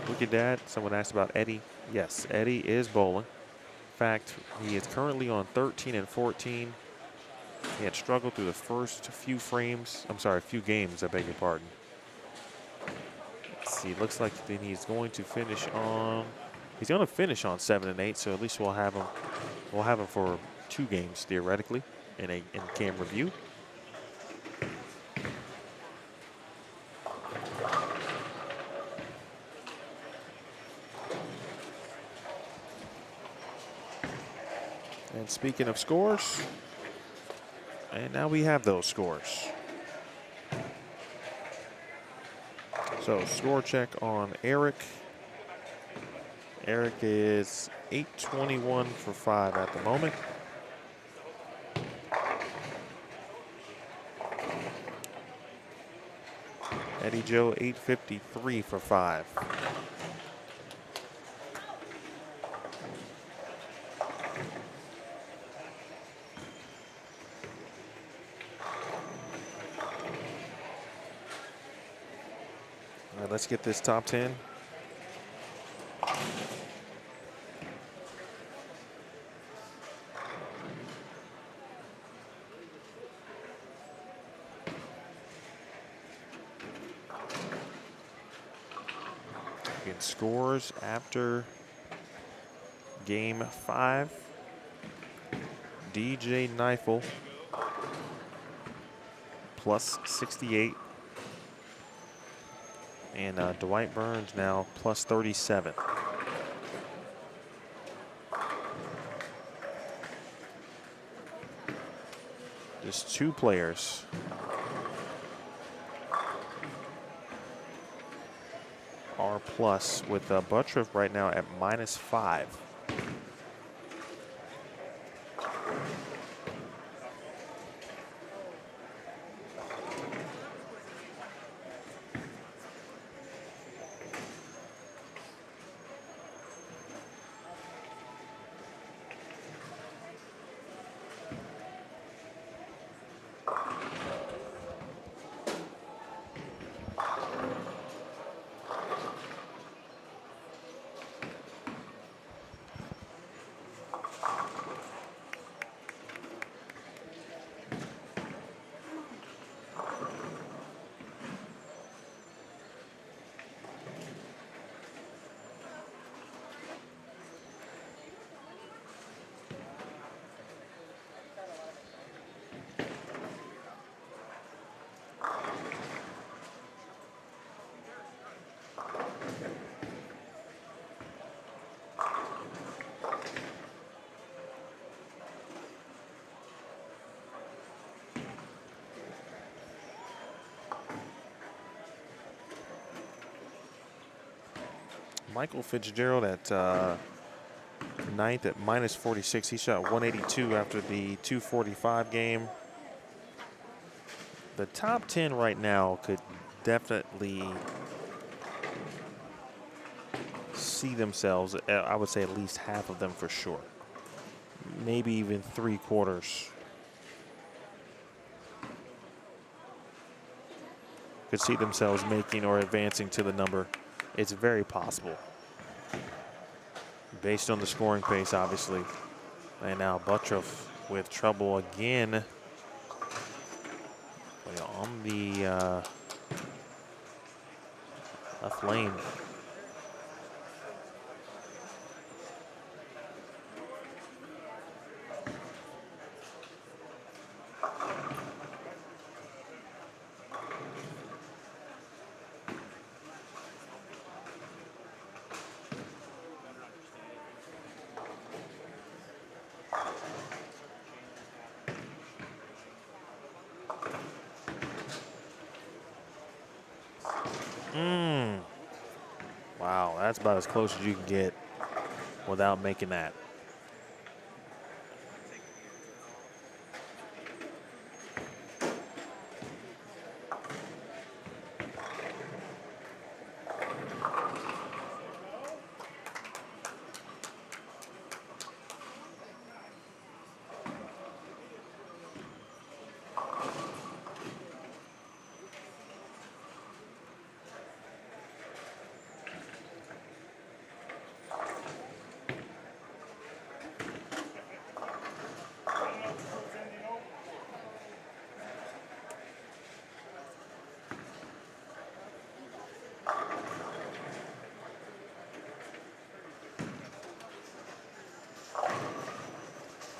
Look at that. Someone asked about Eddie. Yes, Eddie is bowling. In fact, he is currently on 13 and 14. He had struggled through the first few frames. I'm sorry, few games, I beg your pardon. Let's see, looks like then he's going to finish on, he's going to finish on 7 and 8, so at least we'll have him for 2 games theoretically in camera view. And speaking of scores, and now we have those scores. So score check on Eric. Eric is 821 for 5 at the moment. Eddie Joe 853 for 5. All right, let's get this top 10. Again, scores after game 5. DJ Neifel plus 68. And Dwight Burns now plus 37. Just 2 players. R plus with Buttriff right now at -5. Michael Fitzgerald at 9th at -46. He shot 182 after the 245 game. The top 10 right now could definitely see themselves, I would say at least half of them for sure. Maybe even 3/4 could see themselves making or advancing to the number. It's very possible. Based on the scoring pace, obviously. And now Buttriff with trouble again. On the left lane. Wow, that's about as close as you can get without making that.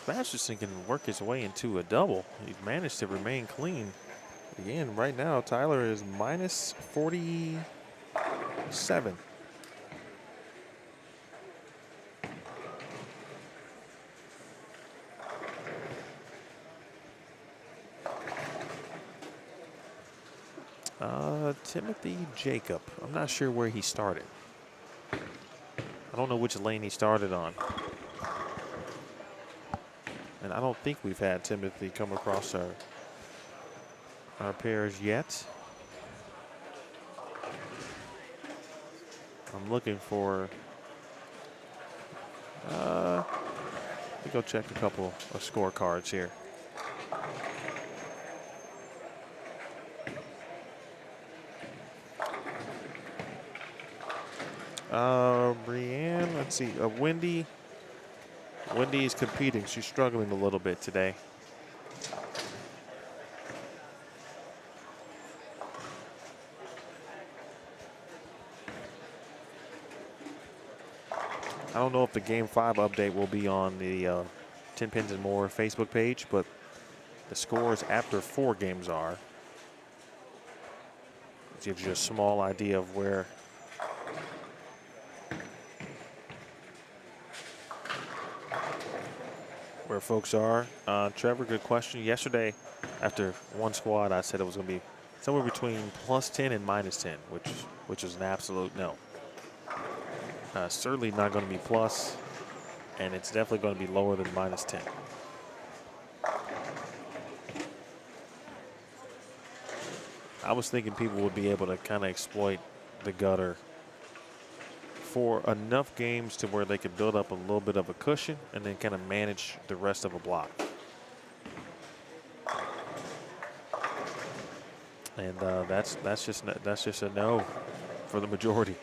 Masterson can work his way into a double. He's managed to remain clean. Again, right now, Tyler is -47. Timothy Jacob. I'm not sure where he started. I don't know which lane he started on. And I don't think we've had Timothy come across our pairs yet. I'm looking for, let me go check a couple of scorecards here. Brienne, let's see, Wendy. Wendy is competing. She's struggling a little bit today. I don't know if the Game 5 update will be on the Tenpins and More Facebook page, but the scores after 4 games are. It gives you a small idea of where folks are. Trevor, good question. Yesterday, after one squad, I said it was going to be somewhere between +10 and -10, which is an absolute no. Certainly not going to be plus, and it's definitely going to be lower than -10. I was thinking people would be able to kind of exploit the gutter for enough games to where they could build up a little bit of a cushion and then kind of manage the rest of a block. And that's just a no for the majority.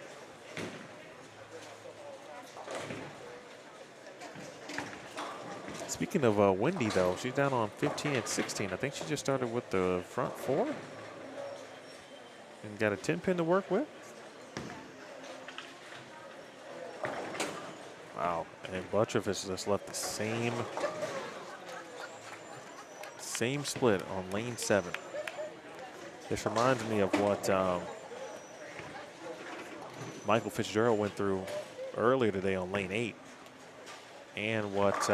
Speaking of Wendy, though, she's down on 15 and 16. I think she just started with the front 4 and got a 10 pin to work with. Wow, and Buttriff has just left the same split on lane 7. This reminds me of what Michael Fitzgerald went through earlier today on lane 8, and what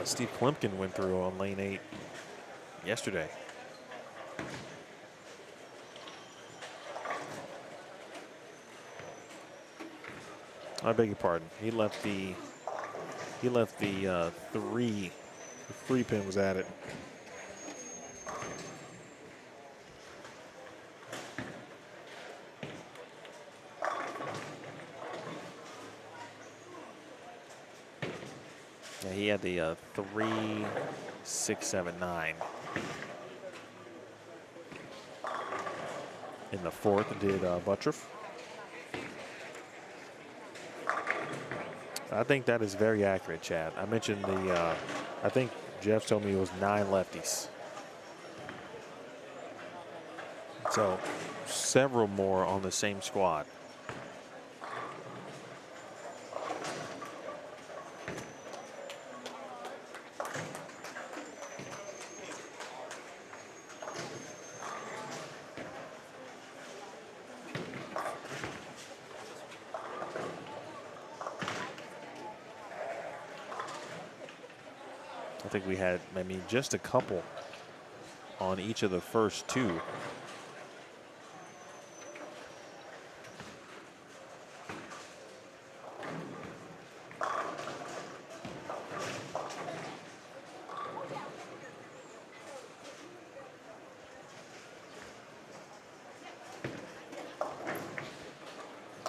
Steve Klimpkin went through on lane 8 yesterday. I beg your pardon. He left the 3 pin was at it. Yeah, he had the 3, 6, 7, 9. In the 4th did Buttriff. I think that is very accurate, Chad. I mentioned I think Jeff told me it was 9 lefties. So several more on the same squad. I think we had, just a couple on each of the first 2.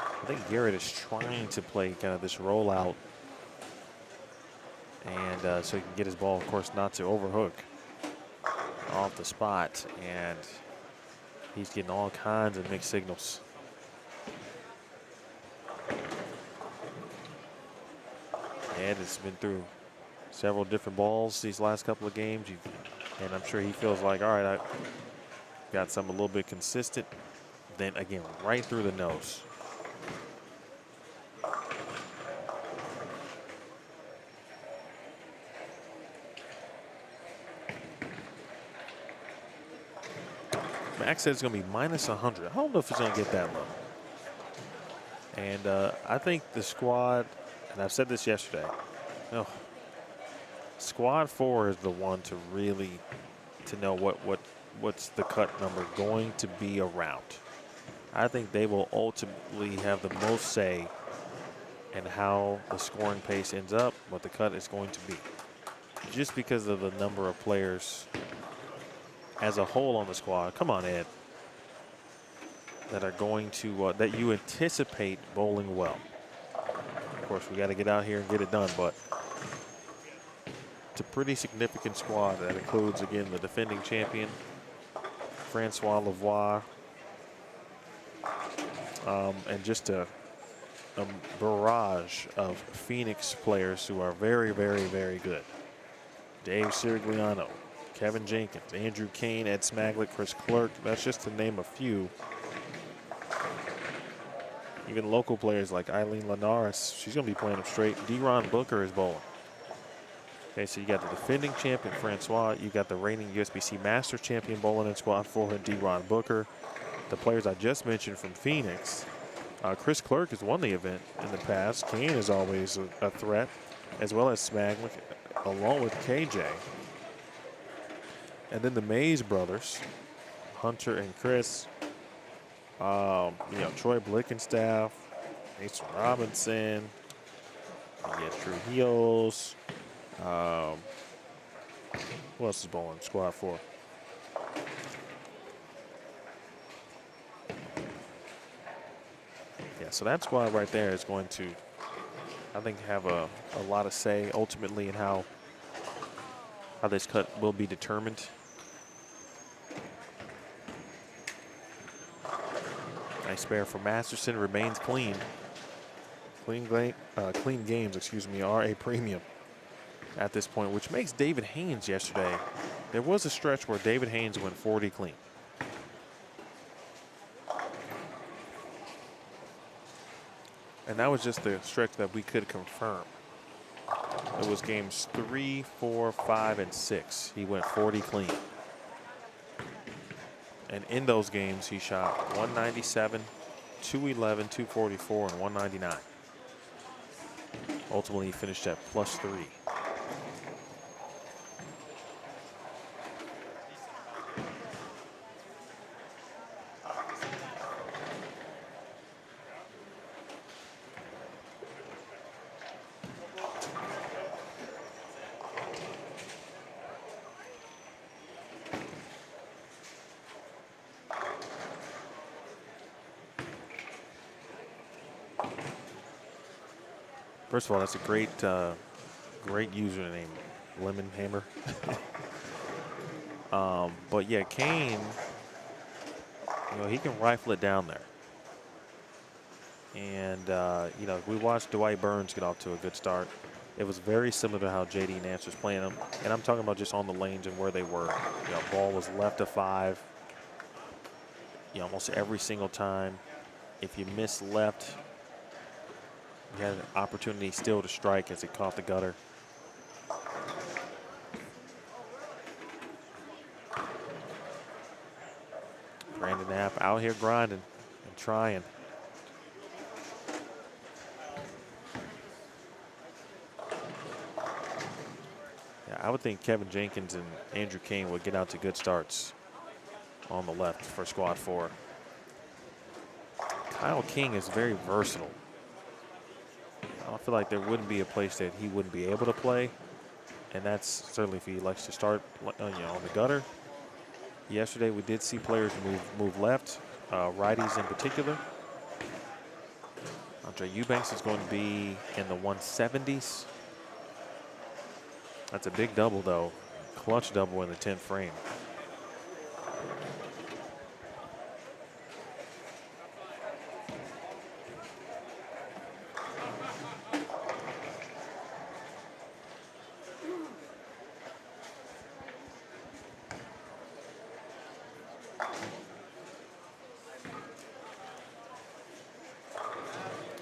I think Garrett is trying to play kind of this rollout, and so he can get his ball, of course, not to overhook off the spot, and he's getting all kinds of mixed signals. Ed has been through several different balls these last couple of games, and I'm sure he feels like, all right, I got some a little bit consistent. Then again, right through the nose. Max said it's going to be -100. I don't know if it's going to get that low. And I think the squad, and I've said this yesterday, squad 4 is the one to really know what's the cut number going to be around. I think they will ultimately have the most say in how the scoring pace ends up, what the cut is going to be, just because of the number of players as a whole on the squad. Come on, Ed. That are going to, that you anticipate bowling well. Of course, we got to get out here and get it done, but it's a pretty significant squad that includes, again, the defending champion, Francois Lavoie, and just a barrage of Phoenix players who are very, very, very good. Dave Sirigliano, Kevin Jenkins, Andrew Kane, Ed Smaglick, Chris Clerk. That's just to name a few Even local players like Eileen Linares, she's going to be playing them straight. D-Ron Booker is bowling. Okay, so you got the defending champion, Francois. You got the reigning USBC Masters champion bowling in squad 4, D-Ron Booker. The players I just mentioned from Phoenix. Chris Clerk has won the event in the past. Kane is always a threat, as well as Smaglik, along with KJ. And then the Mays brothers, Hunter and Chris. Troy Blickenstaff, Mason Robinson. You get Trujillo's. Who else is bowling? Squad 4. Yeah, so that squad right there is going to, I think, have a lot of say ultimately in how this cut will be determined. Nice spare for Masterson, remains clean. Clean games, are a premium at this point, which makes David Haynes yesterday. There was a stretch where David Haynes went 40 clean. And that was just the stretch that we could confirm. It was games 3, 4, 5, and 6. He went 40 clean. And in those games, he shot 197, 211, 244, and 199. Ultimately, he finished at +3. First of all, that's a great username, Lemon Hammer. But yeah, Kane, he can rifle it down there. And we watched Dwight Burns get off to a good start. It was very similar to how JD Nance was playing them, and I'm talking about just on the lanes and where they were. Ball was left of 5. Almost every single time. If you miss left, you had an opportunity still to strike as it caught the gutter. Brandon Knapp out here grinding and trying. Yeah, I would think Kevin Jenkins and Andrew Kane would get out to good starts on the left for squad 4. Kyle King is very versatile. I feel like there wouldn't be a place that he wouldn't be able to play, and that's certainly if he likes to start, on the gutter. Yesterday, we did see players move left, righties in particular. Andre Eubanks is going to be in the 170s. That's a big double, though. Clutch double in the 10th frame.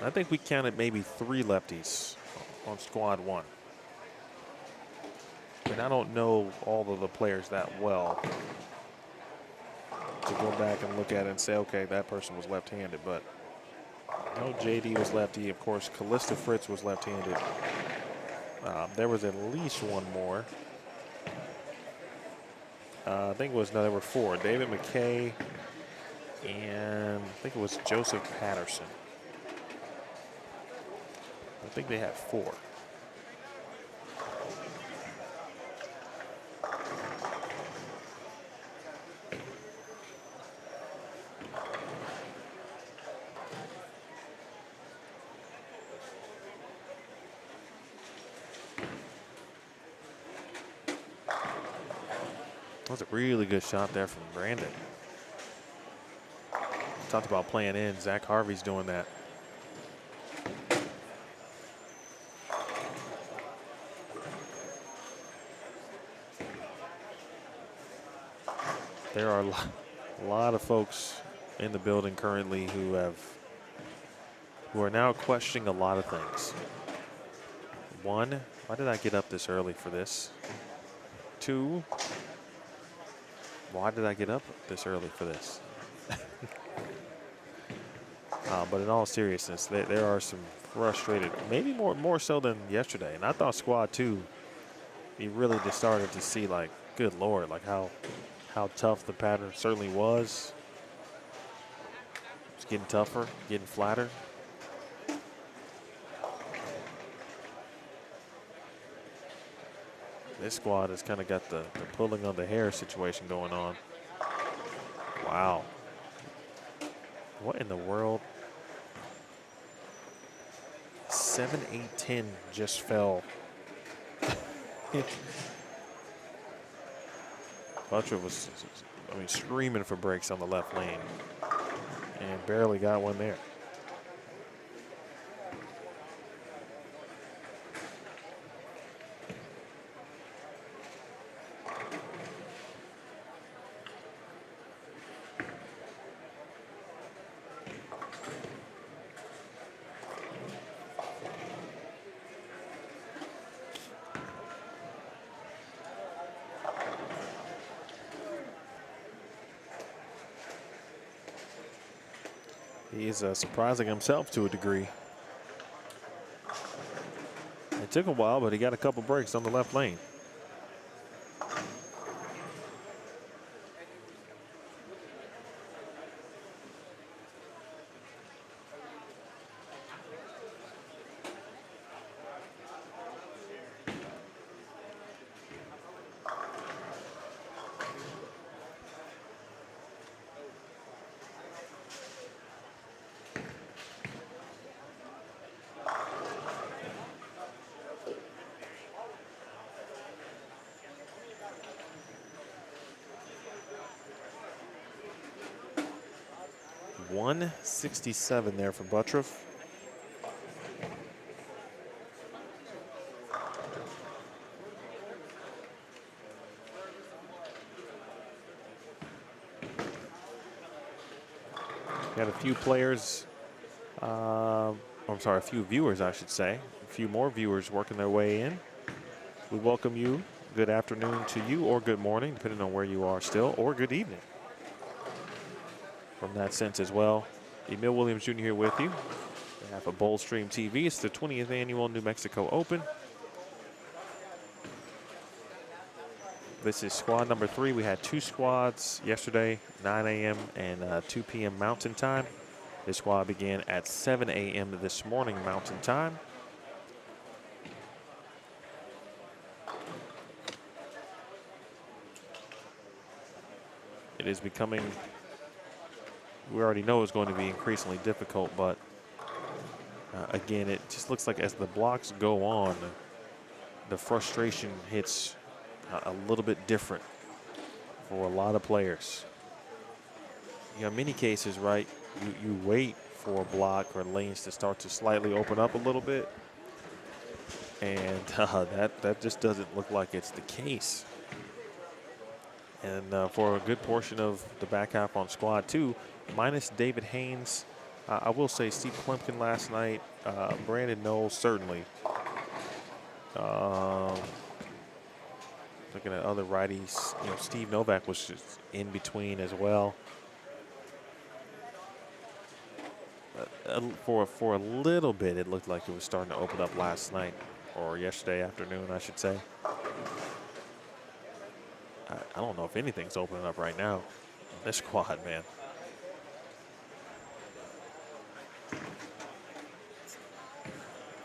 I think we counted maybe 3 lefties on squad 1. And I don't know all of the players that well to go back and look at it and say, okay, that person was left-handed. But I know JD was lefty. Of course, Callista Fritz was left-handed. There was at least one more. I think it was, no, there were 4. David McKay and I think it was Joseph Patterson. I think they had 4. That was a really good shot there from Brandon. Talked about playing in. Zach Harvey's doing that. There are a lot of folks in the building currently who have who are now questioning a lot of things. 1, why did I get up this early for this? 2, why did I get up this early for this? But in all seriousness, there are some frustrated, maybe more so than yesterday. And I thought squad 2, you really just started to see, like, good Lord, like how tough the pattern certainly was. It's getting tougher, getting flatter. This squad has kind of got the pulling on the hair situation going on. Wow. What in the world? 7, 8, 10 just fell. Butcher was, I mean, screaming for breaks on the left lane and barely got one there. He's surprising himself to a degree. It took a while, but he got a couple breaks on the left lane. .167 there for Buttriff. Got a few players, I'm sorry, a few viewers, I should say. A few more viewers working their way in. We welcome you. Good afternoon to you, or good morning, depending on where you are still, or good evening. From that sense as well. Emil Williams Jr. here with you. On behalf of Bowl Stream TV, it's the 20th annual New Mexico Open. This is squad number 3. We had 2 squads yesterday, 9 a.m. and 2 p.m. Mountain Time. This squad began at 7 a.m. this morning Mountain Time. It is becoming, we already know it's going to be increasingly difficult, but again, it just looks like as the blocks go on, the frustration hits a little bit different for a lot of players. You know, in many cases, right, you wait for a block or lanes to start to slightly open up a little bit, and that just doesn't look like it's the case. And for a good portion of the back half on squad 2, minus David Haynes, I will say Steve Klimpkin last night, Brandon Knowles certainly. Looking at other righties, you know, Steve Novak was just in between as well. For a little bit, it looked like it was starting to open up last night, or yesterday afternoon, I should say. I don't know if anything's opening up right now. This squad, man.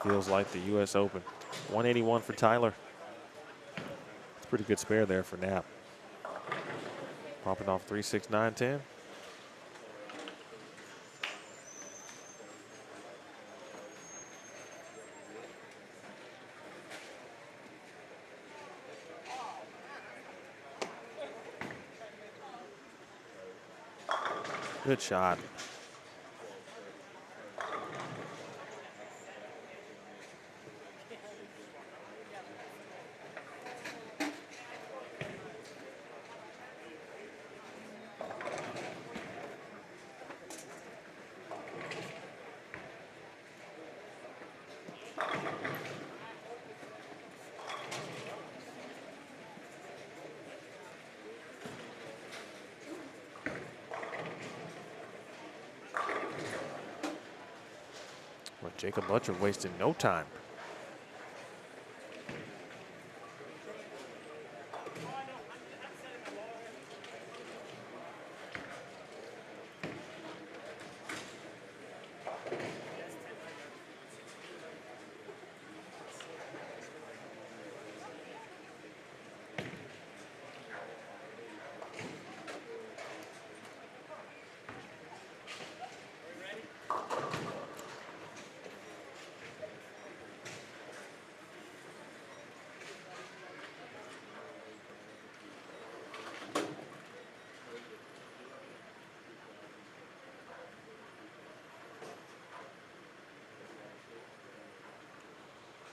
Feels like the U.S. Open. 181 for Tyler. It's a pretty good spare there for Knapp. Popping off 3, 6, 9, 10. Good shot. Jacob Butcher wasted no time.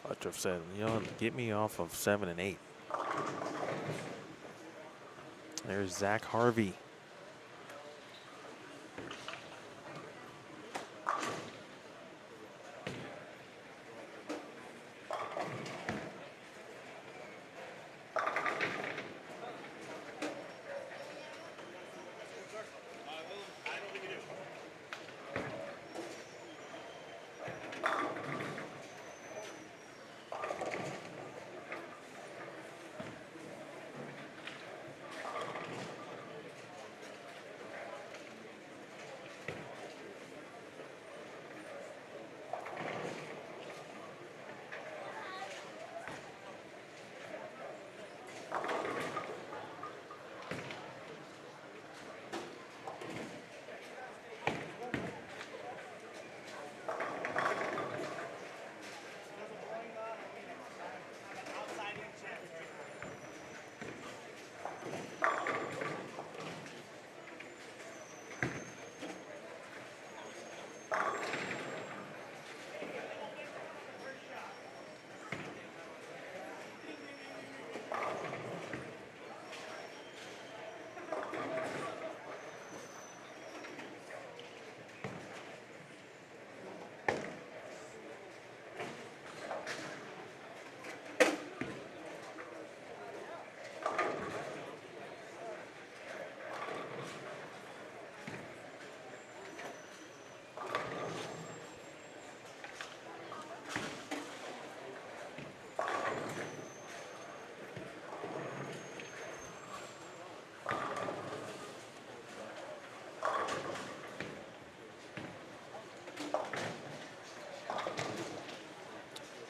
Butcher said, you know, get me off of 7 and 8. There's Zach Harvey.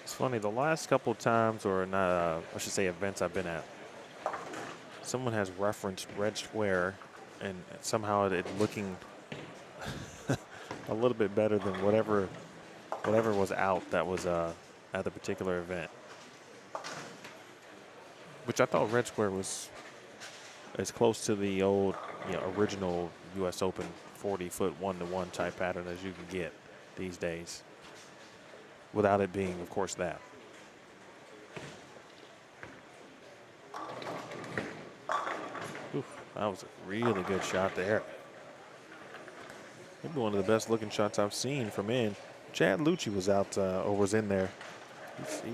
It's funny, the last couple times, or not, I should say events I've been at, someone has referenced red square and somehow it looking a little bit better than whatever was out that was at the particular event. Which I thought red square was as close to the old, original U.S. Open 40-foot 1-to-1 type pattern as you can get these days, without it being, of course, that. Oof, that was a really good shot there. Maybe one of the best looking shots I've seen from in. Chad Lucci was out, or was in there. He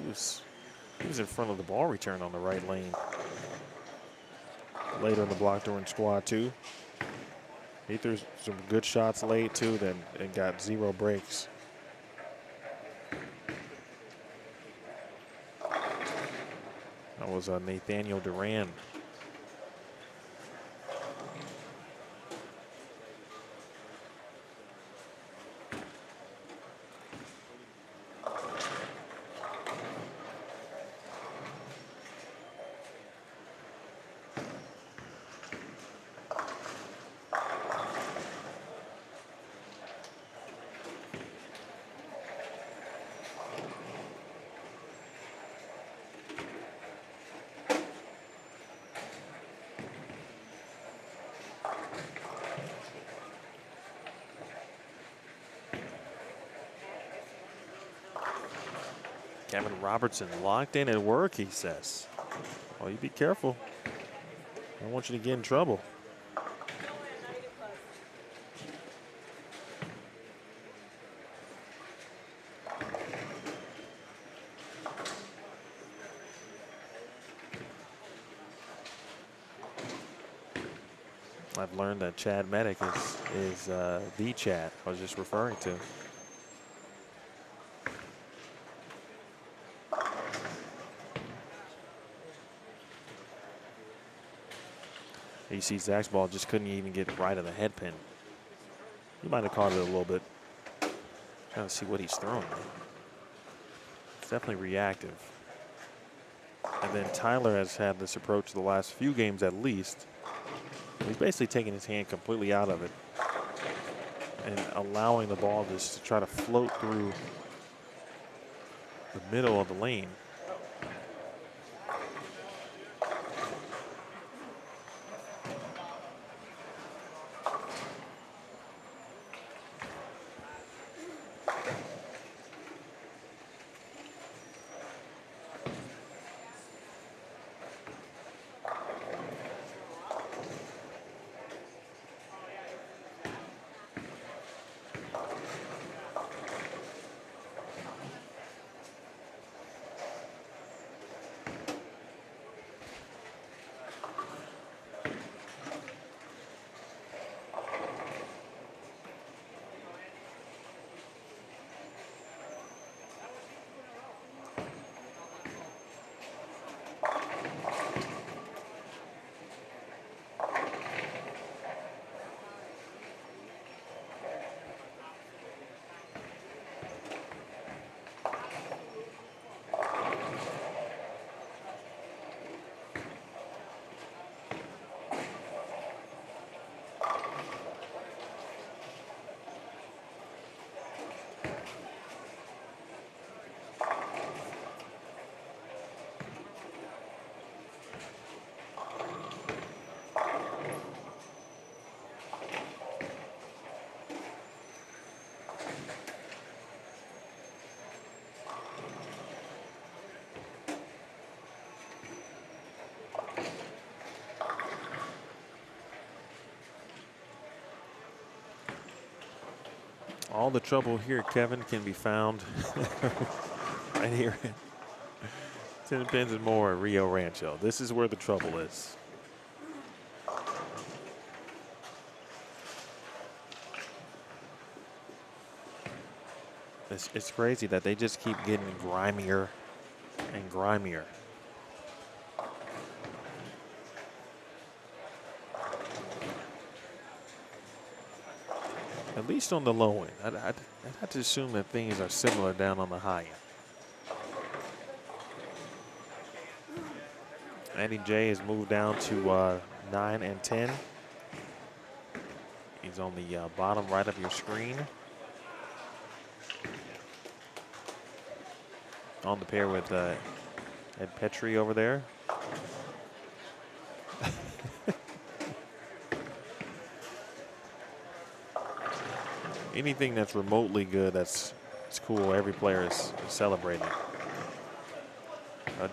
was in front of the ball return on the right lane. Later in the block during squad 2. He threw some good shots late too, and got 0 breaks. That was Nathaniel Duran. Kevin Robertson locked in at work, he says. Well, you be careful. I don't want you to get in trouble. I've learned that Chad Medic is the Chad I was just referring to. You see Zach's ball just couldn't even get right of the head pin. He might have caught it a little bit. Trying to see what he's throwing. It's definitely reactive. And then Tyler has had this approach the last few games at least. He's basically taking his hand completely out of it and allowing the ball just to try to float through the middle of the lane. All the trouble here, Kevin, can be found right here at Tenpins More at Rio Rancho. This is where the trouble is. It's crazy that they just keep getting grimier and grimier. At least on the low end. I'd have to assume that things are similar down on the high end. Andy J has moved down to 9 and 10. He's on the bottom right of your screen. On the pair with Ed Petrie over there. Anything that's remotely good, it's cool. Every player is celebrating.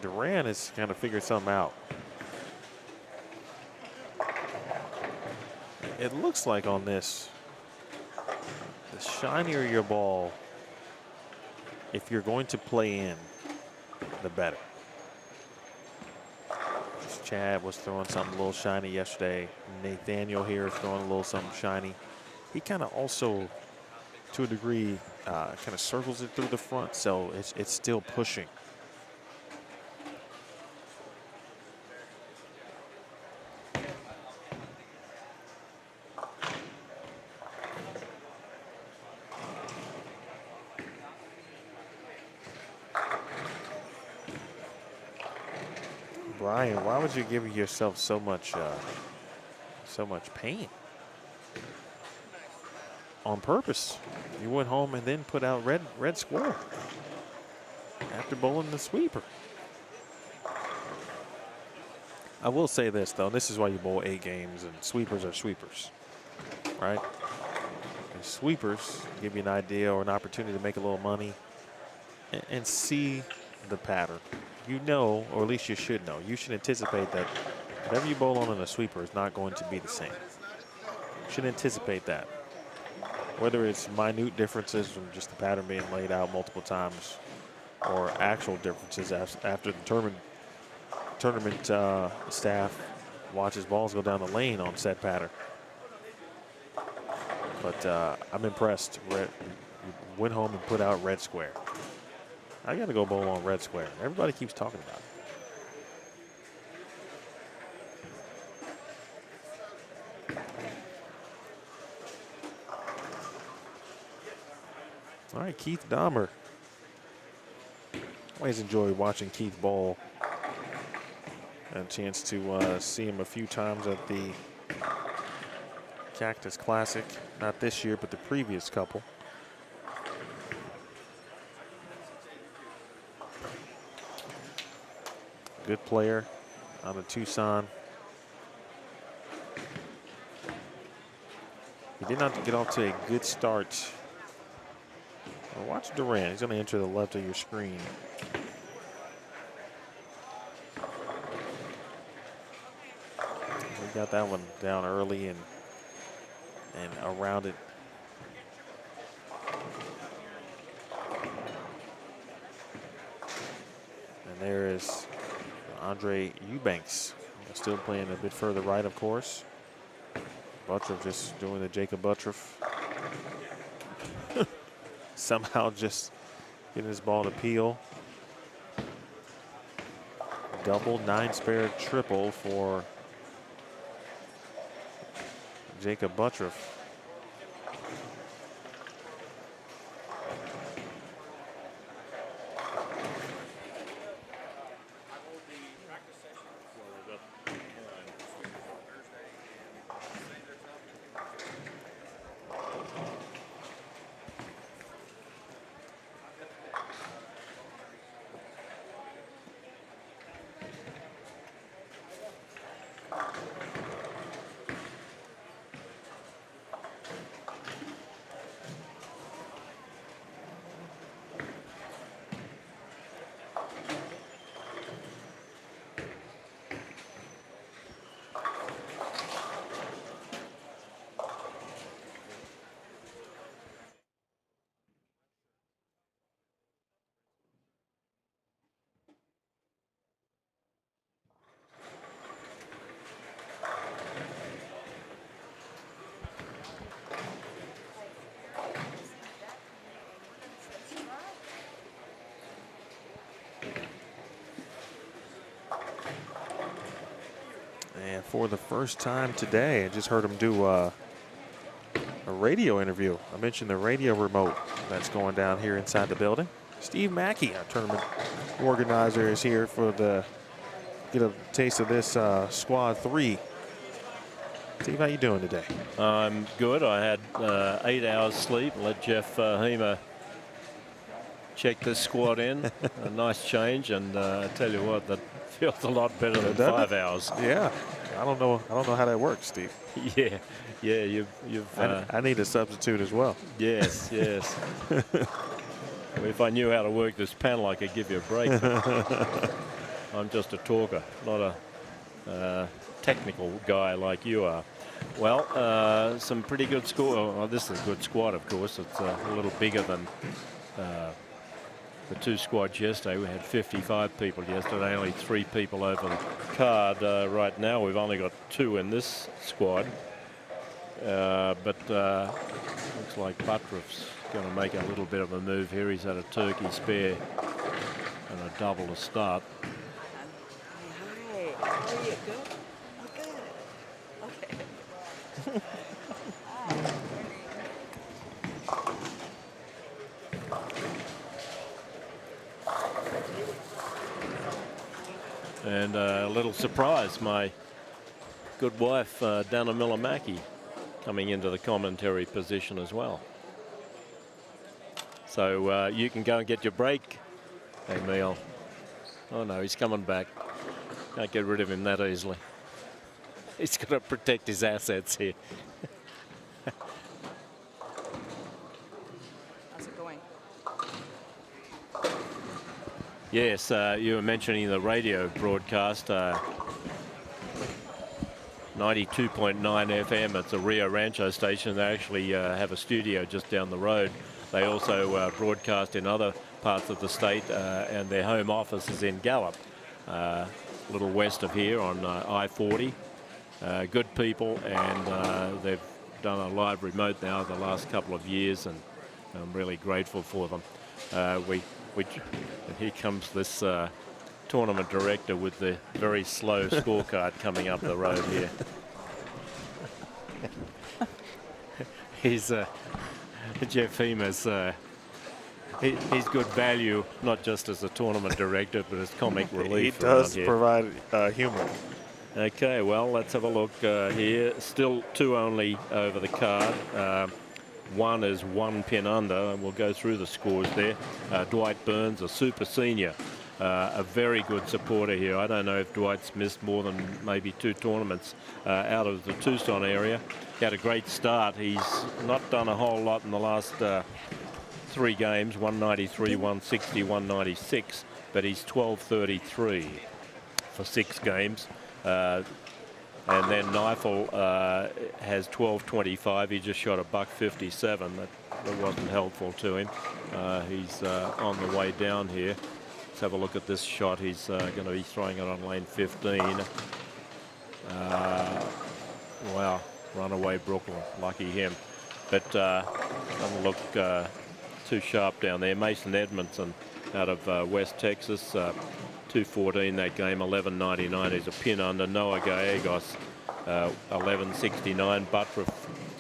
Duran has kind of figured something out. It looks like on this, the shinier your ball, if you're going to play in, the better. Chad was throwing something a little shiny yesterday. Nathaniel here is throwing a little something shiny. He kind of also, to a degree, kind of circles it through the front, so it's still pushing. Brian, why would you give yourself so much pain? On purpose. You went home and then put out red square after bowling the sweeper. I will say this though, this is why you bowl 8 games, and sweepers are sweepers, right? And sweepers give you an idea or an opportunity to make a little money and see the pattern. You know, or at least you should know. You should anticipate that whatever you bowl on in a sweeper is not going to be the same. You should anticipate that. Whether it's minute differences from just the pattern being laid out multiple times or actual differences after the tournament staff watches balls go down the lane on said pattern. But I'm impressed. You went home and put out red square. I got to go bowl on red square. Everybody keeps talking about it. All right, Keith Dahmer. Always enjoy watching Keith bowl. Had a chance to see him a few times at the Cactus Classic. Not this year, but the previous couple. Good player out of Tucson. He did not get off to a good start. Well, watch Duran. He's going to enter the left of your screen. We got that one down early and around it. And there is Andre Eubanks, still playing a bit further right, of course. Buttriff just doing the Jacob Buttriff. Somehow just getting his ball to peel. Double, 9-spare, triple for Jacob Buttriff. And for the first time today, I just heard him do a radio interview. I mentioned the radio remote that's going down here inside the building. Steve Mackey, our tournament organizer, is here for get a taste of this Squad 3. Steve, how you doing today? I'm good. I had 8 hours sleep. Let Jeff Hema check this squad in. A nice change, and I tell you what, that feels a lot better than 5 hours. Yeah, I don't know how that works, Steve. Yeah, you've. I need a substitute as well. Yes. If I knew how to work this panel, I could give you a break. I'm just a talker, not a technical guy like you are. Well, some pretty good score. Oh, this is a good squad, of course. It's a little bigger than the 2 squads yesterday. We had 55 people yesterday, only 3 people over the card. Right now, we've only got 2 in this squad. But looks like Buttriff's going to make a little bit of a move here. He's had a turkey spare and a double to start. Hi, how are you? Good? Oh, good. Okay. And a little surprise, my good wife, Dana Miller-Mackey, coming into the commentary position as well. So you can go and get your break, Emil. Oh no, he's coming back. Can't get rid of him that easily. He's got to protect his assets here. How's it going? Yes, you were mentioning the radio broadcast. 92.9 FM. It's a Rio Rancho station. They actually have a studio just down the road. They also broadcast in other parts of the state, and their home office is in Gallup, a little west of here on I-40. Good people, and they've done a live remote now the last couple of years, and I'm really grateful for them. And here comes this tournament director with the very slow scorecard coming up the road here. He's Jeff Hema's He's good value, not just as a tournament director, but as comic relief. He does around here. provide humor. Okay, well, let's have a look here. Still 2 only over the card. One is 1 pin under, and we'll go through the scores there. Dwight Burns, a super senior, a very good supporter here. I don't know if Dwight's missed more than maybe 2 tournaments out of the Tucson area. He had a great start. He's not done a whole lot in the last 3 games, 193, 160, 196, but he's 1233 for 6 games. And then Neifel has 1225. He just shot a $157. That wasn't helpful to him. He's on the way down here. Let's have a look at this shot. He's going to be throwing it on lane 15. Wow, runaway Brooklyn. Lucky him. But doesn't look too sharp down there. Mason Edmondson out of West Texas. 214 that game, 11.99. He's a pin under. Noah Gallegos, 11.69. Buttriff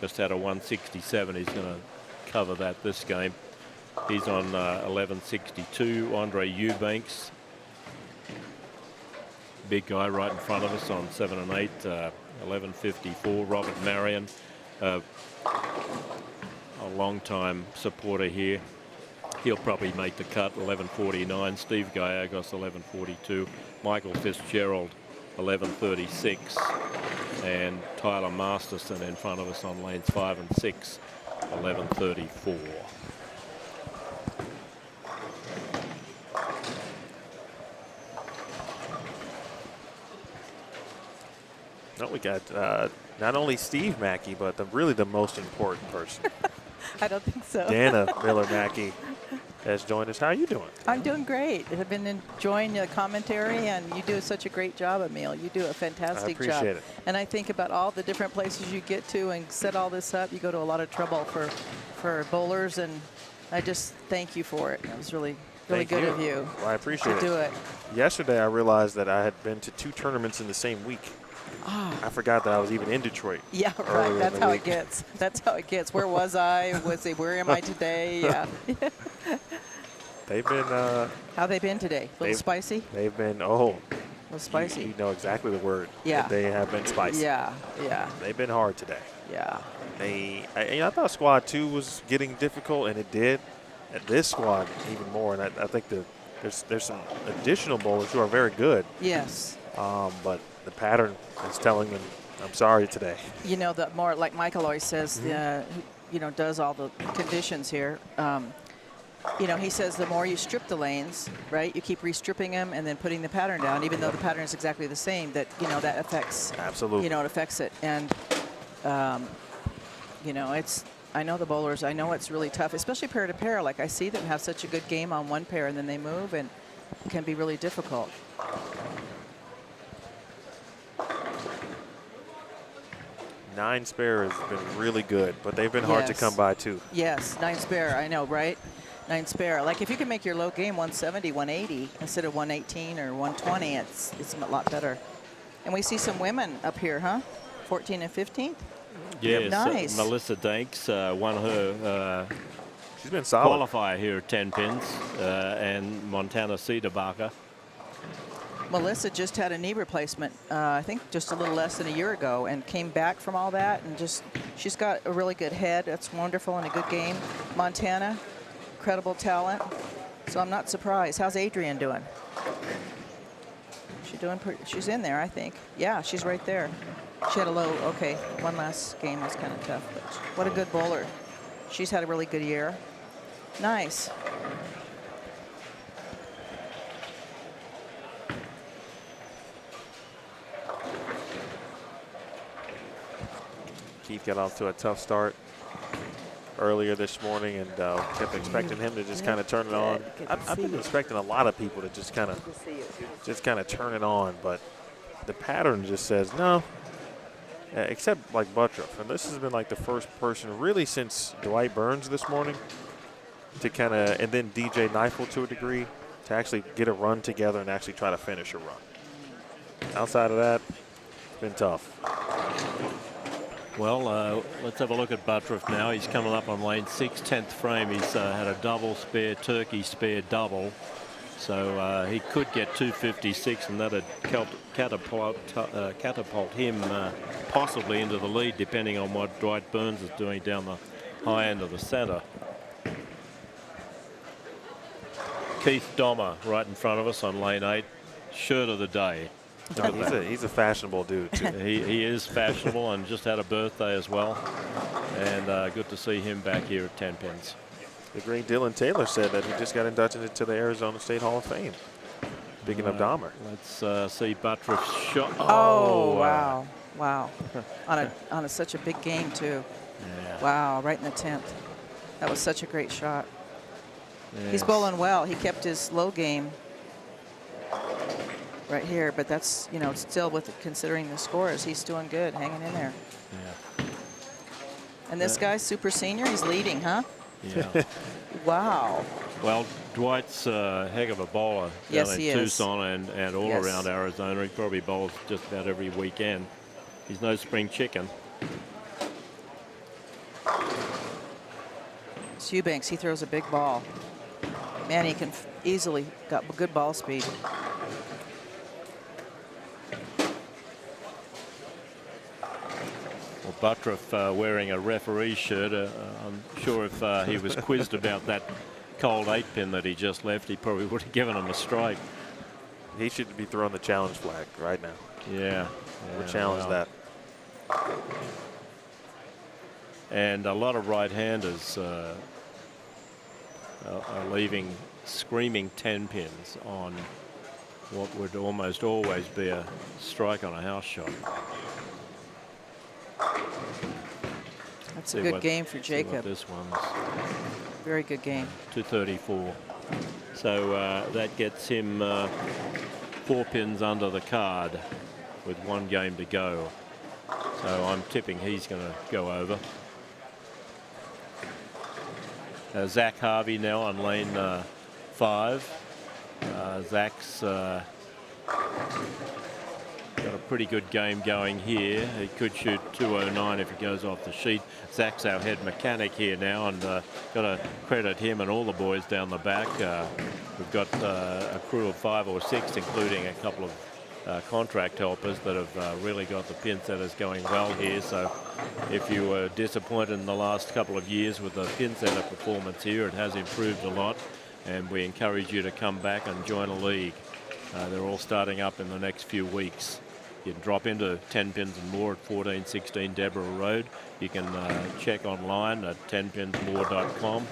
just had a 167. He's going to cover that this game. He's on 11.62. Andre Eubanks, big guy right in front of us, on 7 and 8. 11.54. Robert Marion, a long-time supporter here. He'll probably make the cut, 11.49. Steve Gallegos, 11.42. Michael Fitzgerald, 11.36. And Tyler Masterson in front of us on lanes 5 and 6, 11.34. No, we got not only Steve Mackey, but really the most important person. I don't think so. Dana Miller-Mackey has joined us. How are you doing? I'm doing great. I've been enjoying the commentary, and you do such a great job, Emil. You do a fantastic job. I appreciate it. And I think about all the different places you get to and set all this up. You go to a lot of trouble for bowlers, and I just thank you for it. It was really Thank good you. of you Well, I appreciate to do it. Yesterday, I realized that I had been to 2 tournaments in the same week. Ah. I forgot that I was even in Detroit. Yeah, right. That's how it gets. That's how it gets. Where was I? Where am I today? Yeah. They've been. How they been today? A little spicy? They've been. A little spicy. You know exactly the word. Yeah. They have been spicy. Yeah. Yeah. They've been hard today. Yeah. I thought squad 2 was getting difficult, and it did. At this squad even more, and I think there's some additional bowlers who are very good. Yes. But the pattern is telling them, I'm sorry today. You know, the more, like Michael always says, you know, does all the conditions here. You know, he says the more you strip the lanes, right, you keep restripping them and then putting the pattern down, even though the pattern is exactly the same, that, you know, that affects. Absolutely. You know, it affects it. And, you know, I know the bowlers, I know it's really tough, especially pair to pair. Like, I see them have such a good game on one pair and then they move, and it can be really difficult. Nine spare has been really good, but they've been hard to come by too. Yes, 9 spare, I know, right? 9 spare. Like, if you can make your low game 170, 180 instead of 118 or 120, it's a lot better. And we see some women up here, huh? 14 and 15? Yes, nice. Melissa Danks won her she's been solid. qualifier here at Tenpins, and Montana Cederbacher. Melissa just had a knee replacement, I think just a little less than a year ago, and came back from all that, and she's got a really good head. That's wonderful, and a good game. Montana, incredible talent. So I'm not surprised. How's Adrian doing? She's in there, I think. Yeah, she's right there. She had a low, okay, one last game was kind of tough, but what a good bowler. She's had a really good year. Nice. Keith got off to a tough start earlier this morning, and kept expecting him to just kind of turn it on. I've been expecting a lot of people to just kind of turn it on, but the pattern just says no. Except like Buttriff, and this has been like the first person really since Dwight Burns this morning to kind of, and then DJ Neifel to a degree, to actually get a run together and actually try to finish a run. Outside of that, it's been tough. Well, let's have a look at Buttriff now. He's coming up on lane 6, 10th frame. He's had a double spare turkey, spare double. So he could get 256, and that'd catapult him possibly into the lead, depending on what Dwight Burns is doing down the high end of the center. Keith Dommer right in front of us on lane 8. Shirt of the day. He's a fashionable dude too. He is fashionable and just had a birthday as well. And good to see him back here at Tenpins. The great Dylan Taylor said that he just got inducted into the Arizona State Hall of Fame. Speaking of Dahmer. Let's see Buttriff's shot. Oh, wow. Wow. on a such a big game, too. Yeah. Wow, right in the 10th. That was such a great shot. Yes. He's bowling well. He kept his low game right here, but that's, you know, still with considering the scores, he's doing good, hanging in there. Yeah. And this guy, super senior, he's leading, huh? Yeah. Wow. Well, Dwight's a heck of a bowler Yes, down he in is. Tucson and all Yes. around Arizona. He probably bowls just about every weekend. He's no spring chicken. It's Eubanks, he throws a big ball. Man, he can easily got good ball speed. Well, Buttriff wearing a referee shirt. I'm sure if he was quizzed about that cold 8-pin that he just left, he probably would have given him a strike. He should be throwing the challenge flag right now. Yeah. We'll challenge that. And a lot of right-handers are leaving screaming 10 pins on what would almost always be a strike on a house shot. That's a good game for see what Jacob. this one's Very good game. 234. So that gets him 4 pins under the card with 1 game to go. So I'm tipping he's going to go over. Zach Harvey now on lane 5. Zach's got a pretty good game going here. He could shoot 209 if he goes off the sheet. Zach's our head mechanic here now, and got to credit him and all the boys down the back. We've got a crew of 5 or 6, including a couple of contract helpers that have really got the pin setters going well here. So if you were disappointed in the last couple of years with the pin setter performance here, it has improved a lot, and we encourage you to come back and join a league. They're all starting up in the next few weeks. You can drop into Tenpins More at 1416 Deborah Road. You can check online at tenpinsmore.com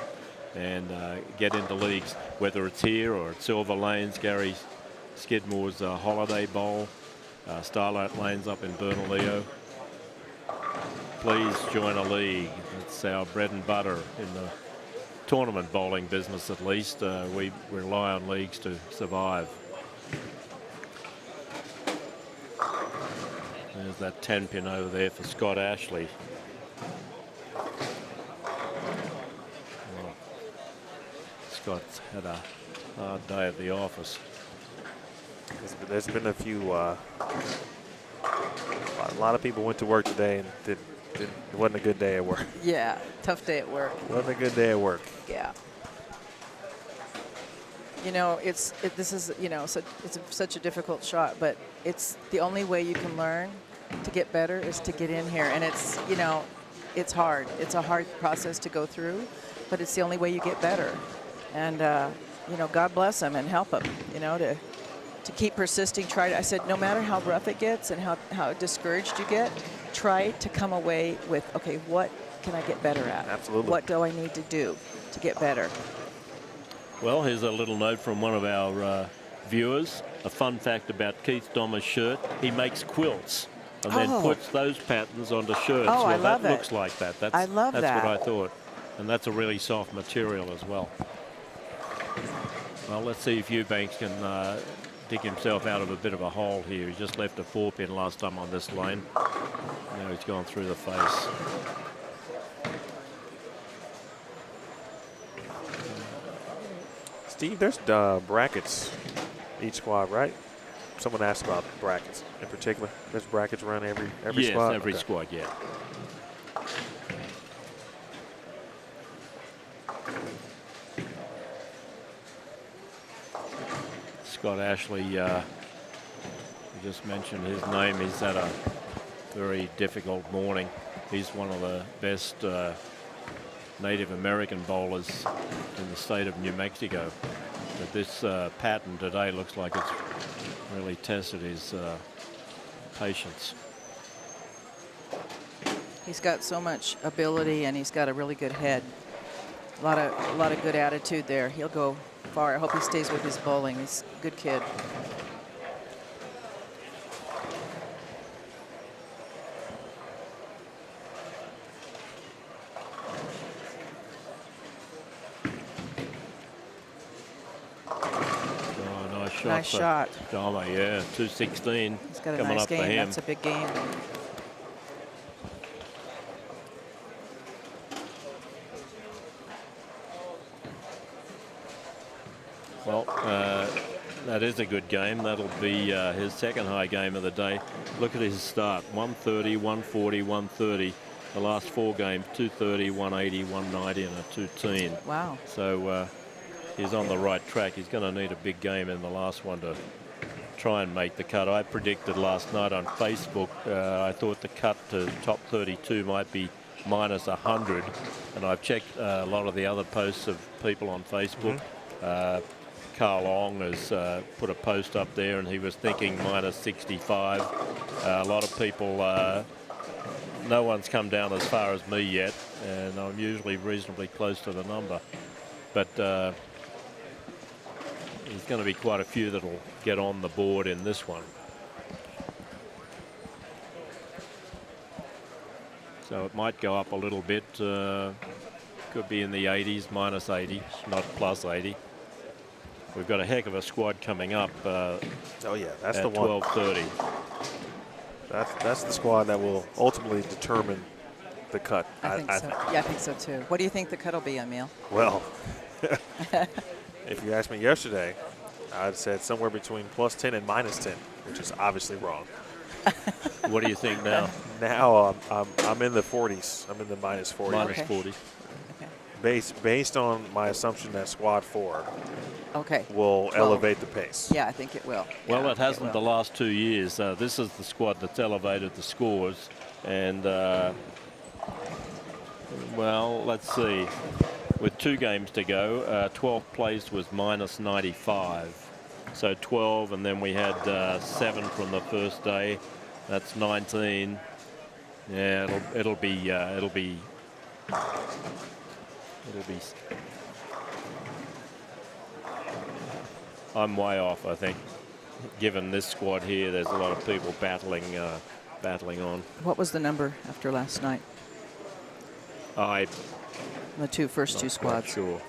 and get into leagues, whether it's here or at Silver Lanes, Gary Skidmore's Holiday Bowl, Starlight Lanes up in Bernalillo. Please join a league. It's our bread and butter in the tournament bowling business, at least. We rely on leagues to survive. There's that 10 pin over there for Scott Ashley. Well, Scott's had a hard day at the office. There's been a few. A lot of people went to work today and it wasn't a good day at work. Yeah, tough day at work. Wasn't a good day at work. Yeah. You know, this is, you know, it's such a difficult shot, but it's the only way you can learn to get better is to get in here. And it's, you know, it's hard. It's a hard process to go through, but it's the only way you get better. And, you know, God bless them and help them, you know, to keep persisting. I said, no matter how rough it gets and how discouraged you get, try to come away with, okay, what can I get better at? Absolutely. What do I need to do to get better? Well, here's a little note from one of our viewers. A fun fact about Keith Dommer's shirt: he makes quilts and then puts those patterns onto shirts. Oh, well, I love that it. looks like that. I love that's that. what I thought. And that's a really soft material as well. Well, let's see if Eubanks can dig himself out of a bit of a hole here. He just left a 4-pin last time on this lane. Now he's gone through the face. Steve, there's brackets each squad, right? Someone asked about brackets in particular. There's brackets run every yes, squad? every Okay. squad, yeah. Scott Ashley, I just mentioned his name. He's had a very difficult morning. He's one of the best Native American bowlers in the state of New Mexico. But this pattern today looks like it's really tested his patience. He's got so much ability, and he's got a really good head. A lot of good attitude there. He'll go far. I hope he stays with his bowling. He's a good kid. Nice shot. Dharma, yeah, 216. He's got a coming nice up for game. him. That's a big game. Well, that is a good game. That'll be his second high game of the day. Look at his start: 130, 140, 130. The last 4 games: 230, 180, 190, and a 210. Wow. So he's on the right track. He's going to need a big game in the last one to try and make the cut. I predicted last night on Facebook, I thought the cut to top 32 might be minus 100, and I've checked a lot of the other posts of people on Facebook. Carl Ong has put a post up there, and he was thinking minus 65. A lot of people, no one's come down as far as me yet, and I'm usually reasonably close to the number. But there's going to be quite a few that'll get on the board in this one. So it might go up a little bit. Could be in the 80s, minus 80, not plus 80. We've got a heck of a squad coming up. Oh yeah, that's at the one. 12:30. That's the squad that will ultimately determine the cut. I think so. Yeah, I think so too. What do you think the cut will be, Emil? Well, if you asked me yesterday, I'd said somewhere between plus 10 and minus 10, which is obviously wrong. What do you think now? Now I'm in the 40s. I'm in the minus 40. Minus range. 40. Okay. Based on my assumption that squad 4 Okay. will elevate the pace. Yeah, I think it will. Well, Yeah, it hasn't the will. last 2 years. This is the squad that's elevated the scores. And, well, let's see. With 2 games to go, 12th place was minus 95. So 12, and then we had 7 from the first day. That's 19. Yeah, it'll be. I'm way off, I think. Given this squad here, there's a lot of people battling on. What was the number after last night? I'm The first two not squads. sure.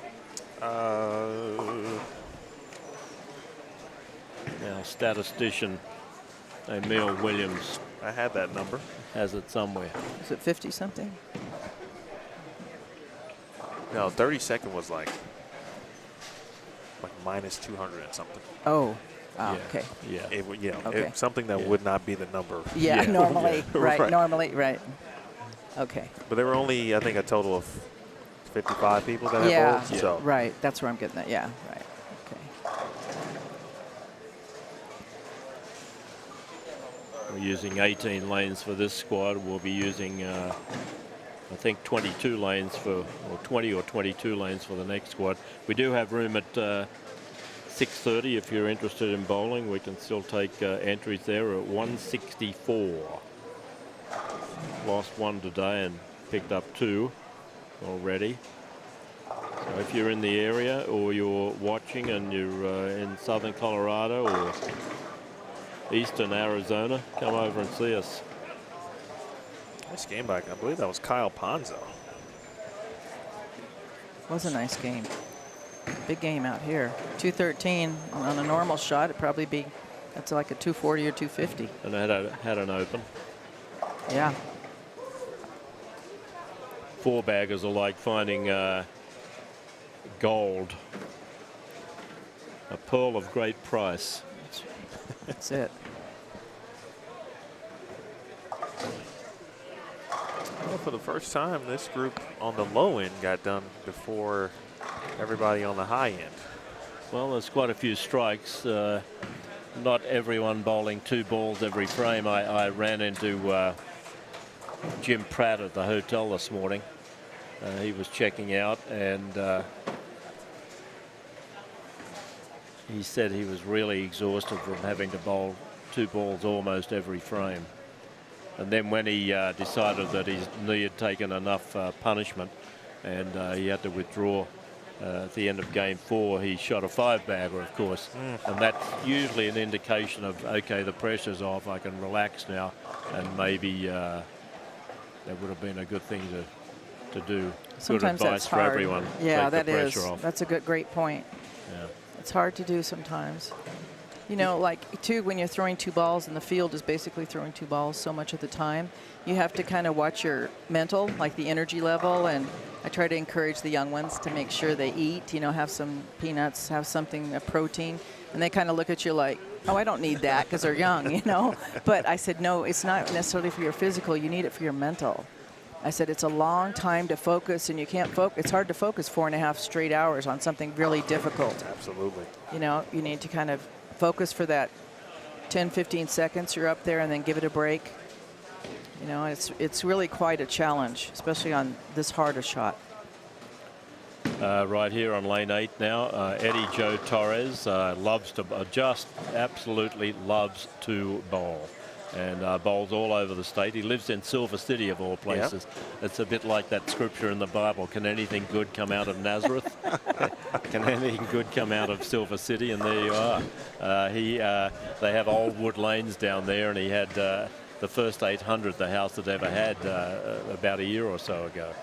Now, statistician Emil Williams I had that number. has it somewhere. Is it 50 something? No, 32nd was like minus 200 and something. Oh, Yeah. okay. Yeah. It, Okay. something that Yeah. would not be the number. Yeah, Yeah. normally, Yeah. right, Right. normally, right. Okay. But there were only, I think, a total of 55 people that had Yeah, votes. So right. That's where I'm getting that. Yeah, right. Okay. We're using 18 lanes for this squad. We'll be using, I think, 22 lanes for, or 20 or 22 lanes for the next squad. We do have room at 6:30 if you're interested in bowling. We can still take entries there at 164. Lost 1 today and picked up 2 already. So if you're in the area or you're watching and you're in southern Colorado or eastern Arizona, come over and see us. nice game back. I believe that was Kyle Ponzo. Was a nice game. Big game out here. 213 on a normal shot. It'd probably be, that's like a 240 or 250. And had an open. Yeah. 4-baggers are like finding gold. A pearl of great price. That's it. Well, for the first time, this group on the low end got done before everybody on the high end. Well, there's quite a few strikes. Not everyone bowling 2 balls every frame. I ran into Jim Pratt at the hotel this morning. He was checking out, and he said he was really exhausted from having to bowl 2 balls almost every frame. And then when he decided that his knee had taken enough punishment and he had to withdraw at the end of game 4, he shot a 5-bagger, of course. And that's usually an indication of, okay, the pressure's off, I can relax now. And maybe that would have been a good thing to do. Sometimes good advice that's for hard. everyone. Yeah, Take that the is. pressure off. That's a great point. Yeah. It's hard to do sometimes. You know, like, too, when you're throwing 2 balls and the field is basically throwing 2 balls so much of the time, you have to kind of watch your mental, like the energy level. And I try to encourage the young ones to make sure they eat, you know, have some peanuts, have something, a protein. And they kind of look at you like, oh, I don't need that because they're young, you know. But I said, no, it's not necessarily for your physical. You need it for your mental. I said, it's a long time to focus, and you can't focus. It's hard to focus 4.5 straight hours on something really difficult. Absolutely. You know, you need to kind of focus for that 10, 15 seconds. You're up there, and then give it a break. You know, it's really quite a challenge, especially on this hard a shot. Right here on lane 8 now, Eddie Joe Torres loves to just absolutely loves to bowl. And bowls all over the state. He lives in Silver City, of all places. Yep. It's a bit like that scripture in the Bible. Can anything good come out of Nazareth? Can anything good come out of Silver City? And there you are. They have old wood lanes down there, and he had the first 800 the house had ever had about a year or so ago.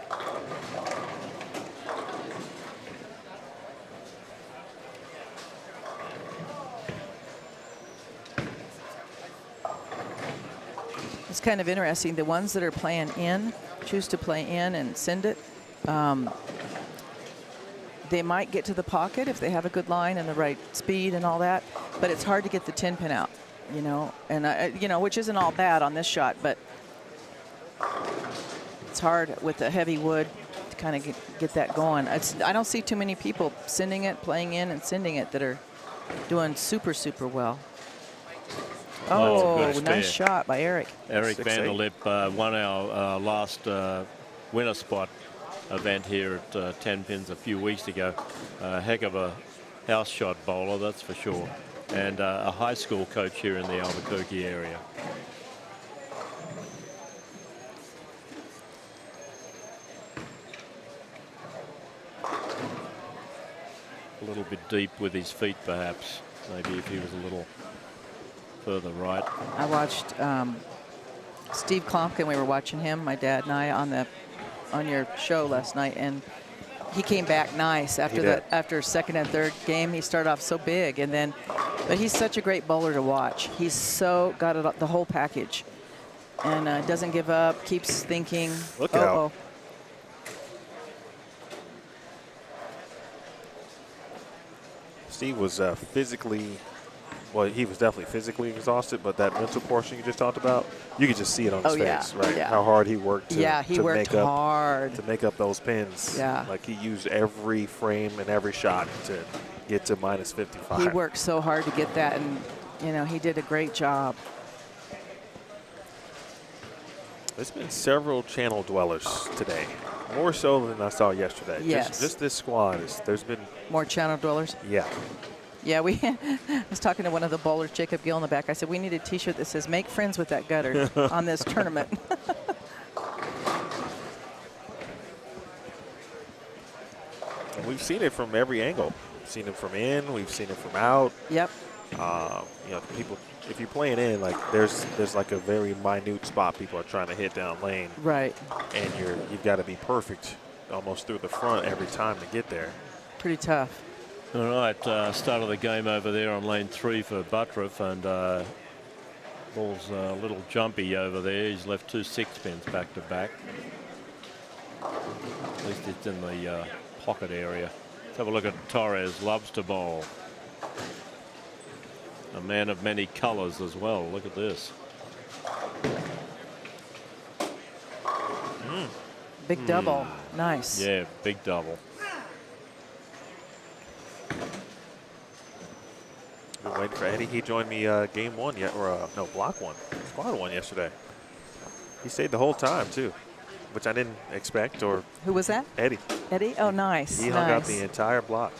It's kind of interesting. The ones that are playing in, choose to play in and send it. They might get to the pocket if they have a good line and the right speed and all that, but it's hard to get the 10 pin out, you know, and you know, which isn't all bad on this shot, but it's hard with the heavy wood to kind of get that going. I don't see too many people sending it, playing in and sending it that are doing super, super well. Oh, nice shot by Eric. Eric Vanderlip won our last winner spot event here at Tenpins a few weeks ago. Heck of a house shot bowler, that's for sure. And a high school coach here in the Albuquerque area. A little bit deep with his feet, perhaps. Maybe if he was a little further right. I watched Steve Klompkin. We were watching him, my dad and I, on your show last night, and he came back nice after second and third game. He started off so big, and then, but he's such a great bowler to watch. He's so got it, the whole package, and doesn't give up, keeps thinking. Look out. Steve was physically, well, he was definitely physically exhausted, but that mental portion you just talked about, you could just see it on his face, right? Yeah. How hard he worked to, he worked hard to make up those pins. Yeah. Like he used every frame and every shot to get to minus 55. He worked so hard to get that, and, you know, he did a great job. There's been several channel dwellers today, more so than I saw yesterday. Yes. Just this squad, there's been more channel dwellers. Yeah. Yeah, I was talking to one of the bowlers, Jacob Gill, in the back. I said, we need a T-shirt that says, make friends with that gutter on this tournament. And we've seen it from every angle. We've seen it from in, we've seen it from out. Yep. You know, people, if you're playing in, like there's like a very minute spot people are trying to hit down lane. Right. And you've got to be perfect almost through the front every time to get there. Pretty tough. All right, start of the game over there on lane 3 for Buttriff, and ball's a little jumpy over there. He's left 2 6-pins back to back. At least it's in the pocket area. Let's have a look at Torres. Loves to bowl. A man of many colors as well. Look at this. Big double. Nice. Yeah, big double. Been waiting for Eddie. He joined me game one yet, or no, block one, squad one yesterday. He stayed the whole time too, which I didn't expect. Or Who was that? Eddie. Eddie? Oh, nice. He hung out the entire block.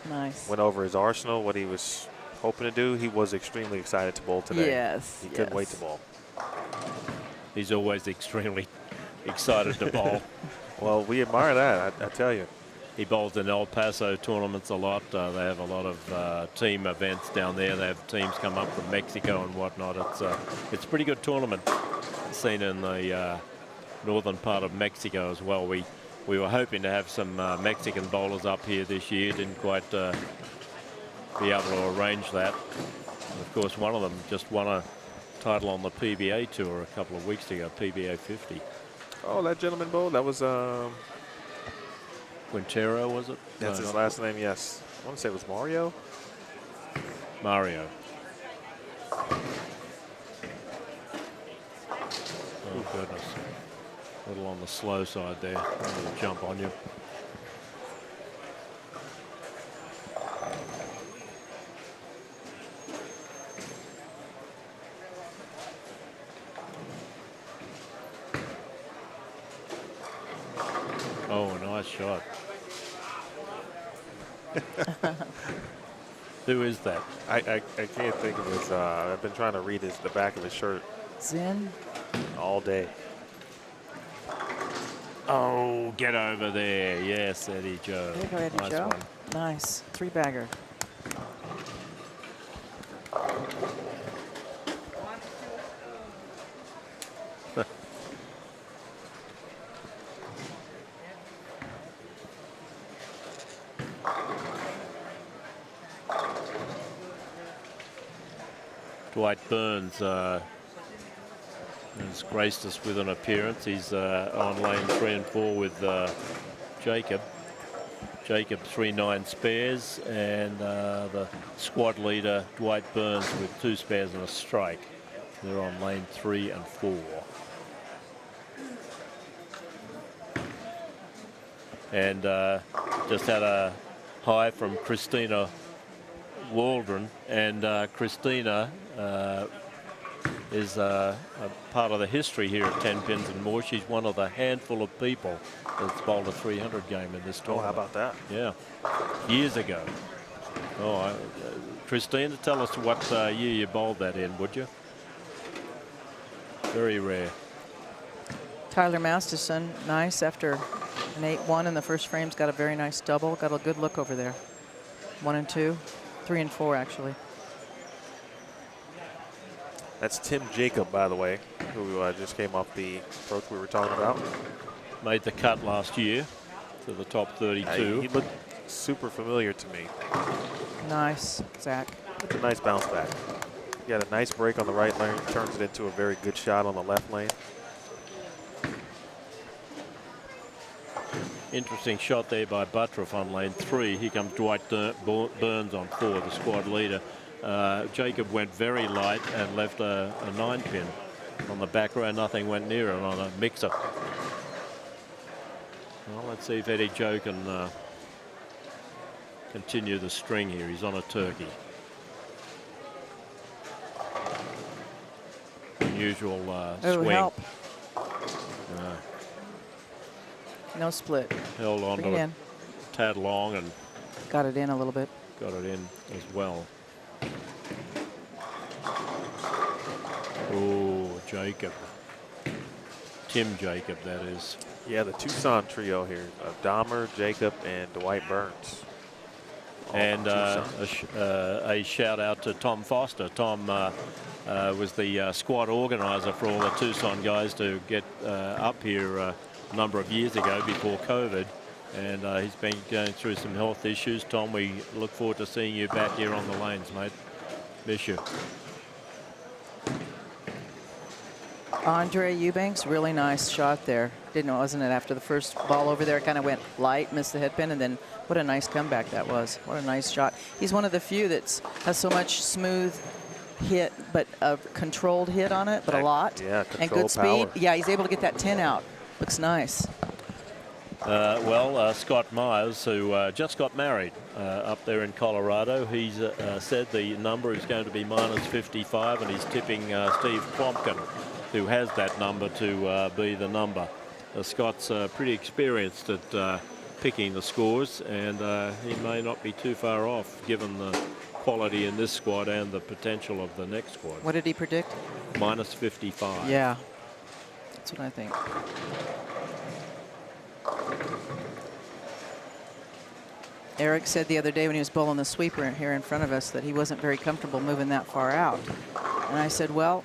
Nice. Went over his arsenal, what he was hoping to do. He was extremely excited to bowl today. Yes. He couldn't wait to bowl. He's always extremely excited to bowl. Well, we admire that, I tell you. He bowls in El Paso tournaments a lot. They have a lot of team events down there. They have teams come up from Mexico and whatnot. It's a pretty good tournament seen in the northern part of Mexico as well. We were hoping to have some Mexican bowlers up here this year. Didn't quite be able to arrange that. And of course, one of them just won a title on the PBA tour a couple of weeks ago, PBA 50. Oh, that gentleman bowled. That was Quintero, was it? That's his last name, yes. I want to say it was Mario. Mario. Oh, goodness. A little on the slow side there. A little jump on you. Oh, nice shot. Who is that? I can't think of his. I've been trying to read the back of his shirt Zen. all day. Oh, get over there. Yes, Eddie Joe. There you go, Eddie Nice Joe. one. Nice. 3-bagger. Dwight Burns has graced us with an appearance. He's on lane 3 and 4 with Jacob. Jacob 3-9 spares, and the squad leader Dwight Burns with 2 spares and a strike. They're on lane 3 and 4. And just had a high from Christina Waldron, and Christina is a part of the history here at Tenpins More. She's one of the handful of people that's bowled a 300 game in this Oh, tournament. how about that? Yeah, years ago. Oh, Christina, tell us what year you bowled that in, would you? Very rare. Tyler Masterson, nice after an 8-1 in the first frame's got a very nice double. Got a good look over there. 1 and 2, 3 and 4 actually. That's Tim Jacob, by the way, who just came off the approach we were talking about. Made the cut last year to the top 32. He looked super familiar to me. Nice, Zach. It's a nice bounce back. He had a nice break on the right lane, turns it into a very good shot on the left lane. Interesting shot there by Buttriff on lane 3. Here comes Dwight Burns on 4, the squad leader. Jacob went very light and left a 9-pin on the back row. Nothing went near it on a mixer. Well, let's see if Eddie Joe can continue the string here. He's on a turkey. Unusual Oh, swing. help. No split. Held on Bring to it it in. a tad long and Got it in a little bit. got it in as well. Oh, Jacob. Tim Jacob, that is. Yeah, the Tucson trio here. Dahmer, Jacob, and Dwight Burns. All And from a shout out to Tom Foster. Tom was the squad organizer for all the Tucson guys to get up here a number of years ago before COVID. And he's been going through some health issues. Tom, we look forward to seeing you back here on the lanes, mate. Miss you. Andre Eubanks, really nice shot there. Wasn't it after the first ball over there, it kind of went light, missed the head pin, and then what a nice comeback that was. What a nice shot. He's one of the few that has so much smooth hit, but a controlled hit on it, but a lot. Yeah, and control good speed. power. Yeah, he's able to get that 10 out. Looks nice. Scott Myers, who just got married up there in Colorado, he's said the number is going to be -55, and he's tipping Steve Klompkin, who has that number, to be the number. Scott's pretty experienced at picking the scores, and he may not be too far off given the quality in this squad and the potential of the next squad. What did he predict? -55. Yeah, that's what I think. Eric said the other day when he was bowling the sweeper here in front of us that he wasn't very comfortable moving that far out. And I said, well,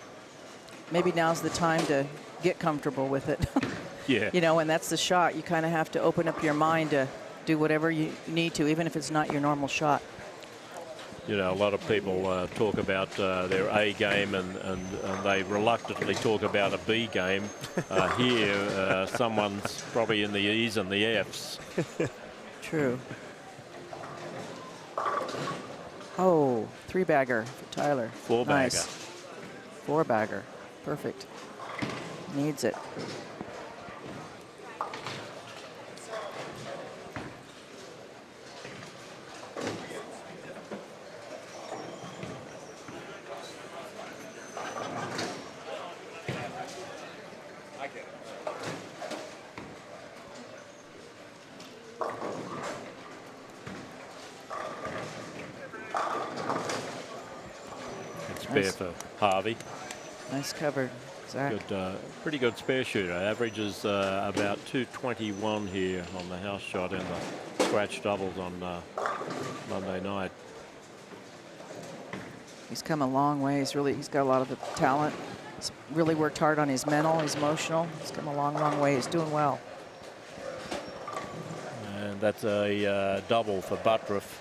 maybe now's the time to get comfortable with it. Yeah. You know, and that's the shot. You kind of have to open up your mind to do whatever you need to, even if it's not your normal shot. You know, a lot of people talk about their A game, and they reluctantly talk about a B game. Here, someone's probably in the E's and the F's. True. Oh, 3-bagger for Tyler. 4-bagger. Nice. 4-bagger. Perfect. Needs it. Spare for Harvey. Nice cover, Zach. Good, pretty good spare shooter. Averages about 221 here on the house shot and the scratch doubles on Monday night. He's come a long way. He's got a lot of the talent. He's really worked hard on his mental, his emotional. He's come a long, long way. He's doing well. And that's a double for Buttriff.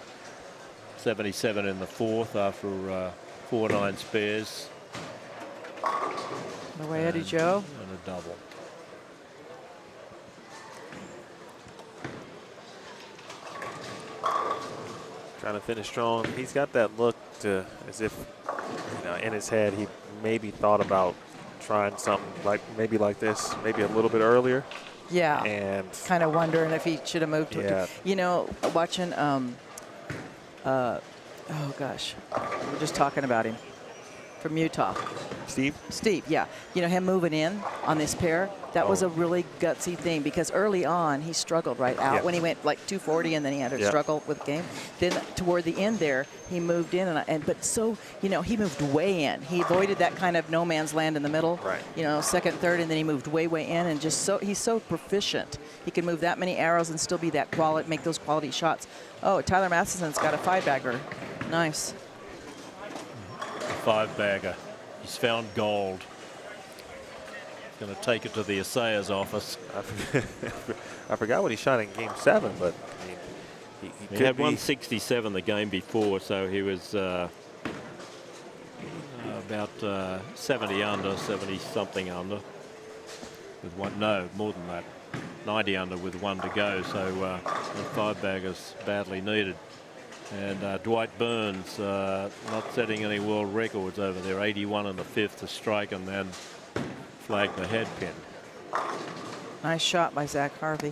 77 in the fourth after 4-9 spares. The way Eddie Joe. And a double. Trying to finish strong. He's got that look to as if, you know, in his head he maybe thought about trying something maybe like this, maybe a little bit earlier. Yeah. And kind of wondering if he should have moved to yeah. it. You know, watching, oh gosh, we're just talking about him from Utah. Steve, yeah. You know, him moving in on this pair, that was a really gutsy thing because early on he struggled right out when he went like 240 and then he had to struggle with the game. Then toward the end there, he moved in but so, you know, he moved way in. He avoided that kind of no man's land in the middle, you know, second, third, and then he moved way in and just he's so proficient. He can move that many arrows and still be that quality, make those quality shots. Oh, Tyler Matheson's got a 5-bagger. Nice. 5-bagger. He's found gold. Going to take it to the assayer's office. I forgot what he shot in Game 7, but I mean, he had 167 the game before, so he was about 70 under, 70 something under. With one, no, more than that, 90 under with one to go. So the 5-bagger's badly needed. And Dwight Burns not setting any world records over there. 81 in the fifth to strike and then flag the head pin. Nice shot by Zach Harvey.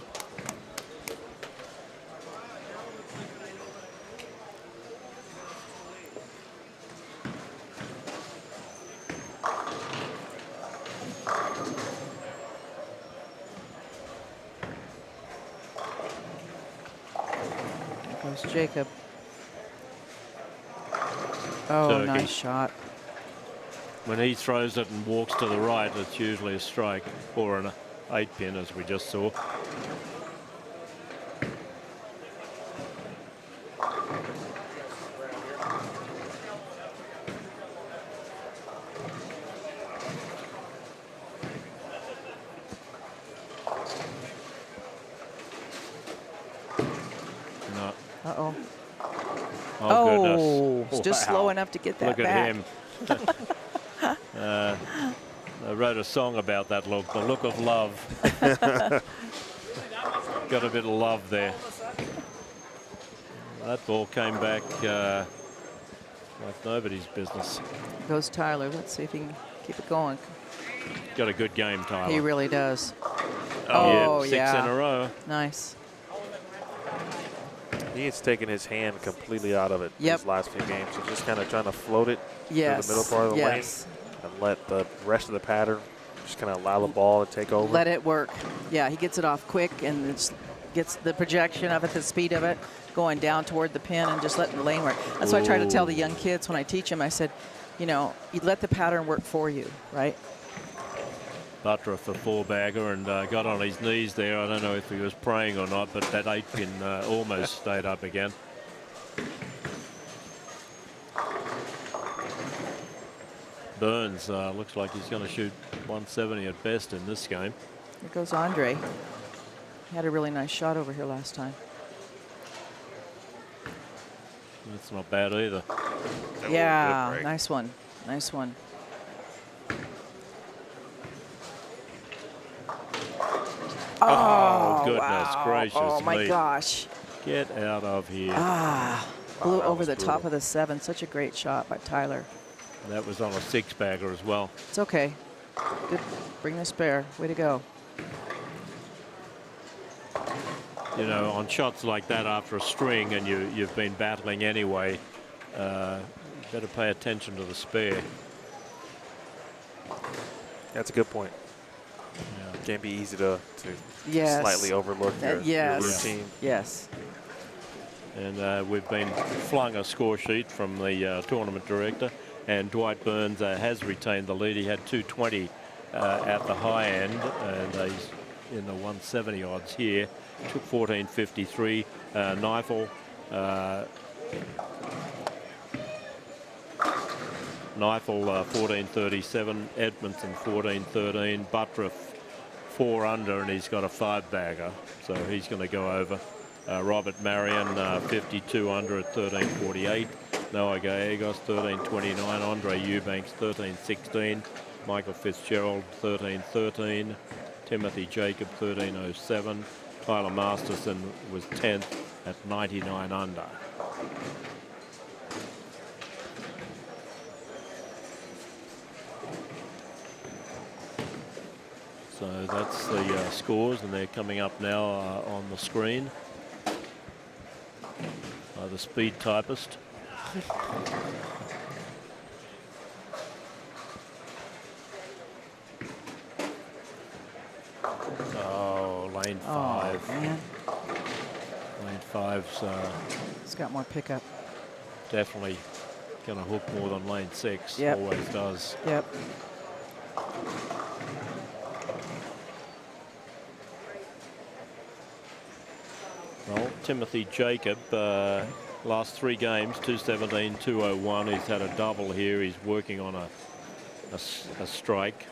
There goes Jacob. Oh, Turkey. nice shot. When he throws it and walks to the right, it's usually a strike or an 8-pin, as we just saw. No. Uh-oh. Oh, goodness. It's just slow enough to get that Look back. at him. I wrote a song about that look, the look of love. Got a bit of love there. That ball came back like nobody's business. Goes Tyler. Let's see if he can keep it going. Got a good game, Tyler. He really does. Oh, Six yeah. in a row. Nice. He has taken his hand completely out of it these last few games. He's just kind of trying to float it Yes. through the middle part of the lane and let the rest of the pattern just kind of allow the ball to take over. Let it work. Yeah, he gets it off quick and it's, gets the projection of it, the speed of it, going down toward the pin and just letting the lane work. That's what I try to tell the young kids when I teach them. I said, you know, you let the pattern work for you, right? Butler for 4-bagger and got on his knees there. I don't know if he was praying or not, but that 8-pin almost stayed up again. Burns looks like he's going to shoot 170 at best in this game. Here goes Andre. He had a really nice shot over here last time. That's not bad either. Yeah, nice one. Nice one. Oh, goodness wow. gracious Oh, my me. gosh. Get out of here. Blew over the top of the 7. Such a great shot by Tyler. That was on a 6-bagger as well. It's okay. Good. Bring the spare. Way to go. You know, on shots like that after a string and you've been battling anyway, better pay attention to the spare. That's a good point. Yeah. It can't be easy to Yes. slightly overlook your Yes. routine. Yes. And we've been flung a score sheet from the tournament director, and Dwight Burns has retained the lead. He had 220 at the high end, and he's in the 170 odds here. Took 14.53. Neifel. Neifel 14.37. Edmondson 14.13. Buttriff 4 under, and he's got a 5-bagger, so he's going to go over. Robert Marion 52 under at 13.48. Noah Gallegos 13.29. Andre Eubanks 13.16. Michael Fitzgerald 13.13. Timothy Jacob 13.07. Tyler Masterson was 10th at 99 under. So that's the scores, and they're coming up now on the screen by the speed typist. Oh, lane 5. Oh, man. Lane 5's It's got more pickup. definitely going to hook more than lane 6. Yep. Always does. Yep. Well, Timothy Jacob, last 3 games, 217, 201. He's had a double here. He's working on a strike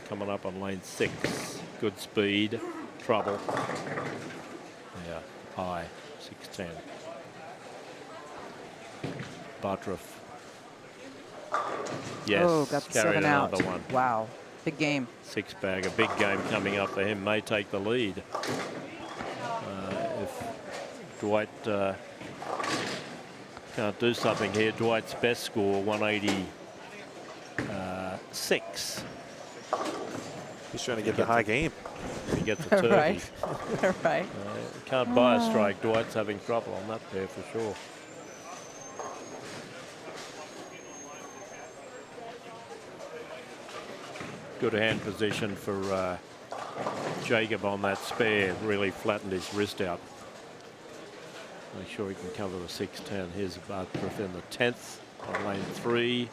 coming up on lane 6. Good speed, trouble. Yeah, high, 610. Buttriff. Yes, Oh, got the carried 7 out. another one. Wow. Big game. 6-bagger, big game coming up for him. May take the lead. If Dwight can't do something here. Dwight's best score 186. He's trying to get the high game. He gets a turkey. Right. Right. Can't buy a strike. Dwight's having trouble on that pair for sure. Good hand position for Jacob on that spare. Really flattened his wrist out. Make sure he can cover the 610. Here's Buttriff in the 10th on lane 3.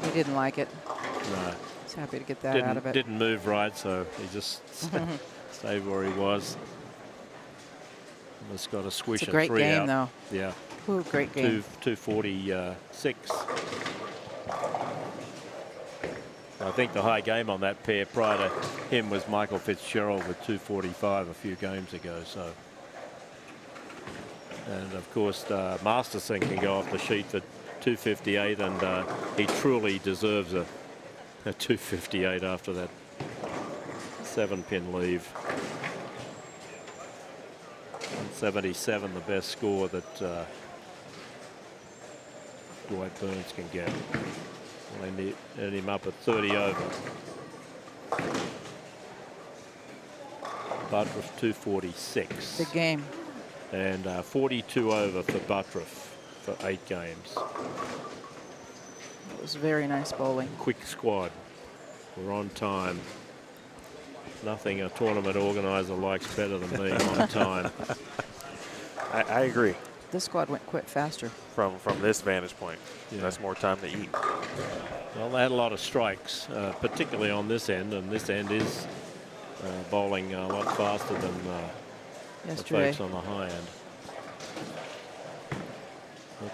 He didn't like it. No. He's happy to get that out of it. Didn't move right, so he just stayed where he was. Almost got a squish It's a and great 3 game, out. though. Yeah. Ooh, great game. 246. I think the high game on that pair prior to him was Michael Fitzgerald with 245 a few games ago. So, and of course Masterson can go off the sheet for 258, and he truly deserves a 258 after that 7-pin leave. 177, the best score that Dwight Burns can get. They need him up at 30 over. Buttriff 246. Big game. And 42 over for Buttriff for 8 games. It was very nice bowling. Quick squad. We're on time. Nothing a tournament organizer likes better than being on time. I agree. This squad went quite faster. From this vantage point, Yeah. that's more time to eat. Well, they had a lot of strikes, particularly on this end, and this end is bowling a lot faster than the Yesterday. folks on the high end.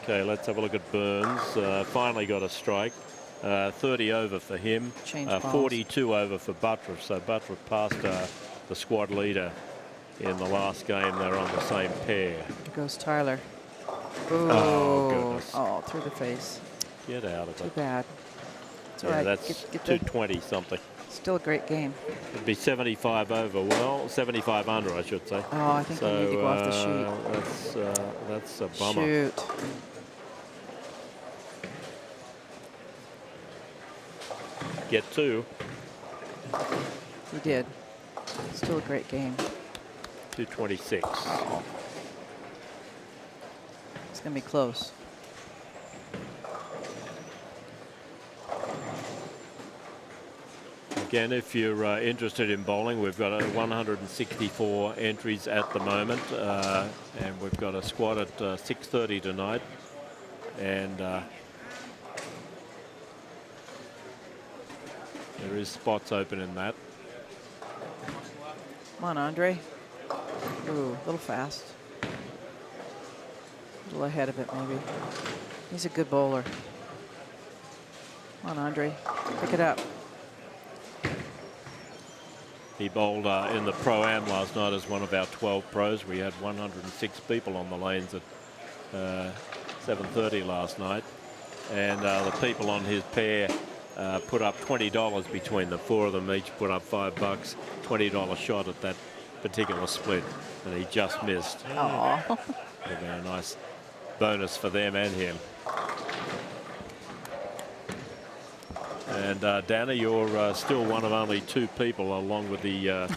Okay, let's have a look at Burns. Finally got a strike. 30 over for him. Change balls. 42 over for Buttriff. So Buttriff passed the squad leader in the last game. They're on the same pair. Here goes Tyler. Ooh. Oh, goodness. Oh, through the face. Get out of Too it. bad. It's all Yeah, right. that's Get the, 220 something. still a great game. It'd be 75 over. Well, 75 under, I should say. Oh, I think So I need to go off the sheet. that's a bummer. Shoot. Get 2. He did. Still a great game. 226. It's going to be close. Again, if you're interested in bowling, we've got 164 entries at the moment, and we've got a squad at 6:30 tonight, and there is spots open in that. Come on, Andre. Ooh, a little fast. A little ahead of it, maybe. He's a good bowler. Come on, Andre. Pick it up. He bowled in the Pro-Am last night as one of our 12 pros. We had 106 people on the lanes at 7:30 last night, and the people on his pair put up $20 between them. 4 of them each put up $5, $20 shot at that particular split, and he just missed. Oh. A nice bonus for them and him. And Dana, you're still one of only 2 people, along with the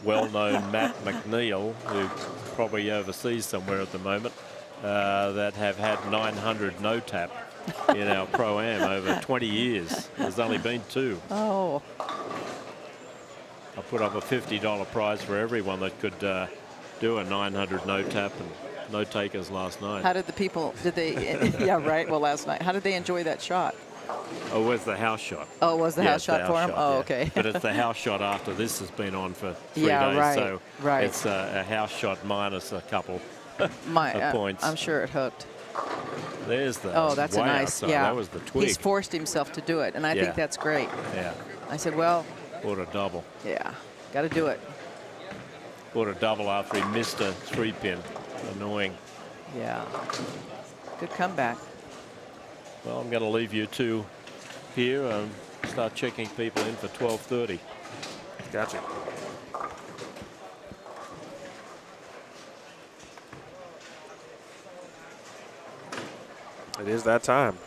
well-known Matt McNeil, who's probably overseas somewhere at the moment, that have had 900 no-tap in our Pro-Am over 20 years. There's only been 2. Oh. I put up a $50 prize for everyone that could do a 900 no-tap and no-takers last night. How did the people, did they, yeah, right, well, last night. How did they enjoy that shot? Oh, it was the house shot. Oh, it was the Yeah, house it's the shot house for him? shot, Oh, yeah. okay. But it's the house shot after this has been on for 3 Yeah, days. right, So right. it's a house shot minus a couple of points. I'm sure it hooked. There's the Oh, that's way a nice, outside. yeah. That was the twig. He's forced himself to do it, and I Yeah. think that's great. Yeah, I said, well, or a double. yeah, got to do it. Or a double after he missed a 3-pin. Annoying. Yeah. Good comeback. Well, I'm going to leave you 2 here and start checking people in for 12:30. Gotcha. It is that time.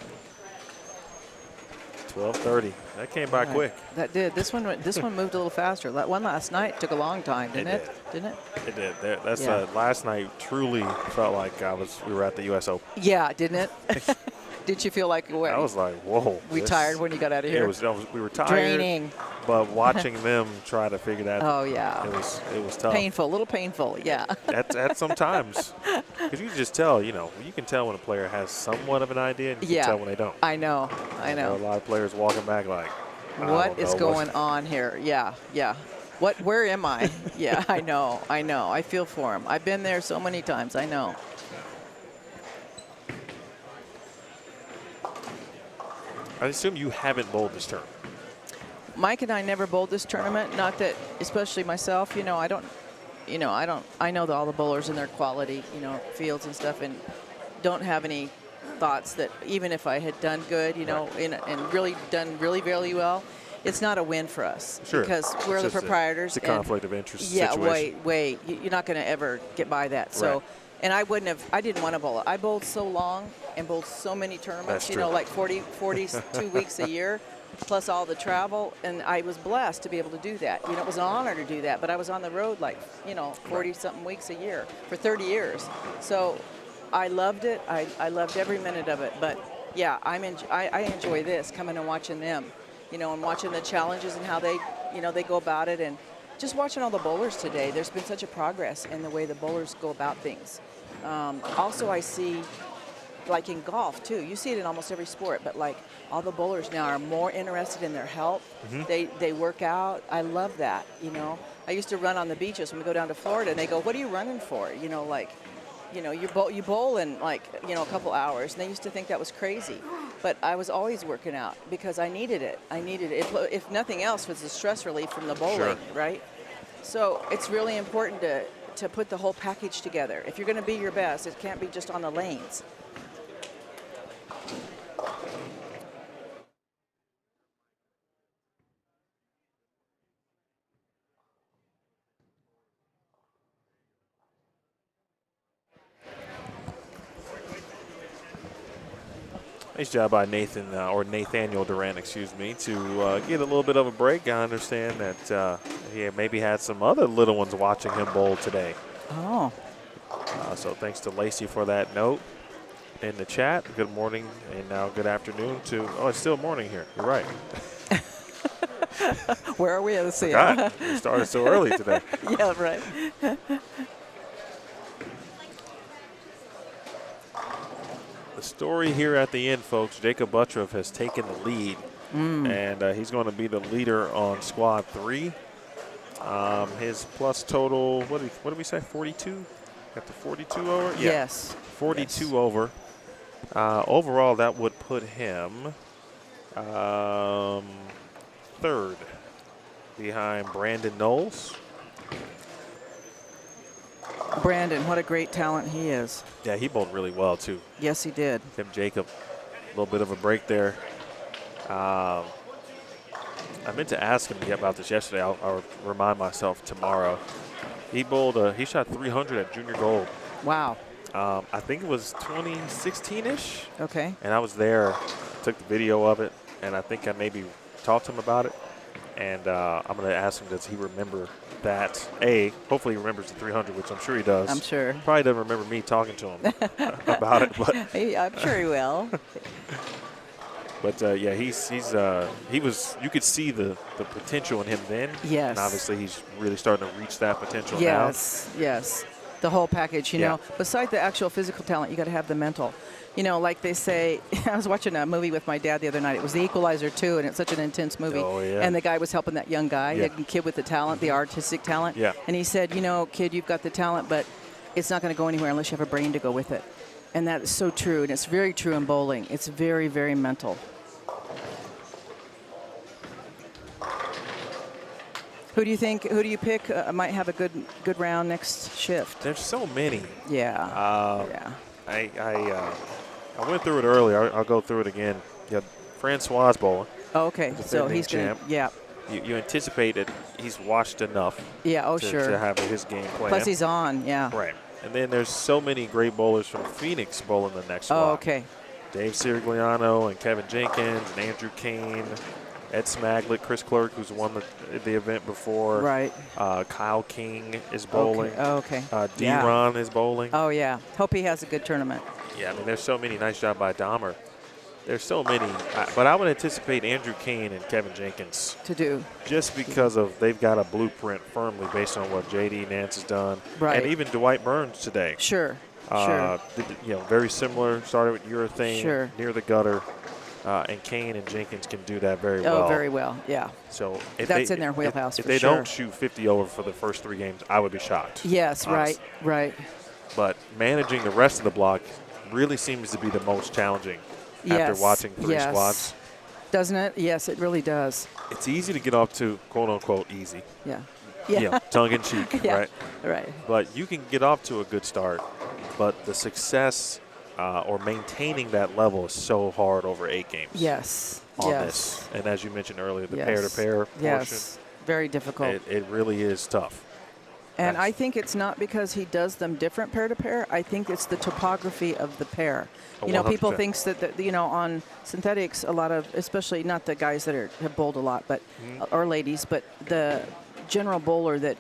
12:30. That came by Right. quick. That did. This one moved a little faster. That one last night took a long time, didn't it? Didn't it? It did. That's Yeah. last night truly felt like we were at the U.S. Open. Yeah, didn't it? Did you feel like I was like, whoa. we tired when you got out of here? We were tired. Draining. But watching them try to figure that, Oh yeah. it was tough. Painful, a little painful. Yeah. At some times, because you can just tell, you can tell when a player has somewhat of an idea, and you Yeah. can tell when they don't. I know. I There are a know. lot of players walking back like, I What don't is know going on here? Yeah. Yeah. Where am I? Yeah, I know. I feel for him. I've been there so many times. I know. I assume you haven't bowled this term. Mike and I never bowled this tournament. Not that, especially myself. I know that all the bowlers and their quality, fields and stuff, and don't have any thoughts that even if I had done good, and really done really, really well, it's not a win for us. Sure. Because we're the proprietors. It's a conflict of interest Yeah, situation. wait. You're not going to ever get by that. So, Right. and I didn't want to bowl it. I bowled so long and bowled so many tournaments, That's true. like 42 weeks a year. plus all the travel, and I was blessed to be able to do that. You know, it was an honor to do that, but I was on the road like, 40-something weeks a year for 30 years. So I loved it. I loved every minute of it. But yeah, I enjoy this, coming and watching them, and watching the challenges and how they, they go about it, and just watching all the bowlers today. There's been such a progress in the way the bowlers go about things. Also, I see, like in golf too, you see it in almost every sport, but like all the bowlers now are more interested in their health. They work out. I love that. I used to run on the beaches when we go down to Florida, and they go, "What are you running for?" You bowl in like a couple hours, and they used to think that was crazy, but I was always working out because I needed it. If nothing else, was the stress relief from the bowling, right? So it's really important to put the whole package together. If you're going to be your best, it can't be just on the lanes. Nice job by Nathaniel Durant, excuse me, to get a little bit of a break. I understand that he maybe had some other little ones watching him bowl today. Oh. So thanks to Lacey for that note in the chat. Good morning and now good afternoon to, it's still morning here. You're right. Where are we? Let's see. God, we started so early today. Yeah, right. The story here at the end, folks, Jacob Buttroff has taken the lead, and he's going to be the leader on Squad 3. His plus total, what did we say, 42? Got the 42 over? Yeah. Yes. 42 over. Overall, that would put him third behind Brandon Knowles. Brandon, what a great talent he is. Yeah, he bowled really well, too. Yes, he did. Tim Jacob, a little bit of a break there. I meant to ask him about this yesterday. I'll remind myself tomorrow. He bowled, he shot 300 at Junior Gold. Wow. I think it was 2016-ish. Okay. And I was there, took the video of it, and I think I maybe talked to him about it. And I'm going to ask him, does he remember that? Hopefully he remembers the 300, which I'm sure he does. I'm sure. Probably doesn't remember me talking to him about it, but I'm sure he will. But yeah, he was. You could see the potential in him then. Yes. And obviously he's really starting to reach that potential yes, now. Yes. The whole package, you know. Besides the actual physical talent, you got to have the mental. Like they say, I was watching a movie with my dad the other night. It was The Equalizer 2, and it's such an intense movie. Oh, yeah. And the guy was helping that young guy, the kid with the talent, the artistic talent. Yeah. And he said, kid, you've got the talent, but it's not going to go anywhere unless you have a brain to go with it. And that is so true, and it's very true in bowling. It's very, very mental. Who do you pick might have a good round next shift? There's so many. Yeah. I went through it earlier. I'll go through it again. You got Francois bowling. Oh, okay. So he's champ. Yeah. You anticipate that he's watched enough. Yeah. Oh, to, sure. To have his game plan. Plus he's on. Yeah. Right. And then there's so many great bowlers from Phoenix bowling the next Oh, slot. okay. Dave Sirigliano and Kevin Jenkins and Andrew Kane, Ed Smaglet, Chris Clerk, who's won the event before. Right. Kyle King is bowling. Okay. D-Ron is bowling. Oh, yeah. Hope he has a good tournament. Yeah, I mean, there's so many. Nice job by Dahmer. There's so many. But I would anticipate Andrew Kane and Kevin Jenkins. To do. Just because of they've got a blueprint firmly based on what J.D. Nance has done. Right. And even Dwight Burns today. Sure. Very similar. Started with urethane, Sure. near the gutter. And Kane and Jenkins can do that very well. Oh, very well, yeah. So that's in their wheelhouse if for they sure. don't shoot 50 over for the first 3 games, I would be shocked. Yes, honestly. right. But managing the rest of the block really seems to be the most challenging after watching 3 squads. Doesn't it? Yes, it really does. It's easy to get off to quote-unquote easy. Yeah. Tongue-in-cheek, yeah. right? Right. But you can get off to a good start, but the success or maintaining that level is so hard over 8 games. Yes. On this. And as you mentioned earlier, the pair-to-pair portion. Yes. Very difficult. It really is tough. And I Nice. think it's not because he does them different pair to pair. I think it's the topography of the pair. Oh, You know, people 100%. thinks that you know, on synthetics, a lot of, especially not the guys that have bowled a lot, but or ladies, but the general bowler that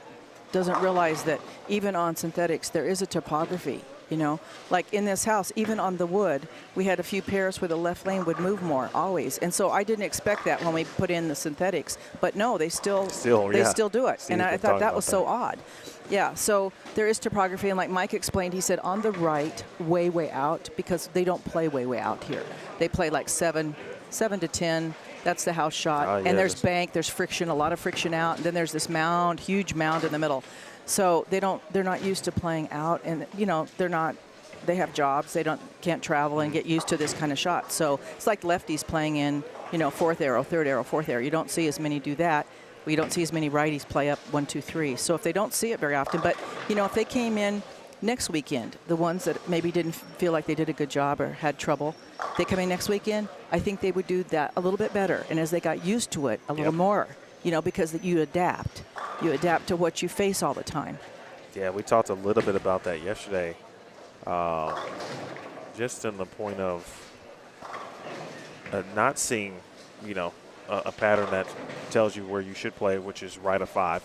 doesn't realize that even on synthetics there is a topography. You know, like in this house, even on the wood, we had a few pairs where the left lane would move more always, and so I didn't expect that when we put in the synthetics. But no, they still yeah. do it, Steve and I was thought talking that about was so odd. Yeah, so there is topography, and like Mike explained, he said on the right, way out, because they don't play way out here. They play like 7 to 10. That's the house shot, yeah, and there's just- bank, there's friction, a lot of friction out, and then there's this mound, huge mound in the middle. So they're not used to playing out, and you know they have jobs, can't travel and get used to this kind of shot. So it's like lefties playing in, you know, fourth arrow, third arrow, fourth arrow. You don't see as many do that. We don't see as many righties play up 1, 2, 3. So if they don't see it very often, but you know, if they came in next weekend, the ones that maybe didn't feel like they did a good job or had trouble, they come in next weekend, I think they would do that a little bit better. And as they got used to it a little more, you know, because you adapt to what you face all the time. Yeah, we talked a little bit about that yesterday. Just in the point of not seeing, you know, a pattern that tells you where you should play, which is right of 5,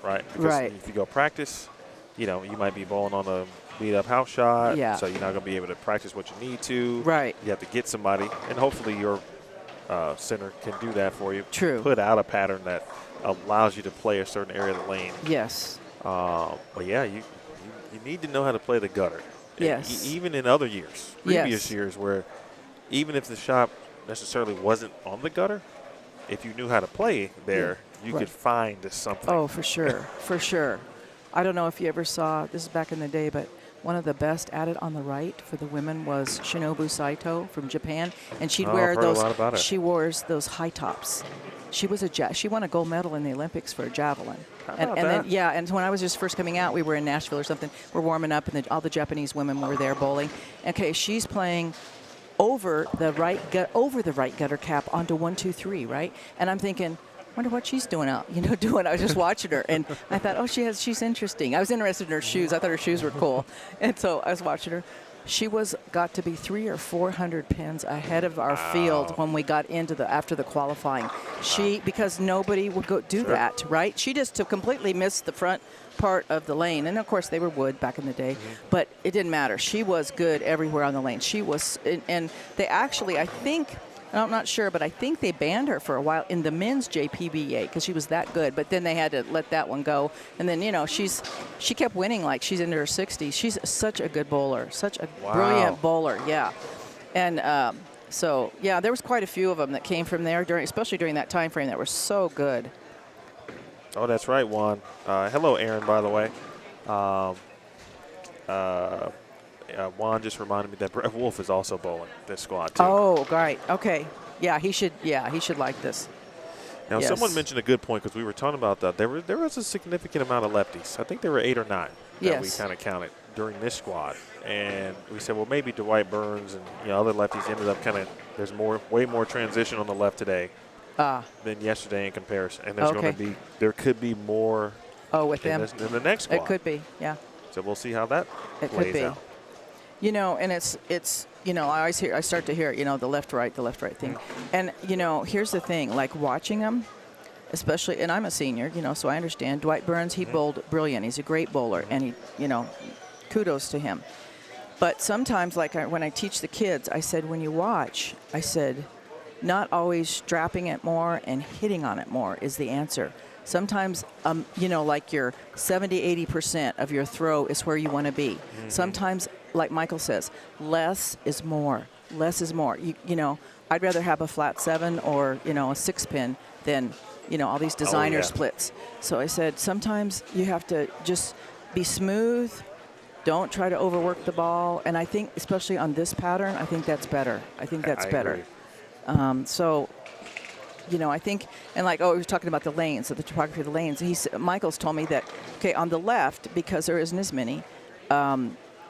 right? Because Right. if you go practice, you know, you might be bowling on a beat-up house shot, Yeah. so you're not going to be able to practice what you need to. Right. You have to get somebody, and hopefully your center can do that for you. True. Put out a pattern that allows you to play a certain area of the lane. Yes. But yeah, you need to know how to play the gutter. Yes. Even in other years, previous Yes. years, where even if the shot necessarily wasn't on the gutter, if you knew how to play there, you Right. could find something. Oh, for sure, for sure. I don't know if you ever saw, this is back in the day, but one of the best at it on the right for the women was Shinobu Saito from Japan, and she'd Oh, wear I've heard a those. lot about her. She wears those high tops. She was she won a gold medal in the Olympics for javelin. How And about then that? yeah, and when I was just first coming out, we were in Nashville or something. We're warming up, and all the Japanese women were there bowling. Okay, she's playing over the right gutter cap onto 1, 2, 3, right? And I'm thinking, wonder what she's doing out, you know, doing. I was just watching her, and I thought, oh, she's interesting. I was interested in her shoes. I thought her shoes were cool, and so I was watching her. She got to be 300 or 400 pins ahead of our field when we got into after the qualifying. Because nobody would go do that, right? She just completely missed the front part of the lane, and of course they were wood back in the day, but it didn't matter. She was good everywhere on the lane. She was, and they actually, I think. I'm not sure, but I think they banned her for a while in the men's JPBA because she was that good. But then they had to let that one go. And then, you know, she kept winning like she's into her 60s. She's such a good bowler, such a brilliant bowler, yeah. And so, yeah, there was quite a few of them that came from there, especially during that time frame, that were so good. Oh, that's right, Juan. Hello, Aaron, by the way. Juan just reminded me that Brett Wolf is also bowling this squad, too. Oh, right. Okay. Yeah, he should like this. Now, Yes. someone mentioned a good point because we were talking about that. There was a significant amount of lefties. I think there were 8 or 9 that we Yes. kind of counted during this squad. And we said, well, maybe Dwight Burns and other lefties ended up there's way more transition on the left today than yesterday in comparison. And there could be more with them. in the next squad. It could be, yeah. So we'll see how that It plays could be. out. You know, and it's you know, I start to hear, you know, the left right thing. And, you know, here's the thing, like watching them, especially, and I'm a senior, you know, so I understand. Dwight Burns, he bowled brilliant. He's a great bowler, and he, you know, kudos to him. But sometimes, like when I teach the kids, I said, when you watch, I said, not always strapping it more and hitting on it more is the answer. Sometimes, you know, like your 70-80% of your throw is where you want to be. Sometimes, like Michael says, less is more. Less is more. You know, I'd rather have a flat 7 or, you know, a 6-pin than, you know, all these designer splits. So I said, sometimes you have to just be smooth. Don't try to overwork the ball. And I think, especially on this pattern, I think that's better. I think that's better. So, you know, I think, and like, we were talking about the lanes, so the topography of the lanes. Michael's told me that, okay, on the left, because there isn't as many,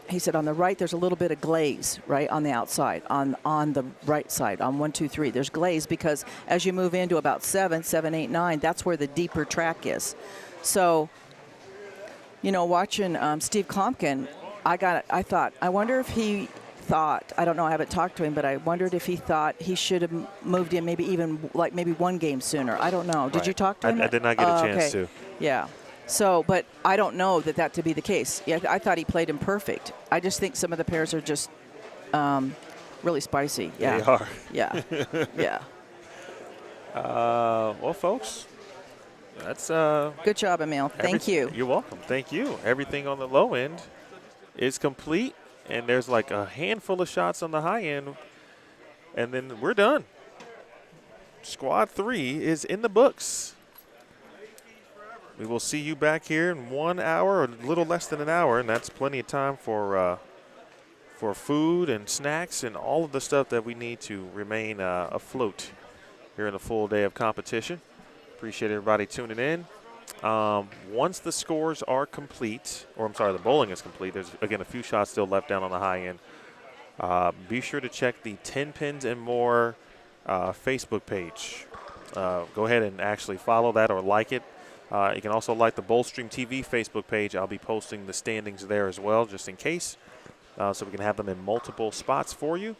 he said on the right there's a little bit of glaze, right, on the outside, on the right side, on 1, 2, 3. There's glaze because as you move into about 7, 8, 9, that's where the deeper track is. So You know, watching Steve Klompkin, I wonder if he thought, I don't know, I haven't talked to him, but I wondered if he thought he should have moved in maybe one game sooner. I don't know. Did Right. you talk to him? I did not get a chance okay. to. Yeah. So, but I don't know that to be the case. Yeah, I thought he played him perfect. I just think some of the pairs are just really spicy. Yeah. They are. Yeah. Yeah. Well, folks, that's Good job, Emil. Thank you. You're welcome. Thank you. Everything on the low end is complete, and there's like a handful of shots on the high end, and then we're done. Squad 3 is in the books. We will see you back here in 1 hour, or a little less than an hour, and that's plenty of time for food and snacks and all of the stuff that we need to remain afloat here in a full day of competition. Appreciate everybody tuning in. Once the scores are complete, or I'm sorry, the bowling is complete, there's, again, a few shots still left down on the high end. Be sure to check the Tenpins More Facebook page. Go ahead and actually follow that or like it. You can also like the Bowlstream TV Facebook page. I'll be posting the standings there as well, just in case, so we can have them in multiple spots for you.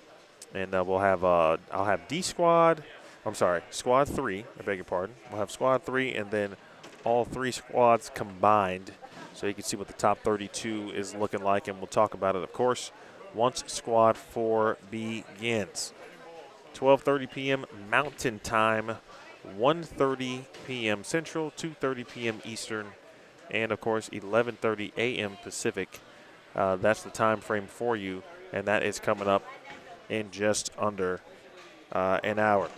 And we'll have I'll have Squad 3. I beg your pardon. We'll have Squad 3, and then all 3 squads combined, so you can see what the top 32 is looking like, and we'll talk about it, of course, once Squad 4 begins. 12:30 p.m. Mountain Time, 1:30 p.m. Central, 2:30 p.m. Eastern, and, of course, 11:30 a.m. Pacific. That's the time frame for you, and that is coming up in just under an hour.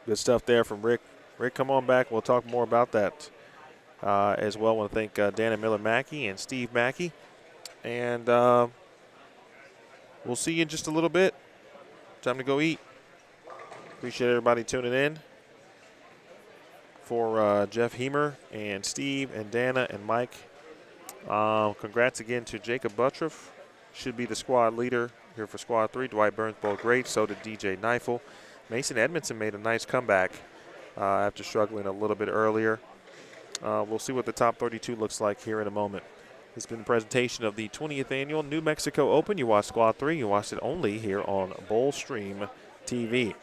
Good stuff there from Rick. Rick, come on back. We'll talk more about that as well. I want to thank Dana Miller-Mackey and Steve Mackey. And we'll see you in just a little bit. Time to go eat. Appreciate everybody tuning in. For Jeff Heemer and Steve and Dana and Mike, congrats again to Jacob Buttroff. Should be the squad leader here for Squad 3. Dwight Burns bowled great. So did DJ Neifel. Mason Edmondson made a nice comeback after struggling a little bit earlier. We'll see what the top 32 looks like here in a moment. This has been a presentation of the 20th Annual New Mexico Open. You watched Squad 3. You watched it only here on Bowlstream TV.